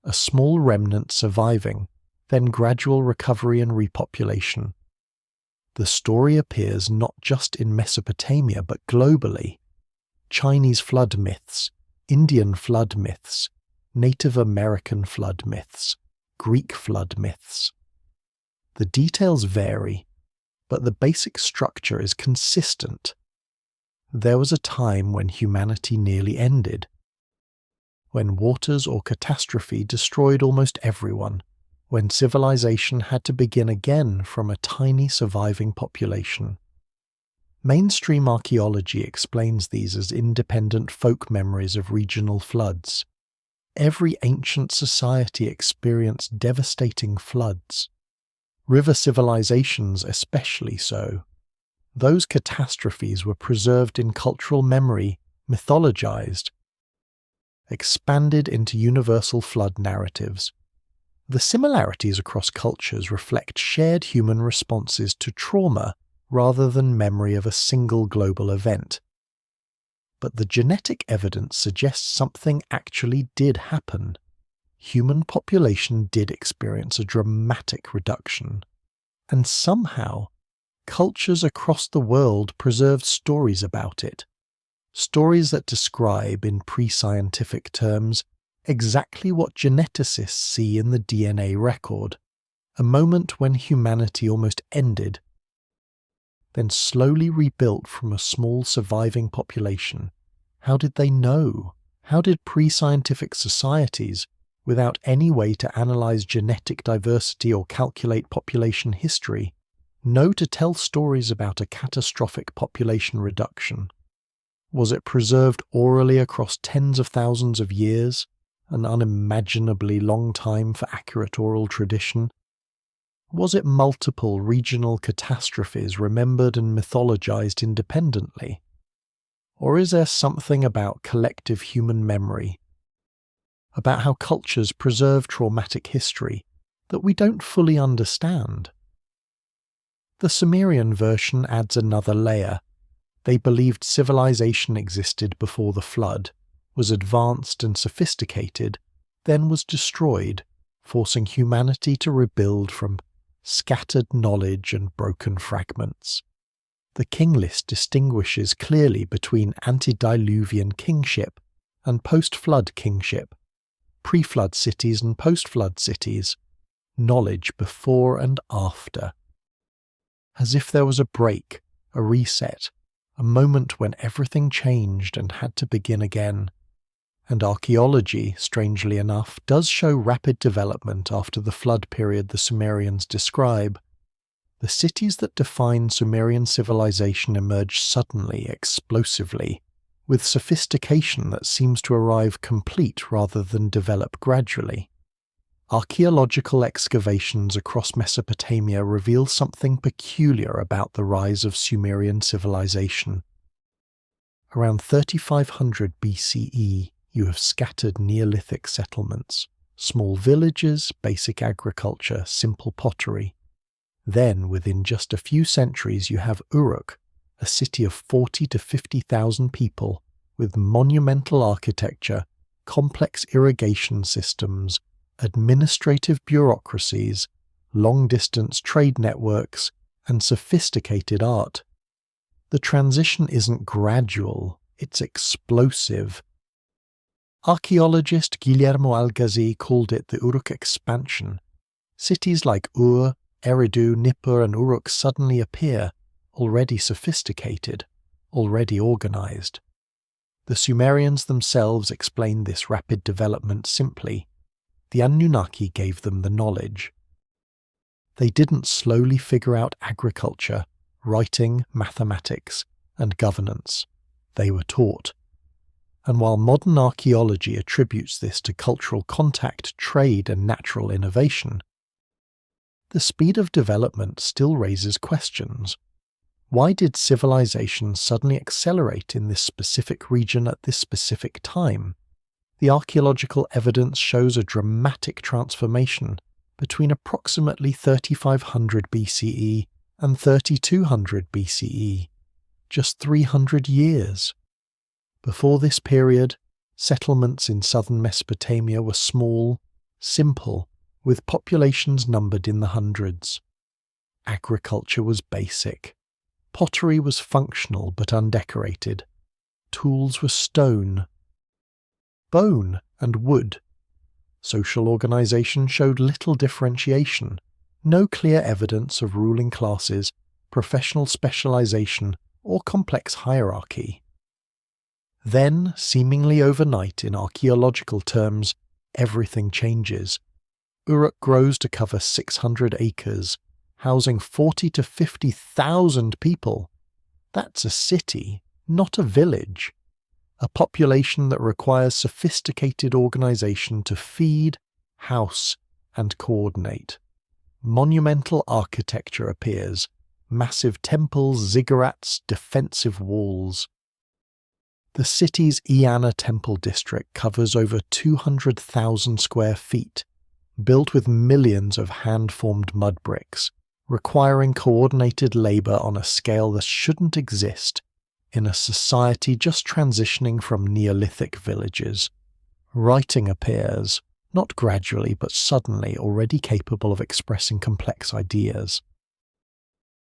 a small remnant surviving, then gradual recovery and repopulation. The story appears not just in Mesopotamia but globally. Chinese flood myths, Indian flood myths, Native American flood myths, Greek flood myths. The details vary, but the basic structure is consistent. There was a time when humanity nearly ended, when waters or catastrophe destroyed almost everyone, when civilization had to begin again from a tiny surviving population. Mainstream archaeology explains these as independent folk memories of regional floods. Every ancient society experienced devastating floods. River civilizations especially so. Those catastrophes were preserved in cultural memory, mythologized, expanded into universal flood narratives. The similarities across cultures reflect shared human responses to trauma rather than memory of a single global event. But the genetic evidence suggests something actually did happen. Human population did experience a dramatic reduction. And somehow, cultures across the world preserved stories about it. Stories that describe, in pre-scientific terms, exactly what geneticists see in the DNA record, a moment when humanity almost ended, then slowly rebuilt from a small surviving population. How did they know? How did pre-scientific societies, without any way to analyze genetic diversity or calculate population history, know to tell stories about a catastrophic population reduction? Was it preserved orally across tens of thousands of years, an unimaginably long time for accurate oral tradition? Was it multiple regional catastrophes remembered and mythologized independently? Or is there something about collective human memory, about how cultures preserve traumatic history, that we don't fully understand? The Sumerian version adds another layer. They believed civilization existed before the flood, was advanced and sophisticated, then was destroyed, forcing humanity to rebuild from scattered knowledge and broken fragments. The King List distinguishes clearly between antediluvian kingship and post-flood kingship, pre-flood cities and post-flood cities, knowledge before and after. As if there was a break, a reset, a moment when everything changed and had to begin again. And archaeology, strangely enough, does show rapid development after the flood period the Sumerians describe. The cities that define Sumerian civilization emerge suddenly, explosively, with sophistication that seems to arrive complete rather than develop gradually. Archaeological excavations across Mesopotamia reveal something peculiar about the rise of Sumerian civilization. Around 3500 BCE, you have scattered Neolithic settlements, small villages, basic agriculture, simple pottery. Then, within just a few centuries, you have Uruk, a city of 40 to 50,000 people, with monumental architecture, complex irrigation systems, administrative bureaucracies, long-distance trade networks, and sophisticated art. The transition isn't gradual, it's explosive. Archaeologist Guillermo Algazi called it the Uruk expansion. Cities like Ur, Eridu, Nippur and Uruk suddenly appear, already sophisticated, already organized. The Sumerians themselves explained this rapid development simply. The Anunnaki gave them the knowledge. They didn't slowly figure out agriculture, writing, mathematics, and governance. They were taught. And while modern archaeology attributes this to cultural contact, trade, and natural innovation, the speed of development still raises questions. Why did civilization suddenly accelerate in this specific region at this specific time? The archaeological evidence shows a dramatic transformation between approximately 3500 BCE and 3200 BCE, just 300 years. Before this period, settlements in southern Mesopotamia were small, simple, with populations numbered in the hundreds. Agriculture was basic. Pottery was functional but undecorated. Tools were stone, bone, and wood. Social organization showed little differentiation, no clear evidence of ruling classes, professional specialization, or complex hierarchy. Then, seemingly overnight in archaeological terms, everything changes. Uruk grows to cover 600 acres, housing 40 to 50,000 people. That's a city, not a village. A population that requires sophisticated organization to feed, house, and coordinate. Monumental architecture appears, massive temples, ziggurats, defensive walls. The city's Eanna Temple district covers over 200,000 square feet, built with millions of hand-formed mud bricks, requiring coordinated labor on a scale that shouldn't exist in a society just transitioning from Neolithic villages. Writing appears, not gradually but suddenly, already capable of expressing complex ideas.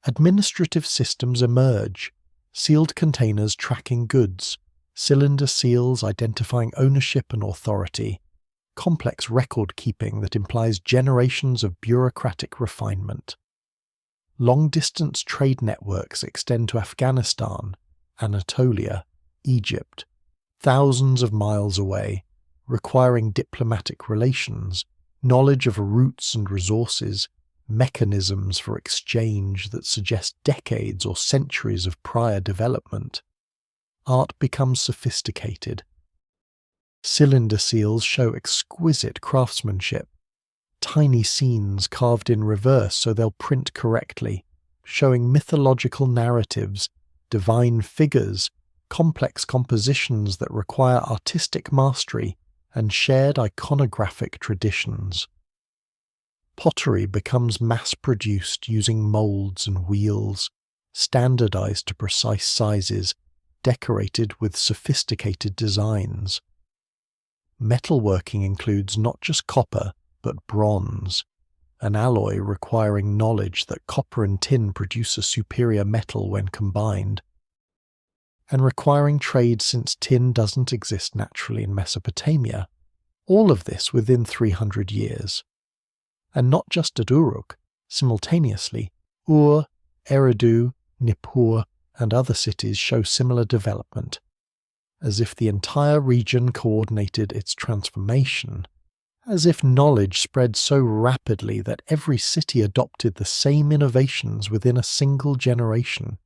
Administrative systems emerge, sealed containers tracking goods, cylinder seals identifying ownership and authority, complex record-keeping that implies generations of bureaucratic refinement. Long-distance trade networks extend to Afghanistan, Anatolia, Egypt, thousands of miles away, requiring diplomatic relations, knowledge of routes and resources, mechanisms for exchange that suggest decades or centuries of prior development. Art becomes sophisticated. Cylinder seals show exquisite craftsmanship, tiny scenes carved in reverse so they'll print correctly, showing mythological narratives, divine figures, complex compositions that require artistic mastery and shared iconographic traditions. Pottery becomes mass-produced using molds and wheels, standardized to precise sizes, decorated with sophisticated designs. Metalworking includes not just copper, but bronze, an alloy requiring knowledge that copper and tin produce a superior metal when combined, and requiring trade since tin doesn't exist naturally in Mesopotamia. All of this within 300 years. And not just at Uruk, simultaneously, Ur, Eridu, Nippur, and other cities show similar development, as if the entire region coordinated its transformation, as if knowledge spread so rapidly that every city adopted the same innovations within a single generation.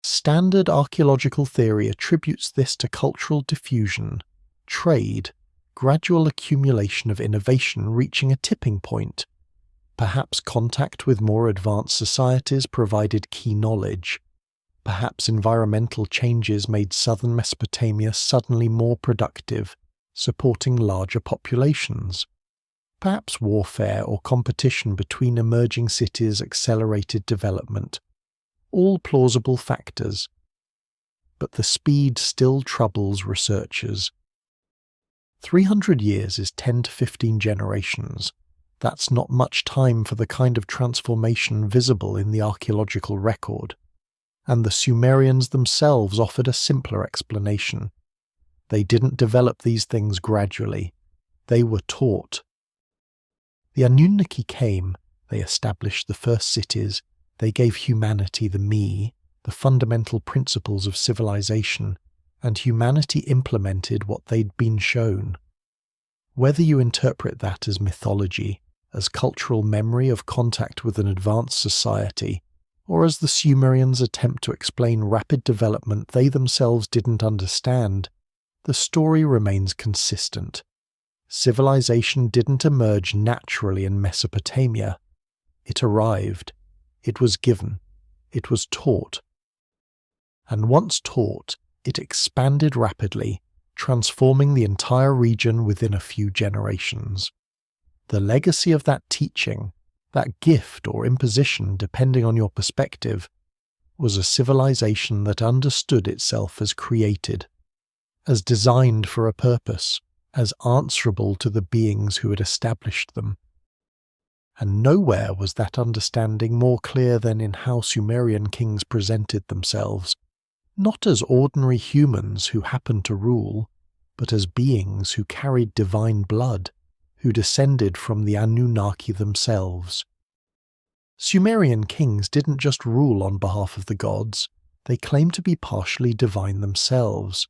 Standard archaeological theory attributes this to cultural diffusion, trade, gradual accumulation of innovation reaching a tipping point. Perhaps contact with more advanced societies provided key knowledge. Perhaps environmental changes made southern Mesopotamia suddenly more productive, supporting larger populations. Perhaps warfare or competition between emerging cities accelerated development. All plausible factors. But the speed still troubles researchers. 300 years is 10 to 15 generations. That's not much time for the kind of transformation visible in the archaeological record. And the Sumerians themselves offered a simpler explanation. They didn't develop these things gradually. They were taught. The Anunnaki came, they established the first cities, they gave humanity the me, the fundamental principles of civilization, and humanity implemented what they'd been shown. Whether you interpret that as mythology, as cultural memory of contact with an advanced society, or as the Sumerians' attempt to explain rapid development they themselves didn't understand, the story remains consistent. Civilization didn't emerge naturally in Mesopotamia. It arrived. It was given. It was taught. And once taught, it expanded rapidly, transforming the entire region within a few generations. The legacy of that teaching, that gift or imposition depending on your perspective, was a civilization that understood itself as created, as designed for a purpose, as answerable to the beings who had established them. And nowhere was that understanding more clear than in how Sumerian kings presented themselves, not as ordinary humans who happened to rule, but as beings who carried divine blood, who descended from the Anunnaki themselves. Sumerian kings didn't just rule on behalf of the gods, they claimed to be partially divine themselves.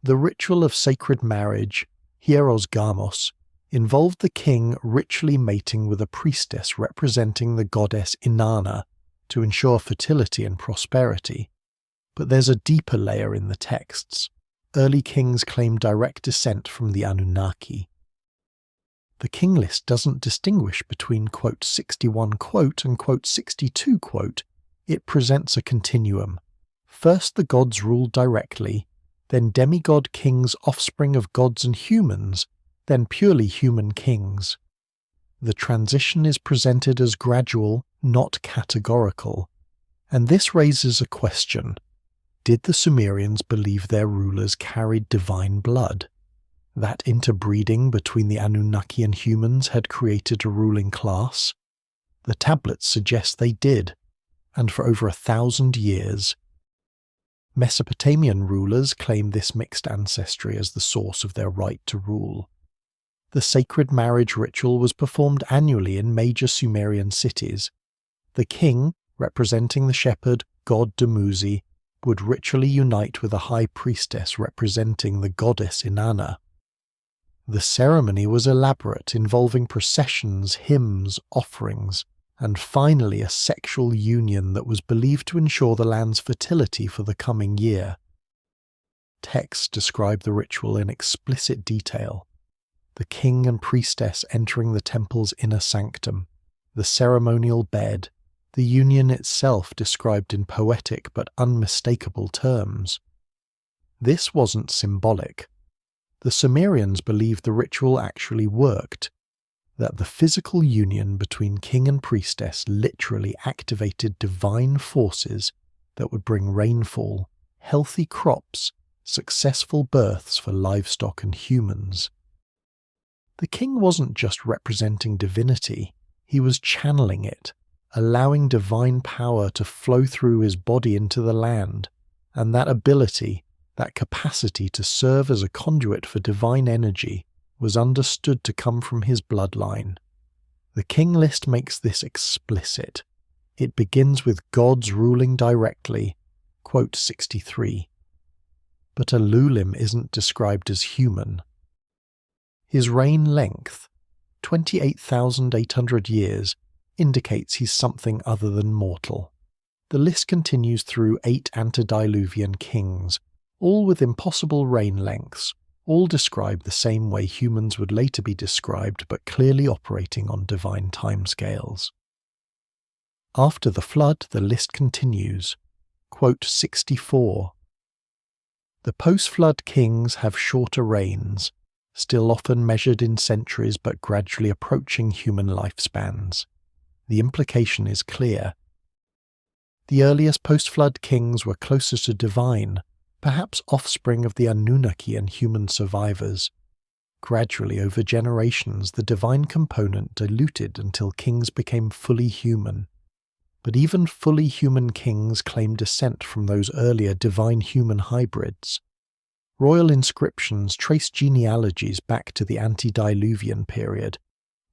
The ritual of sacred marriage, hieros gamos, involved the king ritually mating with a priestess representing the goddess Inanna to ensure fertility and prosperity. But there's a deeper layer in the texts. Early kings claim direct descent from the Anunnaki. The King List doesn't distinguish between quote 61 quote and quote 62 quote. It presents a continuum. First the gods ruled directly, then demigod kings offspring of gods and humans, then purely human kings. The transition is presented as gradual, not categorical. And this raises a question. Did the Sumerians believe their rulers carried divine blood? That interbreeding between the Anunnaki and humans had created a ruling class? The tablets suggest they did, and for over 1,000 years. Mesopotamian rulers claim this mixed ancestry as the source of their right to rule. The sacred marriage ritual was performed annually in major Sumerian cities. The king, representing the shepherd, god Dumuzi, would ritually unite with a high priestess representing the goddess Inanna. The ceremony was elaborate, involving processions, hymns, offerings, and finally a sexual union that was believed to ensure the land's fertility for the coming year. Texts describe the ritual in explicit detail. The king and priestess entering the temple's inner sanctum, the ceremonial bed, the union itself described in poetic but unmistakable terms. This wasn't symbolic. The Sumerians believed the ritual actually worked, that the physical union between king and priestess literally activated divine forces that would bring rainfall, healthy crops, successful births for livestock and humans. The king wasn't just representing divinity, he was channeling it, allowing divine power to flow through his body into the land, and that ability, that capacity to serve as a conduit for divine energy, was understood to come from his bloodline. The King List makes this explicit. It begins with gods ruling directly, quote 63. But Alulim isn't described as human. His reign length, 28,800 years, indicates he's something other than mortal. The list continues through 8 antediluvian kings, all with impossible reign lengths, all described the same way humans would later be described, but clearly operating on divine timescales. After the flood, the list continues, quote 64. The post-flood kings have shorter reigns, still often measured in centuries but gradually approaching human lifespans. The implication is clear. The earliest post-flood kings were closer to divine, perhaps offspring of the Anunnaki and human survivors. Gradually, over generations, the divine component diluted until kings became fully human. But even fully human kings claim descent from those earlier divine-human hybrids. Royal inscriptions trace genealogies back to the antediluvian period,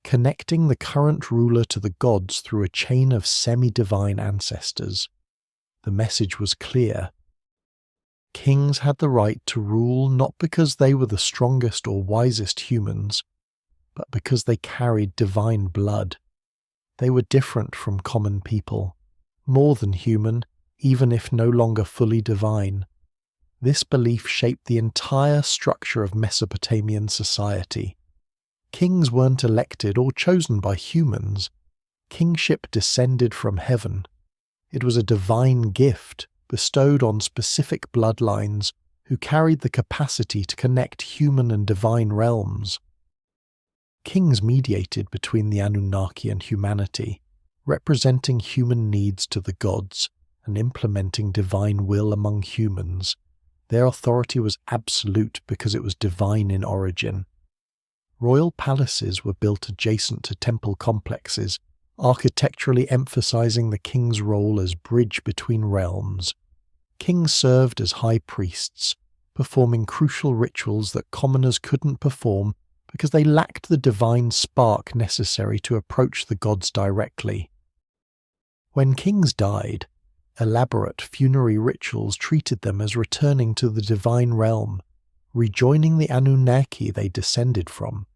connecting the current ruler to the gods through a chain of semi-divine ancestors. The message was clear. Kings had the right to rule not because they were the strongest or wisest humans, but because they carried divine blood. They were different from common people, more than human, even if no longer fully divine. This belief shaped the entire structure of Mesopotamian society. Kings weren't elected or chosen by humans. Kingship descended from heaven. It was a divine gift bestowed on specific bloodlines who carried the capacity to connect human and divine realms. Kings mediated between the Anunnaki and humanity, representing human needs to the gods and implementing divine will among humans. Their authority was absolute because it was divine in origin. Royal palaces were built adjacent to temple complexes, architecturally emphasizing the king's role as bridge between realms. Kings served as high priests, performing crucial rituals that commoners couldn't perform because they lacked the divine spark necessary to approach the gods directly. When kings died, elaborate funerary rituals treated them as returning to the divine realm, rejoining the Anunnaki they descended from.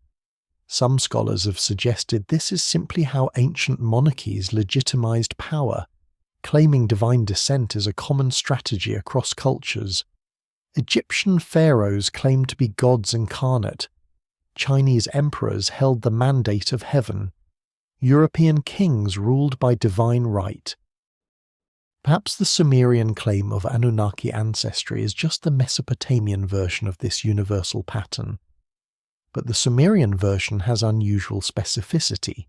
Some scholars have suggested this is simply how ancient monarchies legitimized power, claiming divine descent is a common strategy across cultures. Egyptian pharaohs claimed to be gods incarnate. Chinese emperors held the mandate of heaven. European kings ruled by divine right. Perhaps the Sumerian claim of Anunnaki ancestry is just the Mesopotamian version of this universal pattern. But the Sumerian version has unusual specificity.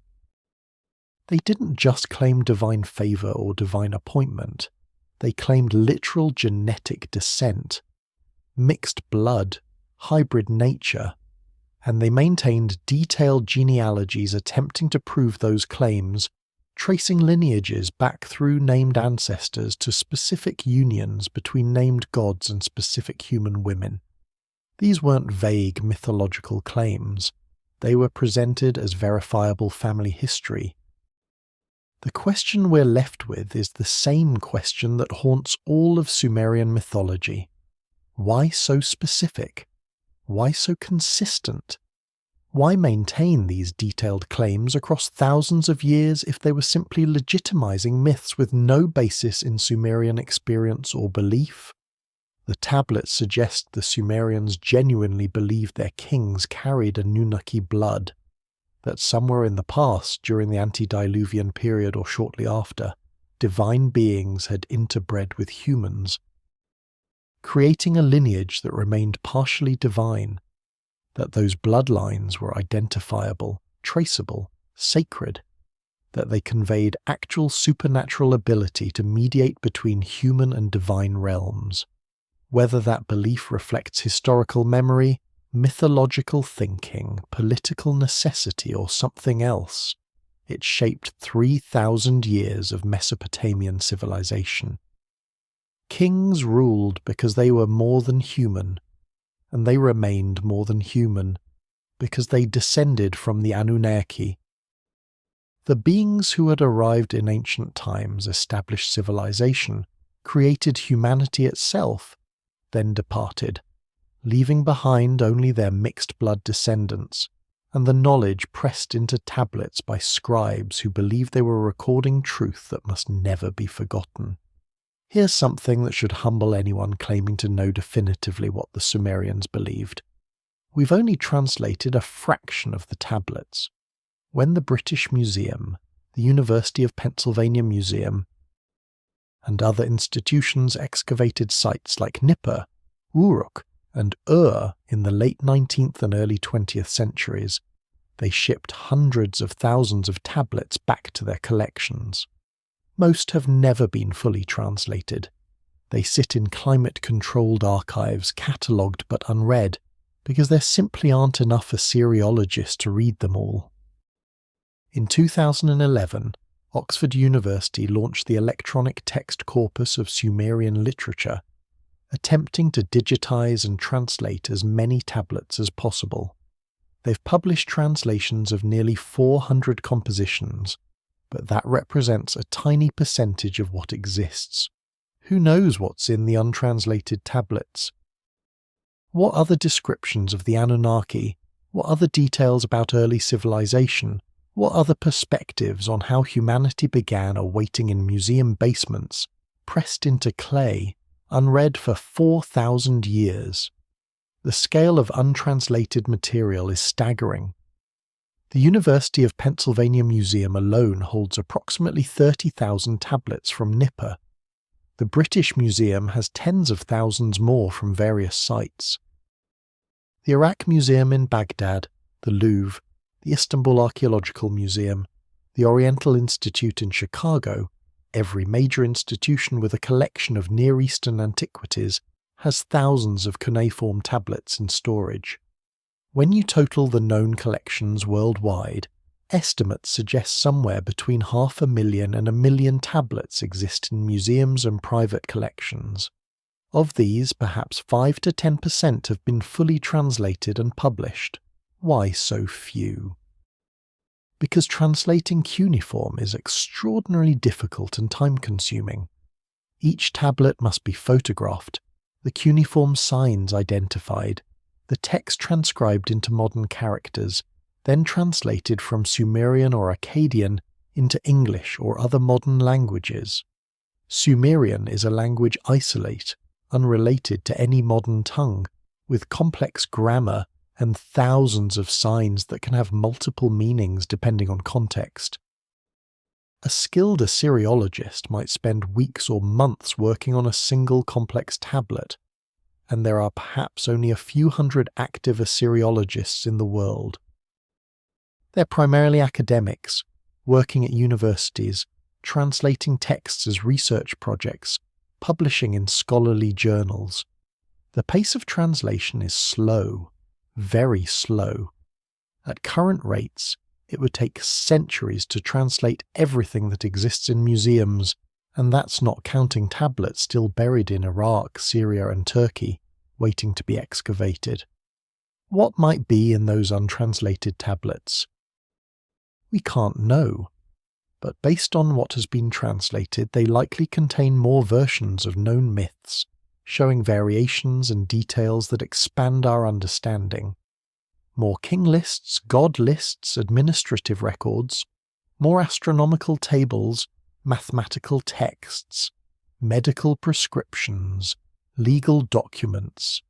They didn't just claim divine favor or divine appointment. They claimed literal genetic descent, mixed blood, hybrid nature, and they maintained detailed genealogies attempting to prove those claims, tracing lineages back through named ancestors to specific unions between named gods and specific human women. These weren't vague mythological claims. They were presented as verifiable family history. The question we're left with is the same question that haunts all of Sumerian mythology. Why so specific? Why so consistent? Why maintain these detailed claims across thousands of years if they were simply legitimizing myths with no basis in Sumerian experience or belief? The tablets suggest the Sumerians genuinely believed their kings carried Anunnaki blood, that somewhere in the past, during the antediluvian period or shortly after, divine beings had interbred with humans. creating a lineage that remained partially divine, that those bloodlines were identifiable, traceable, sacred, that they conveyed actual supernatural ability to mediate between human and divine realms. Whether that belief reflects historical memory, mythological thinking, political necessity, or something else, it shaped 3,000 years of Mesopotamian civilization. Kings ruled because they were more than human, and they remained more than human because they descended from the Anunnaki. The beings who had arrived in ancient times established civilization, created humanity itself, then departed, leaving behind only their mixed-blood descendants, and the knowledge pressed into tablets by scribes who believed they were recording truth that must never be forgotten. Here's something that should humble anyone claiming to know definitively what the Sumerians believed. We've only translated a fraction of the tablets. When the British Museum, the University of Pennsylvania Museum, and other institutions excavated sites like Nippur, Uruk, and in the late 19th and early 20th centuries, they shipped hundreds of thousands of tablets back to their collections. Most have never been fully translated. They sit in climate-controlled archives, catalogued but unread, because there simply aren't enough Assyriologists to read them all. In 2011, Oxford University launched the electronic text corpus of Sumerian literature, attempting to digitize and translate as many tablets as possible. They've published translations of nearly 400 compositions, but that represents a tiny percentage of what exists. Who knows what's in the untranslated tablets? What other descriptions of the Anunnaki, what other details about early civilization, what other perspectives on how humanity began are waiting in museum basements, pressed into clay, unread for 4,000 years? The scale of untranslated material is staggering. The University of Pennsylvania Museum alone holds approximately 30,000 tablets from Nippur. The British Museum has tens of thousands more from various sites. The Iraq Museum in Baghdad, the Louvre, the Istanbul Archaeological Museum, the Oriental Institute in Chicago, every major institution with a collection of Near Eastern antiquities, has thousands of cuneiform tablets in storage. When you total the known collections worldwide, estimates suggest somewhere between 500,000 and 1 million tablets exist in museums and private collections. Of these, perhaps 5 to 10% have been fully translated and published. Why so few? Because translating cuneiform is extraordinarily difficult and time-consuming. Each tablet must be photographed, the cuneiform signs identified, the text transcribed into modern characters, then translated from Sumerian or Akkadian into English or other modern languages. Sumerian is a language isolate, unrelated to any modern tongue, with complex grammar and thousands of signs that can have multiple meanings depending on context. A skilled Assyriologist might spend weeks or months working on a single complex tablet, and there are perhaps only a few hundred active Assyriologists in the world. They're primarily academics, working at universities, translating texts as research projects, publishing in scholarly journals. The pace of translation is slow, very slow. At current rates, it would take centuries to translate everything that exists in museums, and that's not counting tablets still buried in Iraq, Syria, and Turkey, waiting to be excavated. What might be in those untranslated tablets? We can't know, but based on what has been translated, they likely contain more versions of known myths, showing variations and details that expand our understanding. More king lists, god lists, administrative records, more astronomical tables, mathematical texts, medical prescriptions, legal documents,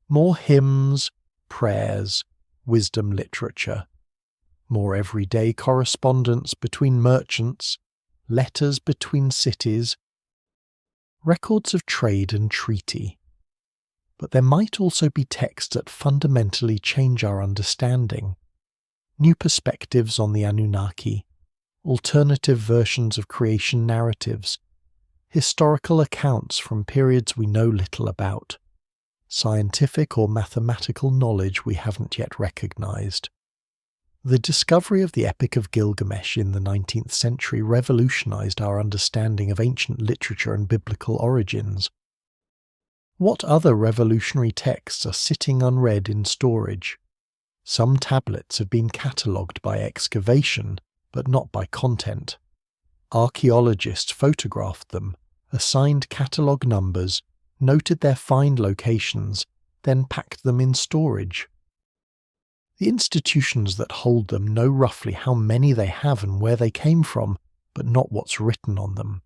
more hymns, prayers, wisdom literature, more everyday correspondence between merchants, letters between cities, records of trade and treaty, But there might also be texts that fundamentally change our understanding. New perspectives on the Anunnaki, alternative versions of creation narratives, historical accounts from periods we know little about, scientific or mathematical knowledge we haven't yet recognized. The discovery of the Epic of Gilgamesh in the 19th century revolutionized our understanding of ancient literature and biblical origins. What other revolutionary texts are sitting unread in storage? Some tablets have been catalogued by excavation, but not by content. Archaeologists photographed them, assigned catalogue numbers, noted their find locations, then packed them in storage. The institutions that hold them know roughly how many they have and where they came from, but not what's written on them.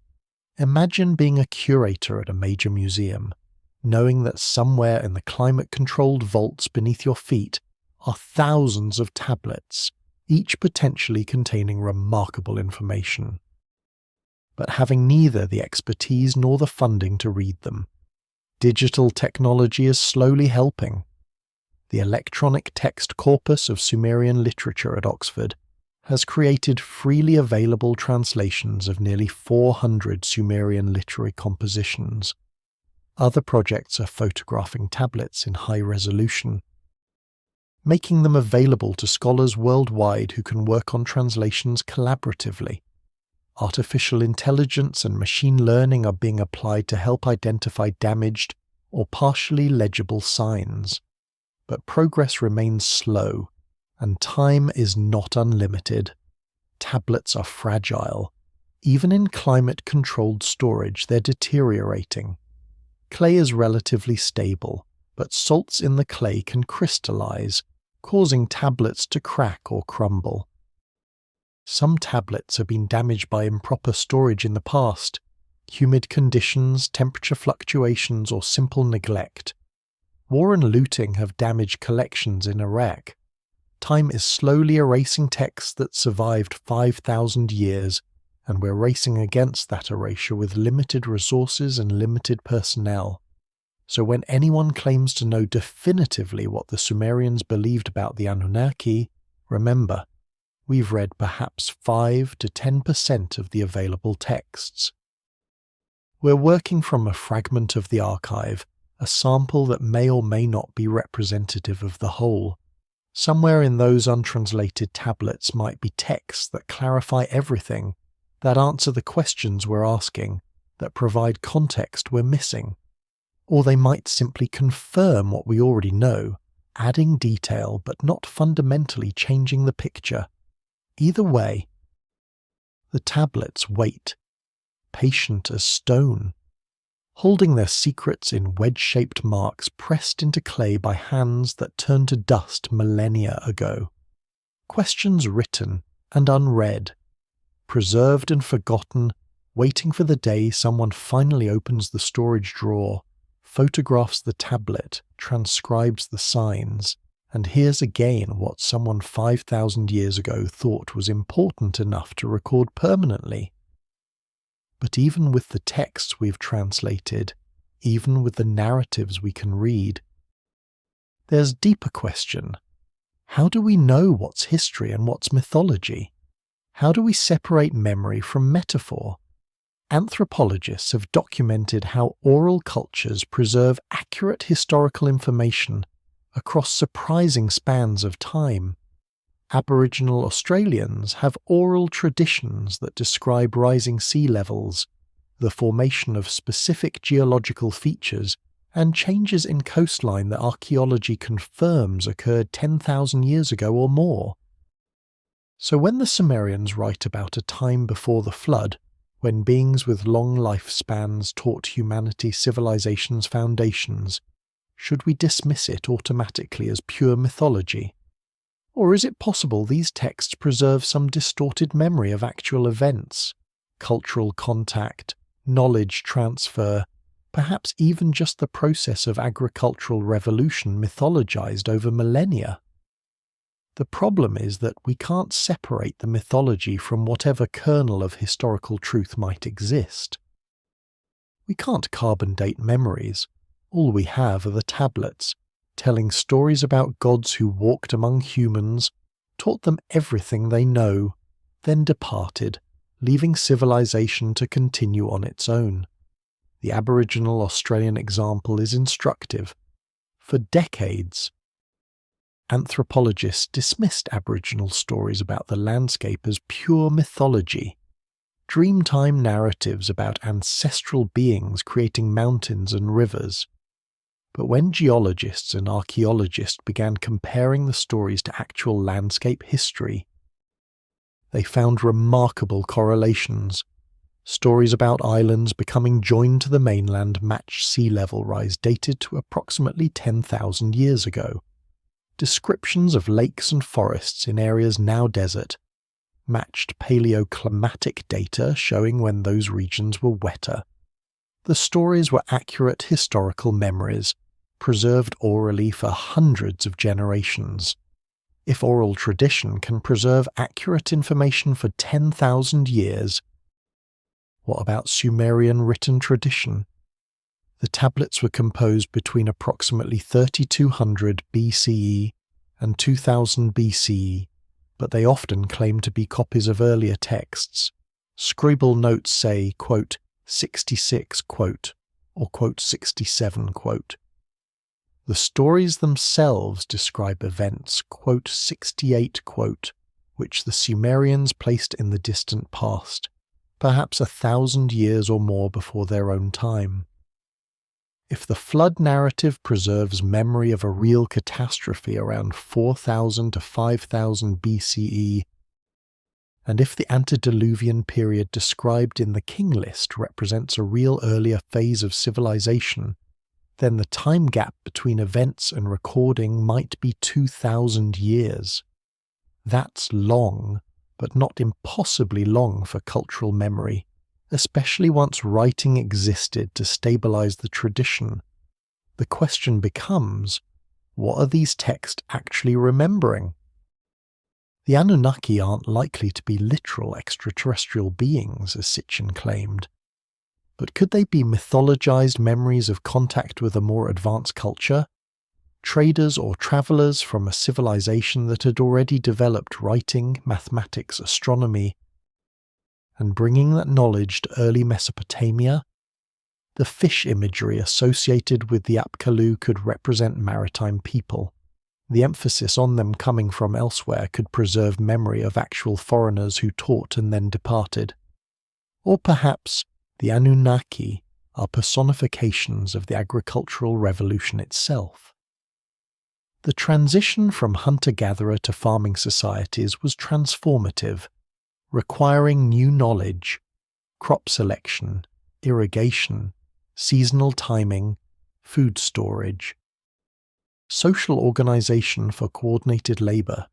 Imagine being a curator at a major museum, knowing that somewhere in the climate-controlled vaults beneath your feet are thousands of tablets, each potentially containing remarkable information, but having neither the expertise nor the funding to read them. Digital technology is slowly helping. The electronic text corpus of Sumerian literature at Oxford has created freely available translations of nearly 400 Sumerian literary compositions. Other projects are photographing tablets in high resolution, making them available to scholars worldwide who can work on translations collaboratively. Artificial intelligence and machine learning are being applied to help identify damaged or partially legible signs. But progress remains slow, and time is not unlimited. Tablets are fragile. Even in climate-controlled storage, they're deteriorating. Clay is relatively stable, but salts in the clay can crystallize, causing tablets to crack or crumble. Some tablets have been damaged by improper storage in the past, humid conditions, temperature fluctuations, or simple neglect. War and looting have damaged collections in Iraq. Time is slowly erasing texts that survived 5,000 years, and we're racing against that erasure with limited resources and limited personnel. So when anyone claims to know definitively what the Sumerians believed about the Anunnaki, remember, we've read perhaps 5 to 10% of the available texts. We're working from a fragment of the archive, a sample that may or may not be representative of the whole. Somewhere in those untranslated tablets might be texts that clarify everything, that answer the questions we're asking, that provide context we're missing. Or they might simply confirm what we already know, adding detail but not fundamentally changing the picture. Either way, the tablets wait, patient as stone, holding their secrets in wedge-shaped marks pressed into clay by hands that turned to dust millennia ago. Questions written and unread, preserved and forgotten, waiting for the day someone finally opens the storage drawer, photographs the tablet, transcribes the signs, and hears again what someone 5,000 years ago thought was important enough to record permanently. But even with the texts we've translated, even with the narratives we can read, there's a deeper question. How do we know what's history and what's mythology? How do we separate memory from metaphor? Anthropologists have documented how oral cultures preserve accurate historical information across surprising spans of time. Aboriginal Australians have oral traditions that describe rising sea levels, the formation of specific geological features, and changes in coastline that archaeology confirms occurred 10,000 years ago or more. So when the Sumerians write about a time before the flood, when beings with long lifespans taught humanity civilization's foundations, should we dismiss it automatically as pure mythology? Or is it possible these texts preserve some distorted memory of actual events, cultural contact, knowledge transfer, perhaps even just the process of agricultural revolution mythologized over millennia? The problem is that we can't separate the mythology from whatever kernel of historical truth might exist. We can't carbon date memories, All we have are the tablets, telling stories about gods who walked among humans, taught them everything they know, then departed, leaving civilization to continue on its own. The Aboriginal Australian example is instructive. For decades, anthropologists dismissed Aboriginal stories about the landscape as pure mythology, dreamtime narratives about ancestral beings creating mountains and rivers. But when geologists and archaeologists began comparing the stories to actual landscape history, they found remarkable correlations. Stories about islands becoming joined to the mainland matched sea level rise dated to approximately 10,000 years ago. Descriptions of lakes and forests in areas now desert matched paleoclimatic data showing when those regions were wetter. The stories were accurate historical memories, preserved orally for hundreds of generations. If oral tradition can preserve accurate information for 10,000 years, what about Sumerian written tradition? The tablets were composed between approximately 3200 BCE and 2000 BCE, but they often claim to be copies of earlier texts. Scribal notes say, quote, 66, quote, or quote 67, quote. The stories themselves describe events, quote 68, quote, which the Sumerians placed in the distant past, perhaps 1,000 years or more before their own time. If the flood narrative preserves memory of a real catastrophe around 4000 to 5000 BCE, and if the antediluvian period described in the King List represents a real earlier phase of civilization, then the time gap between events and recording might be 2000 years. That's long, but not impossibly long for cultural memory, especially once writing existed to stabilize the tradition. The question becomes, what are these texts actually remembering? The Anunnaki aren't likely to be literal extraterrestrial beings, as Sitchin claimed. But could they be mythologized memories of contact with a more advanced culture? Traders or travelers from a civilization that had already developed writing, mathematics, astronomy, and bringing that knowledge to early Mesopotamia? The fish imagery associated with the Apkallu could represent maritime people. The emphasis on them coming from elsewhere could preserve memory of actual foreigners who taught and then departed. Or perhaps the Anunnaki are personifications of the agricultural revolution itself. The transition from hunter-gatherer to farming societies was transformative, requiring new knowledge, crop selection, irrigation, seasonal timing, food storage, social organization for coordinated labor.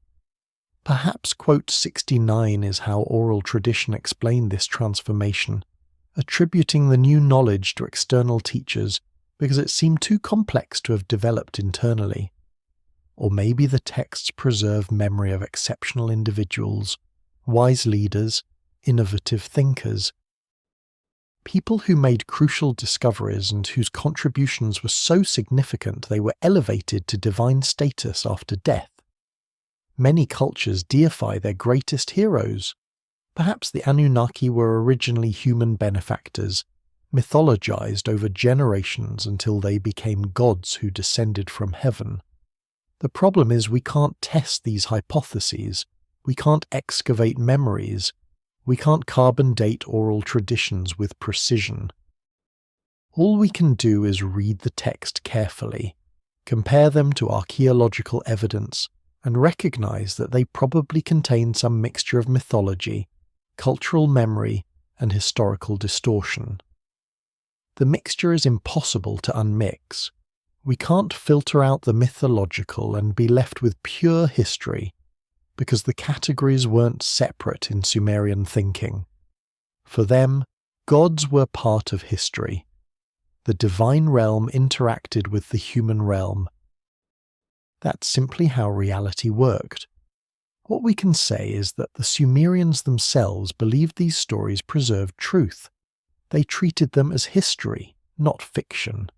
Perhaps quote 69 is how oral tradition explained this transformation, attributing the new knowledge to external teachers because it seemed too complex to have developed internally. Or maybe the texts preserve memory of exceptional individuals, wise leaders, innovative thinkers, people who made crucial discoveries and whose contributions were so significant they were elevated to divine status after death. Many cultures deify their greatest heroes. Perhaps the Anunnaki were originally human benefactors, mythologized over generations until they became gods who descended from heaven. The problem is we can't test these hypotheses. We can't excavate memories. We can't carbon date oral traditions with precision. All we can do is read the text carefully, compare them to archaeological evidence, and recognize that they probably contain some mixture of mythology, cultural memory, and historical distortion. The mixture is impossible to unmix. We can't filter out the mythological and be left with pure history, because the categories weren't separate in Sumerian thinking. For them, gods were part of history. The divine realm interacted with the human realm. That's simply how reality worked. What we can say is that the Sumerians themselves believed these stories preserved truth. They treated them as history, not fiction.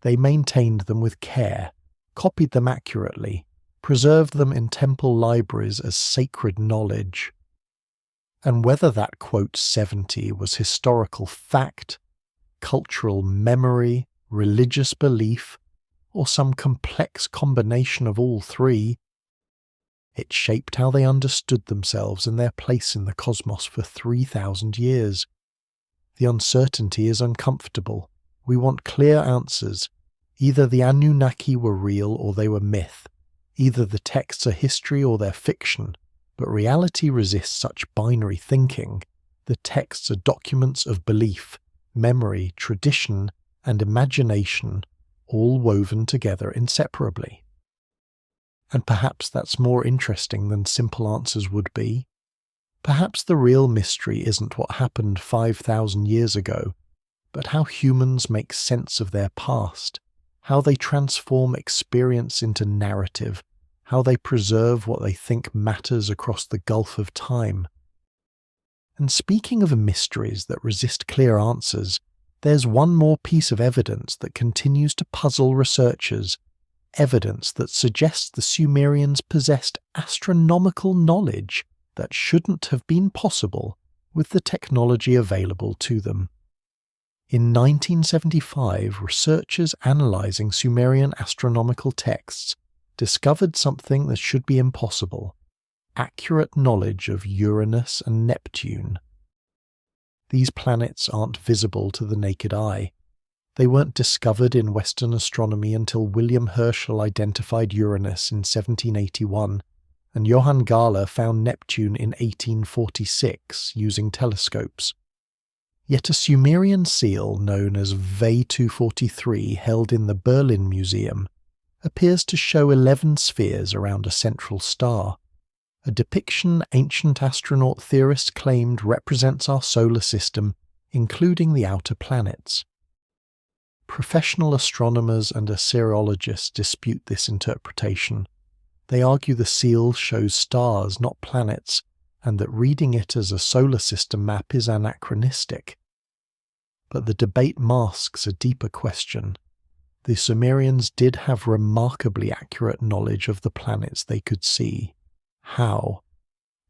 They maintained them with care, copied them accurately, preserved them in temple libraries as sacred knowledge. And whether that quote 70 was historical fact, cultural memory, religious belief, or some complex combination of all three, it shaped how they understood themselves and their place in the cosmos for 3,000 years. The uncertainty is uncomfortable. We want clear answers. Either the Anunnaki were real or they were myth. Either the texts are history or they're fiction. But reality resists such binary thinking. The texts are documents of belief, memory, tradition, and imagination, all woven together inseparably. And perhaps that's more interesting than simple answers would be. Perhaps the real mystery isn't what happened 5,000 years ago, but how humans make sense of their past, how they transform experience into narrative, how they preserve what they think matters across the gulf of time. And speaking of mysteries that resist clear answers, there's one more piece of evidence that continues to puzzle researchers, evidence that suggests the Sumerians possessed astronomical knowledge that shouldn't have been possible with the technology available to them. In 1975, researchers analysing Sumerian astronomical texts discovered something that should be impossible: accurate knowledge of Uranus and Neptune. These planets aren't visible to the naked eye. They weren't discovered in Western astronomy until William Herschel identified Uranus in 1781, and Johann Galle found Neptune in 1846 using telescopes. Yet a Sumerian seal known as V243, held in the Berlin Museum, appears to show 11 spheres around a central star, a depiction ancient astronaut theorists claimed represents our solar system, including the outer planets. Professional astronomers and assyriologists dispute this interpretation. They argue the seal shows stars, not planets, and that reading it as a solar system map is anachronistic. But the debate masks a deeper question. The Sumerians did have remarkably accurate knowledge of the planets they could see. How?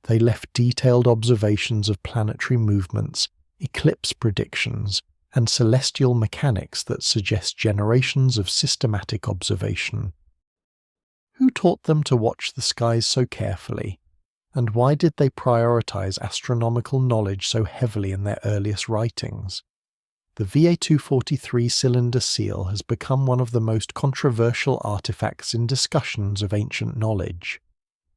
They left detailed observations of planetary movements, eclipse predictions, and celestial mechanics that suggest generations of systematic observation. Who taught them to watch the skies so carefully? And why did they prioritize astronomical knowledge so heavily in their earliest writings? The Va-243 cylinder seal has become one of the most controversial artifacts in discussions of ancient knowledge.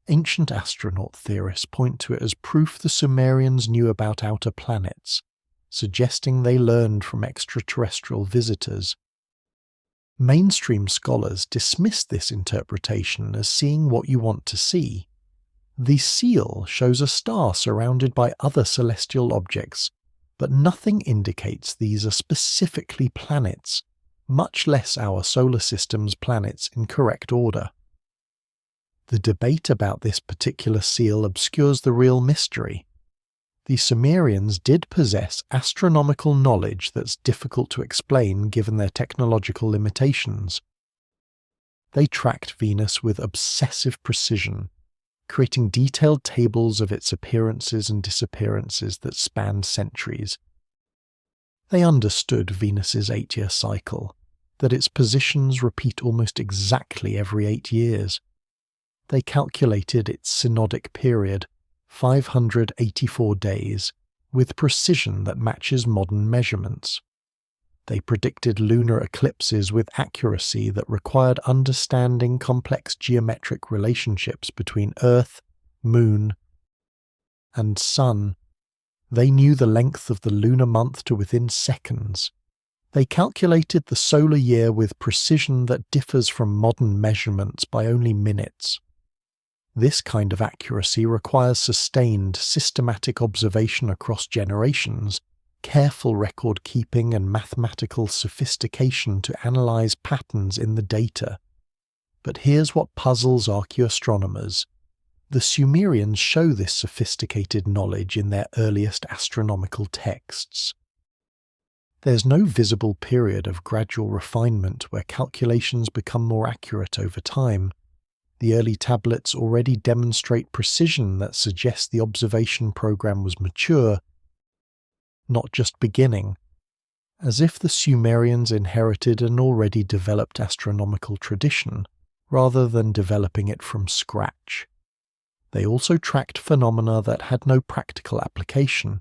Ancient astronaut theorists point to it as proof the Sumerians knew about outer planets, suggesting they learned from extraterrestrial visitors. Mainstream scholars dismiss this interpretation as seeing what you want to see. The seal shows a star surrounded by other celestial objects, but nothing indicates these are specifically planets, much less our solar system's planets in correct order. The debate about this particular seal obscures the real mystery. The Sumerians did possess astronomical knowledge that's difficult to explain given their technological limitations. They tracked Venus with obsessive precision, creating detailed tables of its appearances and disappearances that spanned centuries. They understood Venus's 8-year cycle, that its positions repeat almost exactly every 8 years. They calculated its synodic period, 584 days, with precision that matches modern measurements. They predicted lunar eclipses with accuracy that required understanding complex geometric relationships between Earth, Moon, and Sun. They knew the length of the lunar month to within seconds. They calculated the solar year with precision that differs from modern measurements by only minutes. This kind of accuracy requires sustained, systematic observation across generations, careful record-keeping and mathematical sophistication to analyze patterns in the data. But here's what puzzles archaeoastronomers. The Sumerians show this sophisticated knowledge in their earliest astronomical texts. There's no visible period of gradual refinement where calculations become more accurate over time. The early tablets already demonstrate precision that suggests the observation program was mature, not just beginning, as if the Sumerians inherited an already developed astronomical tradition, rather than developing it from scratch. They also tracked phenomena that had no practical application.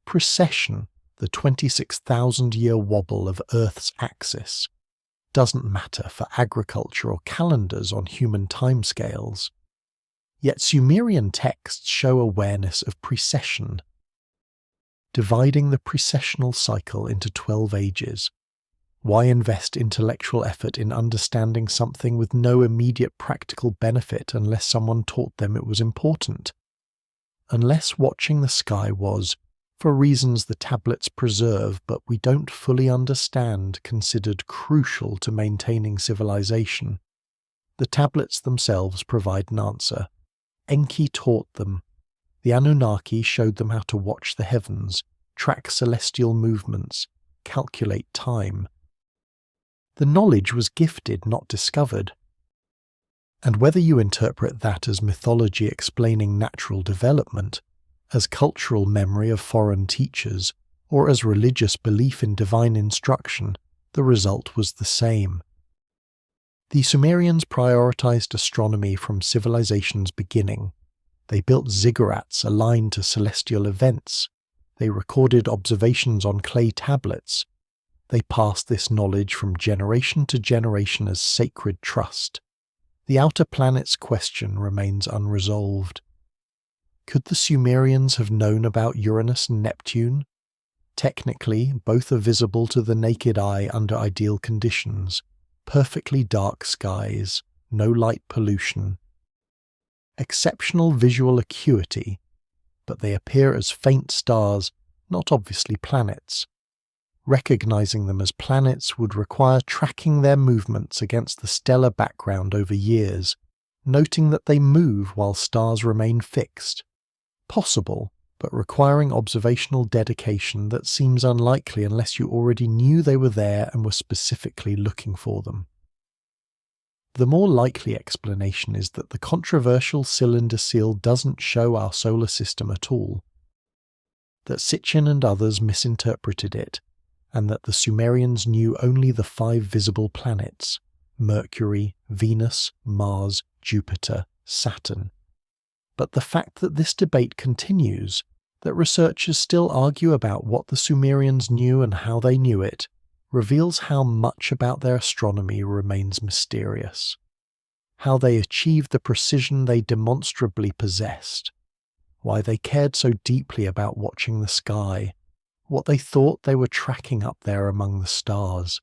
Precession, the 26,000-year wobble of Earth's axis, doesn't matter for agriculture or calendars on human timescales. Yet Sumerian texts show awareness of precession, dividing the precessional cycle into 12 ages. Why invest intellectual effort in understanding something with no immediate practical benefit unless someone taught them it was important? Unless watching the sky was, for reasons the tablets preserve but we don't fully understand, considered crucial to maintaining civilization, the tablets themselves provide an answer. Enki taught them. The Anunnaki showed them how to watch the heavens, track celestial movements, calculate time. The knowledge was gifted, not discovered. And whether you interpret that as mythology explaining natural development, as cultural memory of foreign teachers, or as religious belief in divine instruction, the result was the same. The Sumerians prioritized astronomy from civilization's beginning. They built ziggurats aligned to celestial events. They recorded observations on clay tablets. They passed this knowledge from generation to generation as sacred trust. The outer planets question remains unresolved. Could the Sumerians have known about Uranus and Neptune? Technically, both are visible to the naked eye under ideal conditions. Perfectly dark skies, no light pollution. Exceptional visual acuity, but they appear as faint stars, not obviously planets. Recognizing them as planets would require tracking their movements against the stellar background over years, noting that they move while stars remain fixed. Possible, but requiring observational dedication that seems unlikely unless you already knew they were there and were specifically looking for them. The more likely explanation is that the controversial cylinder seal doesn't show our solar system at all, that Sitchin and others misinterpreted it, and that the Sumerians knew only the 5 visible planets: Mercury, Venus, Mars, Jupiter, Saturn. But the fact that this debate continues, that researchers still argue about what the Sumerians knew and how they knew it, reveals how much about their astronomy remains mysterious. How they achieved the precision they demonstrably possessed. Why they cared so deeply about watching the sky. What they thought they were tracking up there among the stars.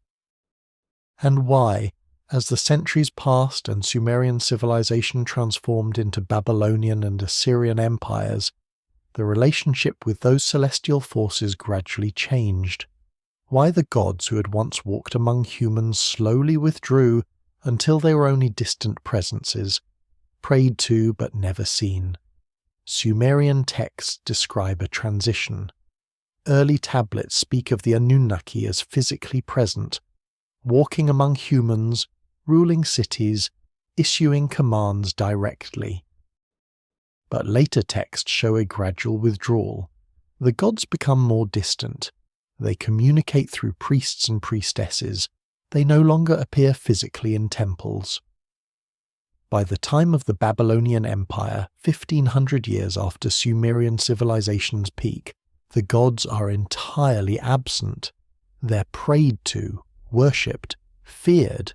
And why, as the centuries passed and Sumerian civilization transformed into Babylonian and Assyrian empires, the relationship with those celestial forces gradually changed. Why the gods who had once walked among humans slowly withdrew until they were only distant presences, prayed to but never seen. Sumerian texts describe a transition. Early tablets speak of the Anunnaki as physically present, walking among humans, ruling cities, issuing commands directly. But later texts show a gradual withdrawal. The gods become more distant. They communicate through priests and priestesses. They no longer appear physically in temples. By the time of the Babylonian Empire, 1500 years after Sumerian civilization's peak, the gods are entirely absent. They're prayed to, worshipped, feared,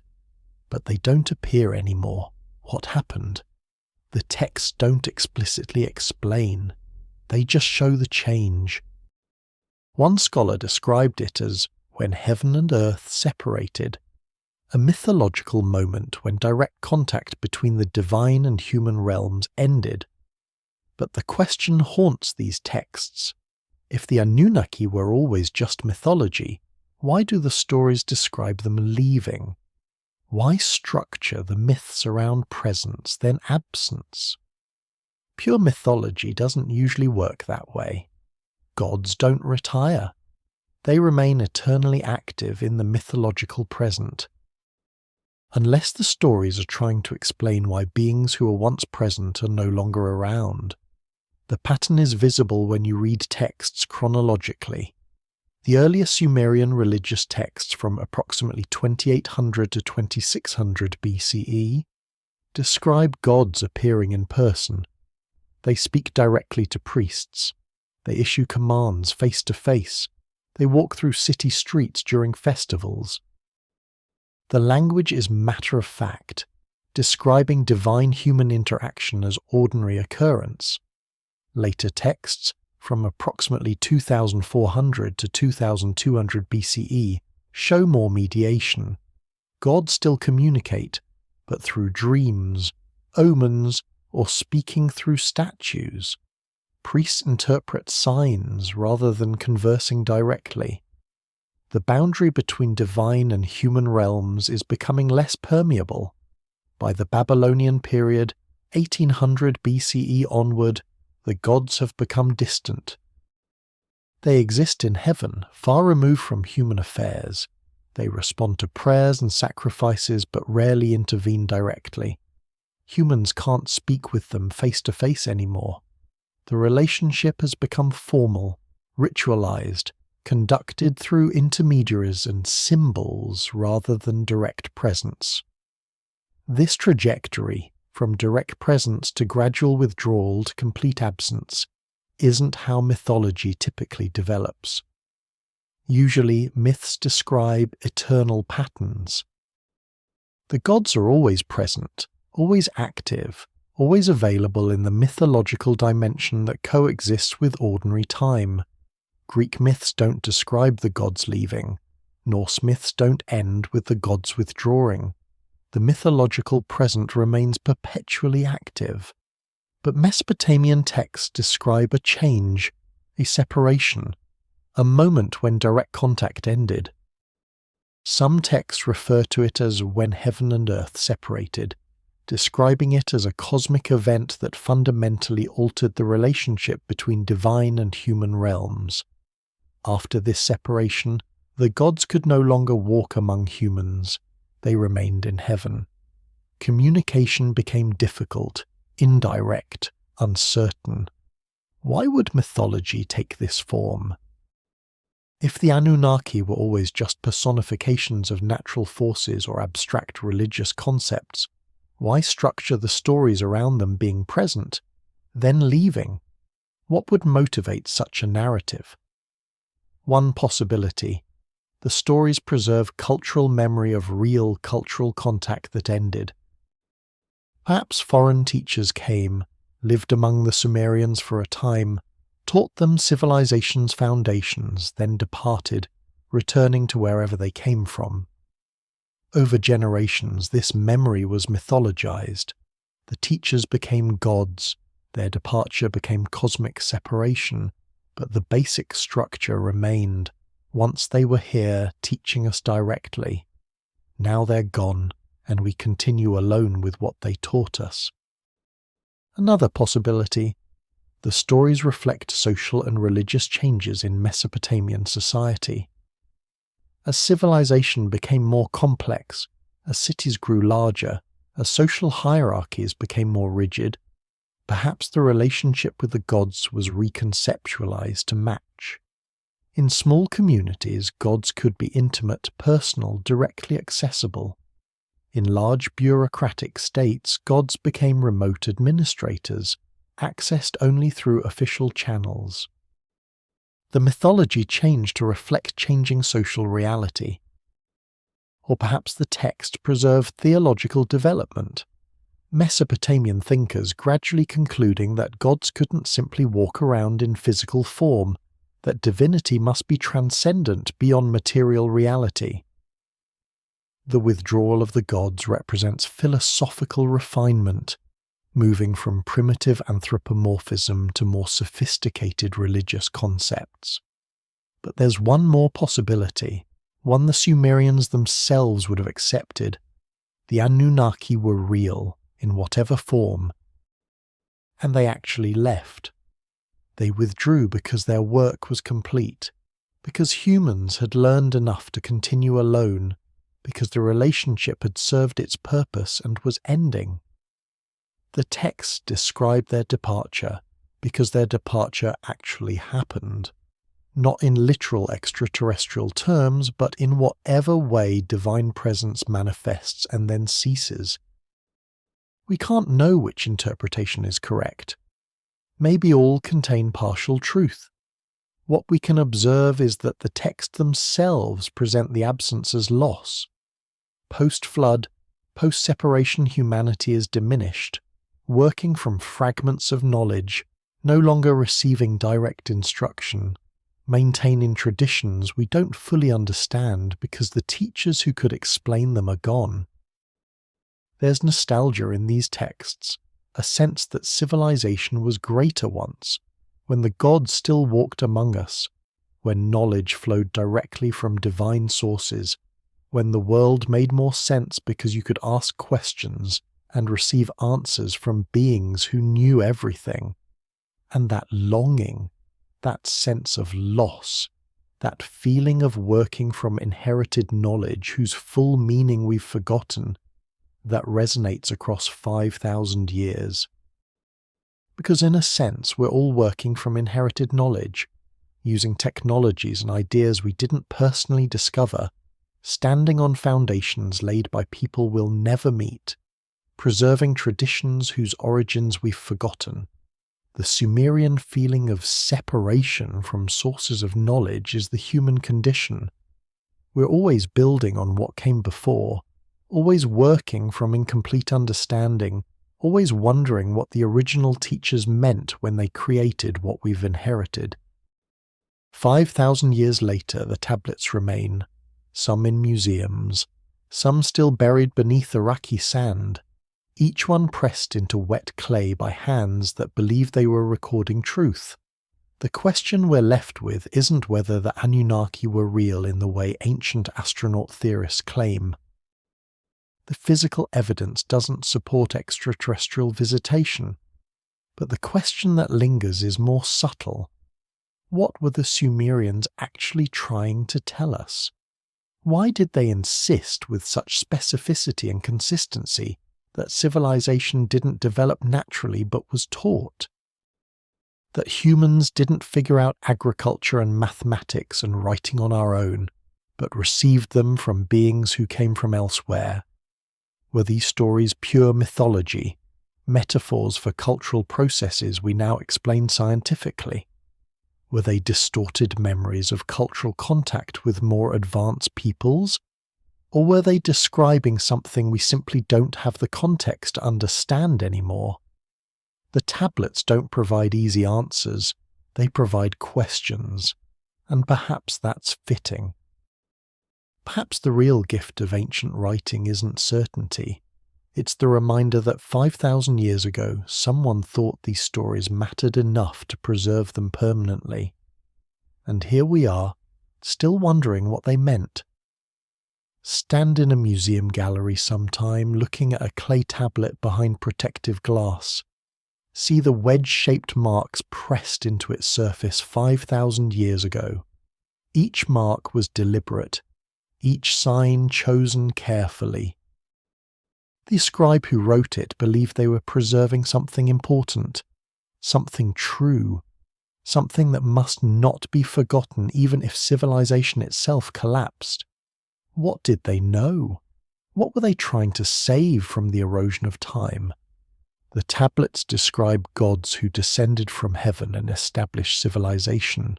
but they don't appear anymore. What happened? The texts don't explicitly explain. They just show the change. One scholar described it as when heaven and earth separated, a mythological moment when direct contact between the divine and human realms ended. But the question haunts these texts. If the Anunnaki were always just mythology, why do the stories describe them leaving? Why structure the myths around presence, then absence? Pure mythology doesn't usually work that way. Gods don't retire. they remain eternally active in the mythological present. Unless the stories are trying to explain why beings who were once present are no longer around, the pattern is visible when you read texts chronologically. The earliest Sumerian religious texts from approximately 2800 to 2600 BCE describe gods appearing in person. They speak directly to priests. They issue commands face to face. They walk through city streets during festivals. The language is matter-of-fact, describing divine-human interaction as ordinary occurrence. Later texts, from approximately 2400 to 2200 BCE, show more mediation. Gods still communicate, but through dreams, omens, or speaking through statues. Priests interpret signs rather than conversing directly. The boundary between divine and human realms is becoming less permeable. By the Babylonian period, 1800 BCE onward, the gods have become distant. They exist in heaven, far removed from human affairs. They respond to prayers and sacrifices but rarely intervene directly. Humans can't speak with them face to face anymore. The relationship has become formal, ritualized, conducted through intermediaries and symbols rather than direct presence. This trajectory, from direct presence to gradual withdrawal to complete absence, isn't how mythology typically develops. Usually, myths describe eternal patterns. The gods are always present, always active, always available in the mythological dimension that coexists with ordinary time. Greek myths don't describe the gods leaving. Norse myths don't end with the gods withdrawing. The mythological present remains perpetually active. But Mesopotamian texts describe a change, a separation, a moment when direct contact ended. Some texts refer to it as when heaven and earth separated, describing it as a cosmic event that fundamentally altered the relationship between divine and human realms. After this separation, the gods could no longer walk among humans. They remained in heaven. Communication became difficult, indirect, uncertain. Why would mythology take this form? If the Anunnaki were always just personifications of natural forces or abstract religious concepts, why structure the stories around them being present, then leaving? What would motivate such a narrative? One possibility: the stories preserve cultural memory of real cultural contact that ended. Perhaps foreign teachers came, lived among the Sumerians for a time, taught them civilization's foundations, then departed, returning to wherever they came from. Over generations, this memory was mythologized. The teachers became gods. Their departure became cosmic separation, but the basic structure remained. Once they were here, teaching us directly. Now they're gone, and we continue alone with what they taught us. Another possibility: the stories reflect social and religious changes in Mesopotamian society. As civilization became more complex, as cities grew larger, as social hierarchies became more rigid, perhaps the relationship with the gods was reconceptualized to match. In small communities, gods could be intimate, personal, directly accessible. In large bureaucratic states, gods became remote administrators, accessed only through official channels. The mythology changed to reflect changing social reality. Or perhaps the text preserved theological development. Mesopotamian thinkers gradually concluding that gods couldn't simply walk around in physical form, that divinity must be transcendent beyond material reality. The withdrawal of the gods represents philosophical refinement, moving from primitive anthropomorphism to more sophisticated religious concepts. But there's one more possibility, one the Sumerians themselves would have accepted. The Anunnaki were real, in whatever form, and they actually left. They withdrew because their work was complete, because humans had learned enough to continue alone, because the relationship had served its purpose and was ending. The texts describe their departure because their departure actually happened, not in literal extraterrestrial terms, but in whatever way divine presence manifests and then ceases. We can't know which interpretation is correct. Maybe all contain partial truth. What we can observe is that the texts themselves present the absence as loss. Post-flood, post-separation humanity is diminished, working from fragments of knowledge, no longer receiving direct instruction, maintaining traditions we don't fully understand because the teachers who could explain them are gone. There's nostalgia in these texts, a sense that civilization was greater once, when the gods still walked among us, when knowledge flowed directly from divine sources, when the world made more sense because you could ask questions and receive answers from beings who knew everything. And that longing, that sense of loss, that feeling of working from inherited knowledge whose full meaning we've forgotten, that resonates across 5,000 years. Because in a sense, we're all working from inherited knowledge, using technologies and ideas we didn't personally discover, standing on foundations laid by people we'll never meet, preserving traditions whose origins we've forgotten. The Sumerian feeling of separation from sources of knowledge is the human condition. We're always building on what came before, always working from incomplete understanding, always wondering what the original teachers meant when they created what we've inherited. 5,000 years later, the tablets remain, some in museums, some still buried beneath the rocky sand, each one pressed into wet clay by hands that believed they were recording truth. The question we're left with isn't whether the Anunnaki were real in the way ancient astronaut theorists claim. The physical evidence doesn't support extraterrestrial visitation, but the question that lingers is more subtle. What were the Sumerians actually trying to tell us? Why did they insist with such specificity and consistency that civilization didn't develop naturally but was taught? That humans didn't figure out agriculture and mathematics and writing on our own, but received them from beings who came from elsewhere? Were these stories pure mythology, metaphors for cultural processes we now explain scientifically? Were they distorted memories of cultural contact with more advanced peoples? Or were they describing something we simply don't have the context to understand anymore? The tablets don't provide easy answers, they provide questions, and perhaps that's fitting. Perhaps the real gift of ancient writing isn't certainty. It's the reminder that 5,000 years ago, someone thought these stories mattered enough to preserve them permanently. And here we are, still wondering what they meant. Stand in a museum gallery sometime, looking at a clay tablet behind protective glass. See the wedge-shaped marks pressed into its surface 5,000 years ago. Each mark was deliberate, each sign chosen carefully. The scribe who wrote it believed they were preserving something important, something true, something that must not be forgotten even if civilization itself collapsed. What did they know? What were they trying to save from the erosion of time? The tablets describe gods who descended from heaven and established civilization,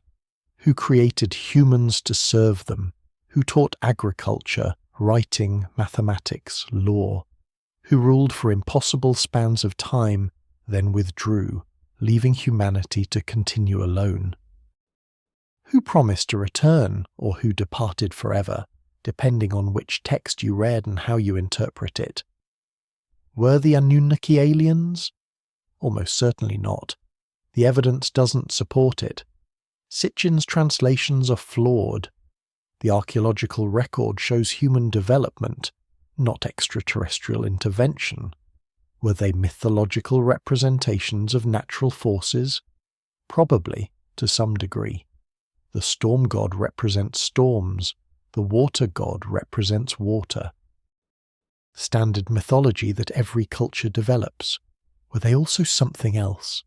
who created humans to serve them, who taught agriculture, writing, mathematics, law, who ruled for impossible spans of time, then withdrew, leaving humanity to continue alone. Who promised to return, or who departed forever, depending on which text you read and how you interpret it. Were the Anunnaki aliens? Almost certainly not. The evidence doesn't support it. Sitchin's translations are flawed. The archaeological record shows human development, not extraterrestrial intervention. Were they mythological representations of natural forces? Probably, to some degree. The storm god represents storms, the water god represents water. Standard mythology that every culture develops, were they also something else?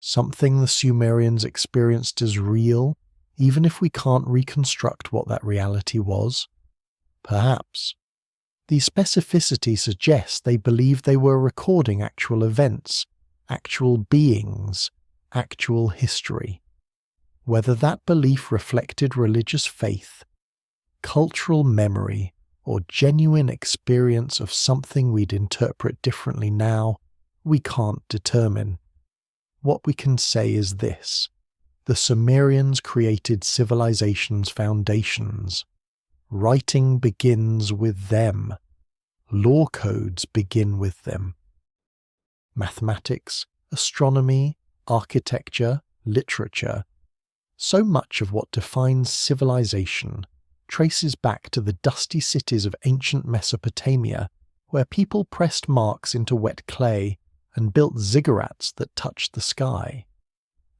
Something the Sumerians experienced as real, even if we can't reconstruct what that reality was? Perhaps. The specificity suggests they believed they were recording actual events, actual beings, actual history. Whether that belief reflected religious faith, cultural memory, or genuine experience of something we'd interpret differently now, we can't determine. What we can say is this: the Sumerians created civilization's foundations. Writing begins with them. Law codes begin with them. Mathematics, astronomy, architecture, literature. So much of what defines civilization traces back to the dusty cities of ancient Mesopotamia, where people pressed marks into wet clay and built ziggurats that touched the sky.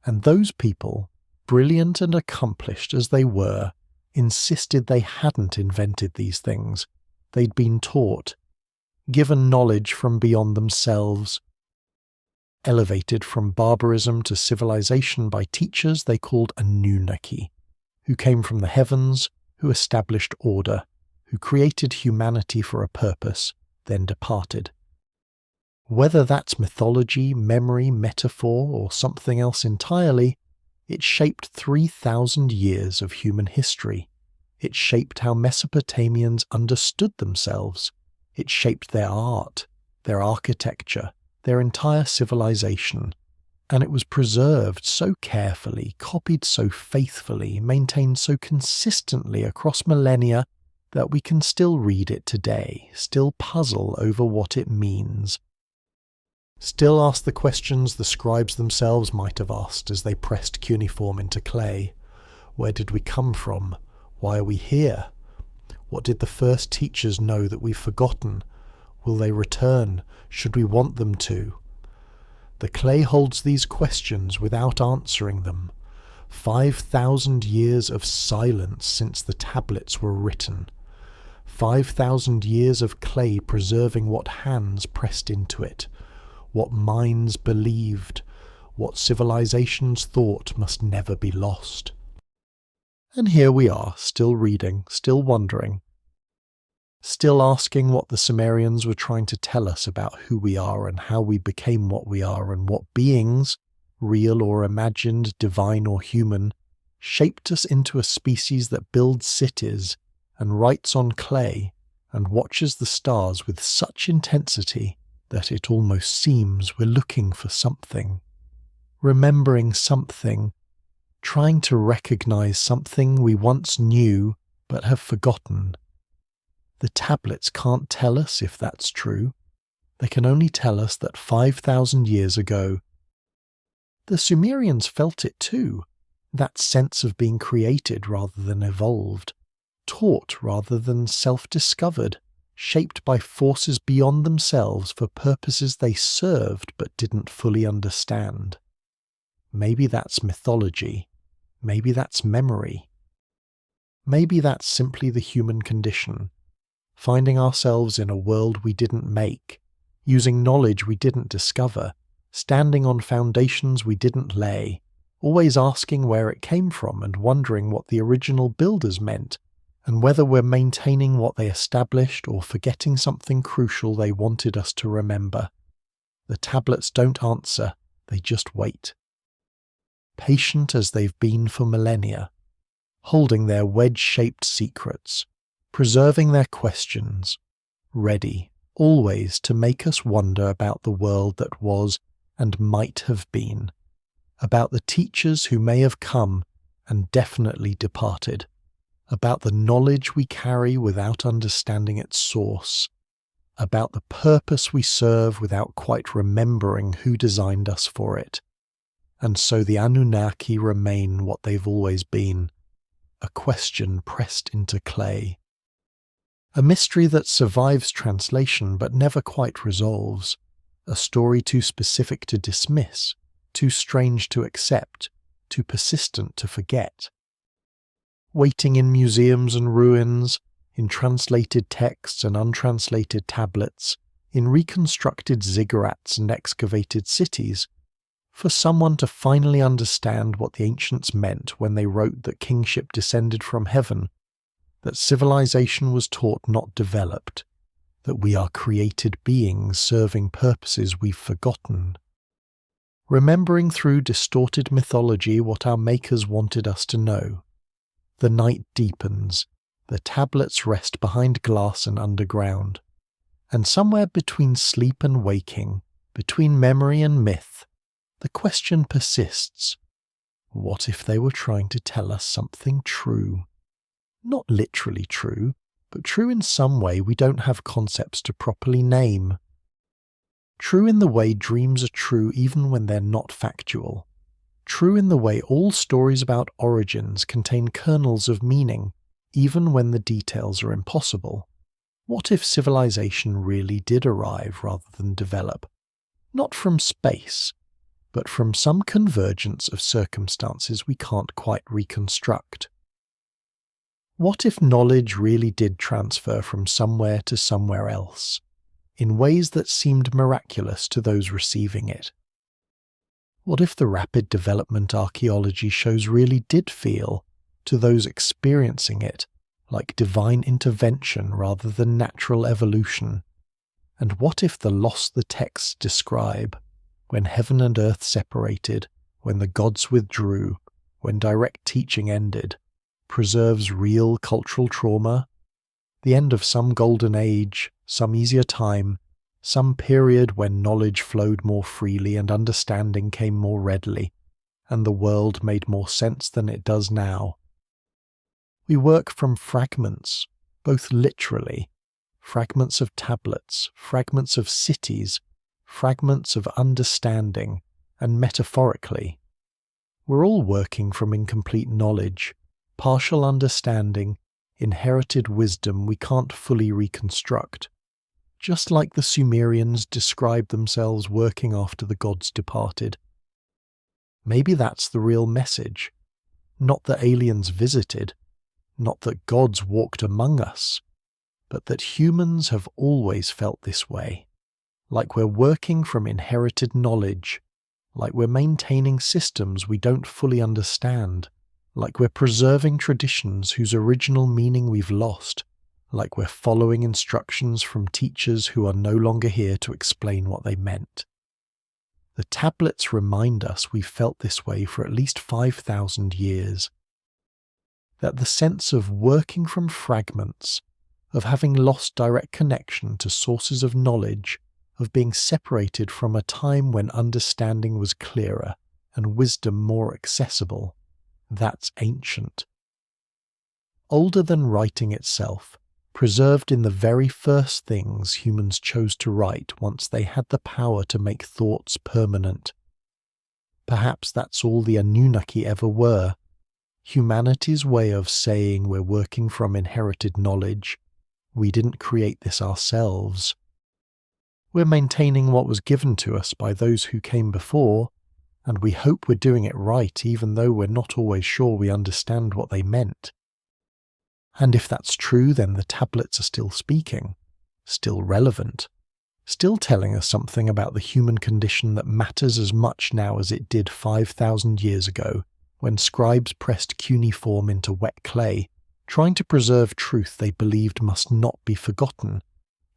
And those people, brilliant and accomplished as they were, insisted they hadn't invented these things. They'd been taught, given knowledge from beyond themselves, elevated from barbarism to civilization by teachers they called Anunnaki, who came from the heavens, who established order, who created humanity for a purpose, then departed. Whether that's mythology, memory, metaphor, or something else entirely, it shaped 3,000 years of human history. It shaped how Mesopotamians understood themselves. It shaped their art, their architecture, their entire civilization. And it was preserved so carefully, copied so faithfully, maintained so consistently across millennia that we can still read it today, still puzzle over what it means. Still ask the questions the scribes themselves might have asked as they pressed cuneiform into clay. Where did we come from? Why are we here? What did the first teachers know that we've forgotten? Will they return? Should we want them to? The clay holds these questions without answering them. 5,000 years of silence since the tablets were written. 5,000 years of clay preserving what hands pressed into it, what minds believed, what civilizations thought must never be lost. And here we are, still reading, still wondering, still asking what the Sumerians were trying to tell us about who we are and how we became what we are and what beings, real or imagined, divine or human, shaped us into a species that builds cities and writes on clay and watches the stars with such intensity that it almost seems we're looking for something, remembering something, trying to recognize something we once knew but have forgotten. The tablets can't tell us if that's true. They can only tell us that 5,000 years ago, the Sumerians felt it too, that sense of being created rather than evolved, taught rather than self-discovered, shaped by forces beyond themselves for purposes they served but didn't fully understand. Maybe that's mythology. Maybe that's memory. Maybe that's simply the human condition, finding ourselves in a world we didn't make, using knowledge we didn't discover, standing on foundations we didn't lay, always asking where it came from and wondering what the original builders meant, and whether we're maintaining what they established or forgetting something crucial they wanted us to remember. The tablets don't answer, they just wait. Patient as they've been for millennia, holding their wedge-shaped secrets, preserving their questions, ready, always to make us wonder about the world that was and might have been, about the teachers who may have come and definitely departed, about the knowledge we carry without understanding its source, about the purpose we serve without quite remembering who designed us for it. And so the Anunnaki remain what they've always been, a question pressed into clay. A mystery that survives translation but never quite resolves, a story too specific to dismiss, too strange to accept, too persistent to forget. Waiting in museums and ruins, in translated texts and untranslated tablets, in reconstructed ziggurats and excavated cities, for someone to finally understand what the ancients meant when they wrote that kingship descended from heaven, that civilization was taught not developed, that we are created beings serving purposes we've forgotten. Remembering through distorted mythology what our makers wanted us to know. The night deepens, the tablets rest behind glass and underground, and somewhere between sleep and waking, between memory and myth, the question persists, what if they were trying to tell us something true? Not literally true, but true in some way we don't have concepts to properly name. True in the way dreams are true even when they're not factual. True in the way all stories about origins contain kernels of meaning, even when the details are impossible. What if civilization really did arrive rather than develop? Not from space, but from some convergence of circumstances we can't quite reconstruct. What if knowledge really did transfer from somewhere to somewhere else, in ways that seemed miraculous to those receiving it? What if the rapid development archaeology shows really did feel, to those experiencing it, like divine intervention rather than natural evolution? And what if the loss the texts describe, when heaven and earth separated, when the gods withdrew, when direct teaching ended, preserves real cultural trauma? The end of some golden age, some easier time, some period when knowledge flowed more freely and understanding came more readily, and the world made more sense than it does now. We work from fragments, both literally, fragments of tablets, fragments of cities, fragments of understanding, and metaphorically. We're all working from incomplete knowledge, partial understanding, inherited wisdom we can't fully reconstruct, just like the Sumerians described themselves working after the gods departed. Maybe that's the real message. Not that aliens visited, not that gods walked among us, but that humans have always felt this way, like we're working from inherited knowledge, like we're maintaining systems we don't fully understand, like we're preserving traditions whose original meaning we've lost, like we're following instructions from teachers who are no longer here to explain what they meant. The tablets remind us we've felt this way for at least 5,000 years. That the sense of working from fragments, of having lost direct connection to sources of knowledge, of being separated from a time when understanding was clearer and wisdom more accessible, that's ancient. Older than writing itself, preserved in the very first things humans chose to write once they had the power to make thoughts permanent. Perhaps that's all the Anunnaki ever were, humanity's way of saying we're working from inherited knowledge. We didn't create this ourselves. We're maintaining what was given to us by those who came before, and we hope we're doing it right even though we're not always sure we understand what they meant. And if that's true, then the tablets are still speaking, still relevant, still telling us something about the human condition that matters as much now as it did 5,000 years ago, when scribes pressed cuneiform into wet clay, trying to preserve truth they believed must not be forgotten,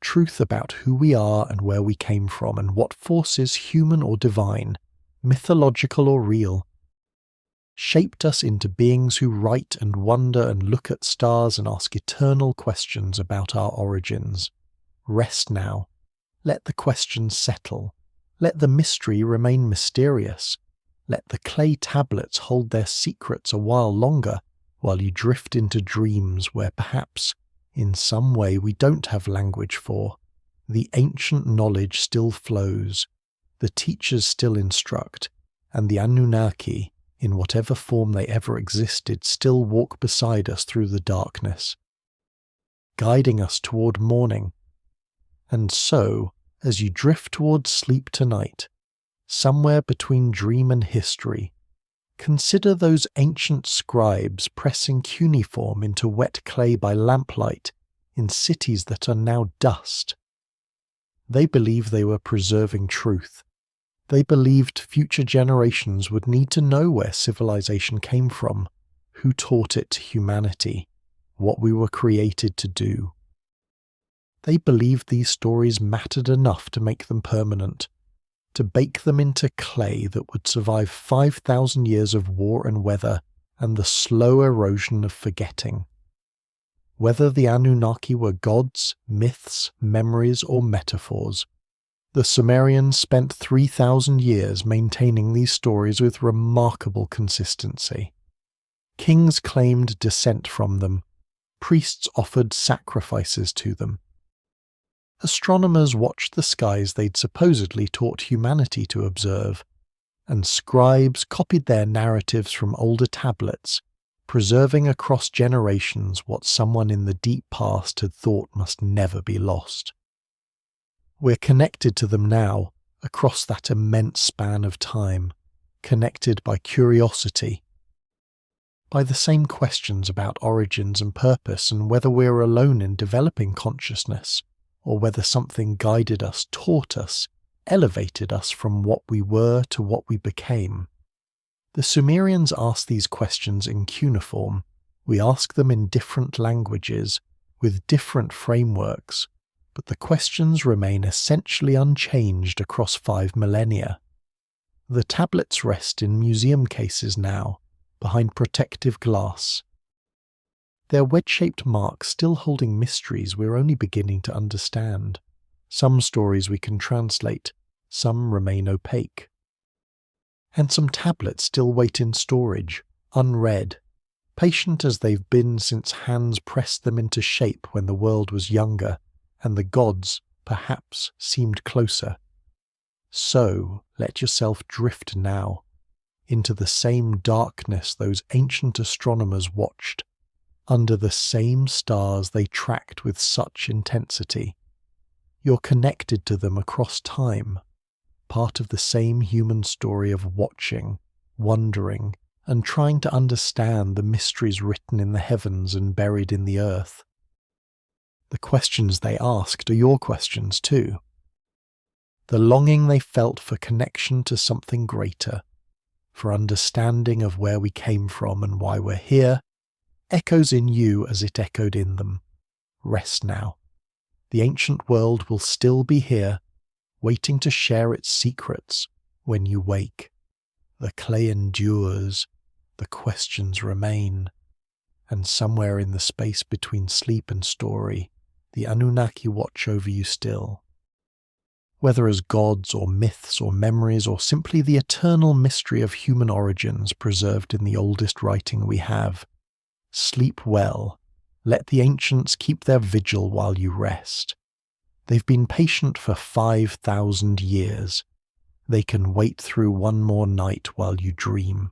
truth about who we are and where we came from and what forces, human or divine, mythological or real, shaped us into beings who write and wonder and look at stars and ask eternal questions about our origins. Rest now. Let the questions settle. Let the mystery remain mysterious. Let the clay tablets hold their secrets a while longer, while you drift into dreams where perhaps, in some way we don't have language for, the ancient knowledge still flows, the teachers still instruct, and the Anunnaki, in whatever form they ever existed, still walk beside us through the darkness, guiding us toward morning. And so, as you drift toward sleep tonight, somewhere between dream and history, Consider those ancient scribes pressing cuneiform into wet clay by lamplight in cities that are now dust. They believed they were preserving truth. They believed future generations would need to know where civilization came from, who taught it to humanity, what we were created to do. They believed these stories mattered enough to make them permanent, to bake them into clay that would survive 5,000 years of war and weather and the slow erosion of forgetting. Whether the Anunnaki were gods, myths, memories, or metaphors, the Sumerians spent 3,000 years maintaining these stories with remarkable consistency. Kings claimed descent from them. Priests offered sacrifices to them. Astronomers watched the skies they'd supposedly taught humanity to observe, and scribes copied their narratives from older tablets, preserving across generations what someone in the deep past had thought must never be lost. We're connected to them now, across that immense span of time, connected by curiosity, by the same questions about origins and purpose and whether we're alone in developing consciousness, or whether something guided us, taught us, elevated us from what we were to what we became. The Sumerians asked these questions in cuneiform. We ask them in different languages, with different frameworks, but the questions remain essentially unchanged across 5 millennia. The tablets rest in museum cases now, behind protective glass. Their wedge-shaped marks still holding mysteries we're only beginning to understand. Some stories we can translate, some remain opaque. And some tablets still wait in storage, unread, patient as they've been since hands pressed them into shape when the world was younger, and the gods, perhaps, seemed closer. So, let yourself drift now, into the same darkness those ancient astronomers watched, under the same stars they tracked with such intensity. You're connected to them across time, part of the same human story of watching, wondering, and trying to understand the mysteries written in the heavens and buried in the earth. The questions they asked are your questions too. The longing they felt for connection to something greater, for understanding of where we came from and why we're here, echoes in you as it echoed in them. Rest now. The ancient world will still be here, waiting to share its secrets when you wake. The clay endures, the questions remain, and somewhere in the space between sleep and story, the Anunnaki watch over you still. Whether as gods or myths or memories or simply the eternal mystery of human origins preserved in the oldest writing we have, sleep well. Let the ancients keep their vigil while you rest. They've been patient for 5,000 years. They can wait through one more night while you dream.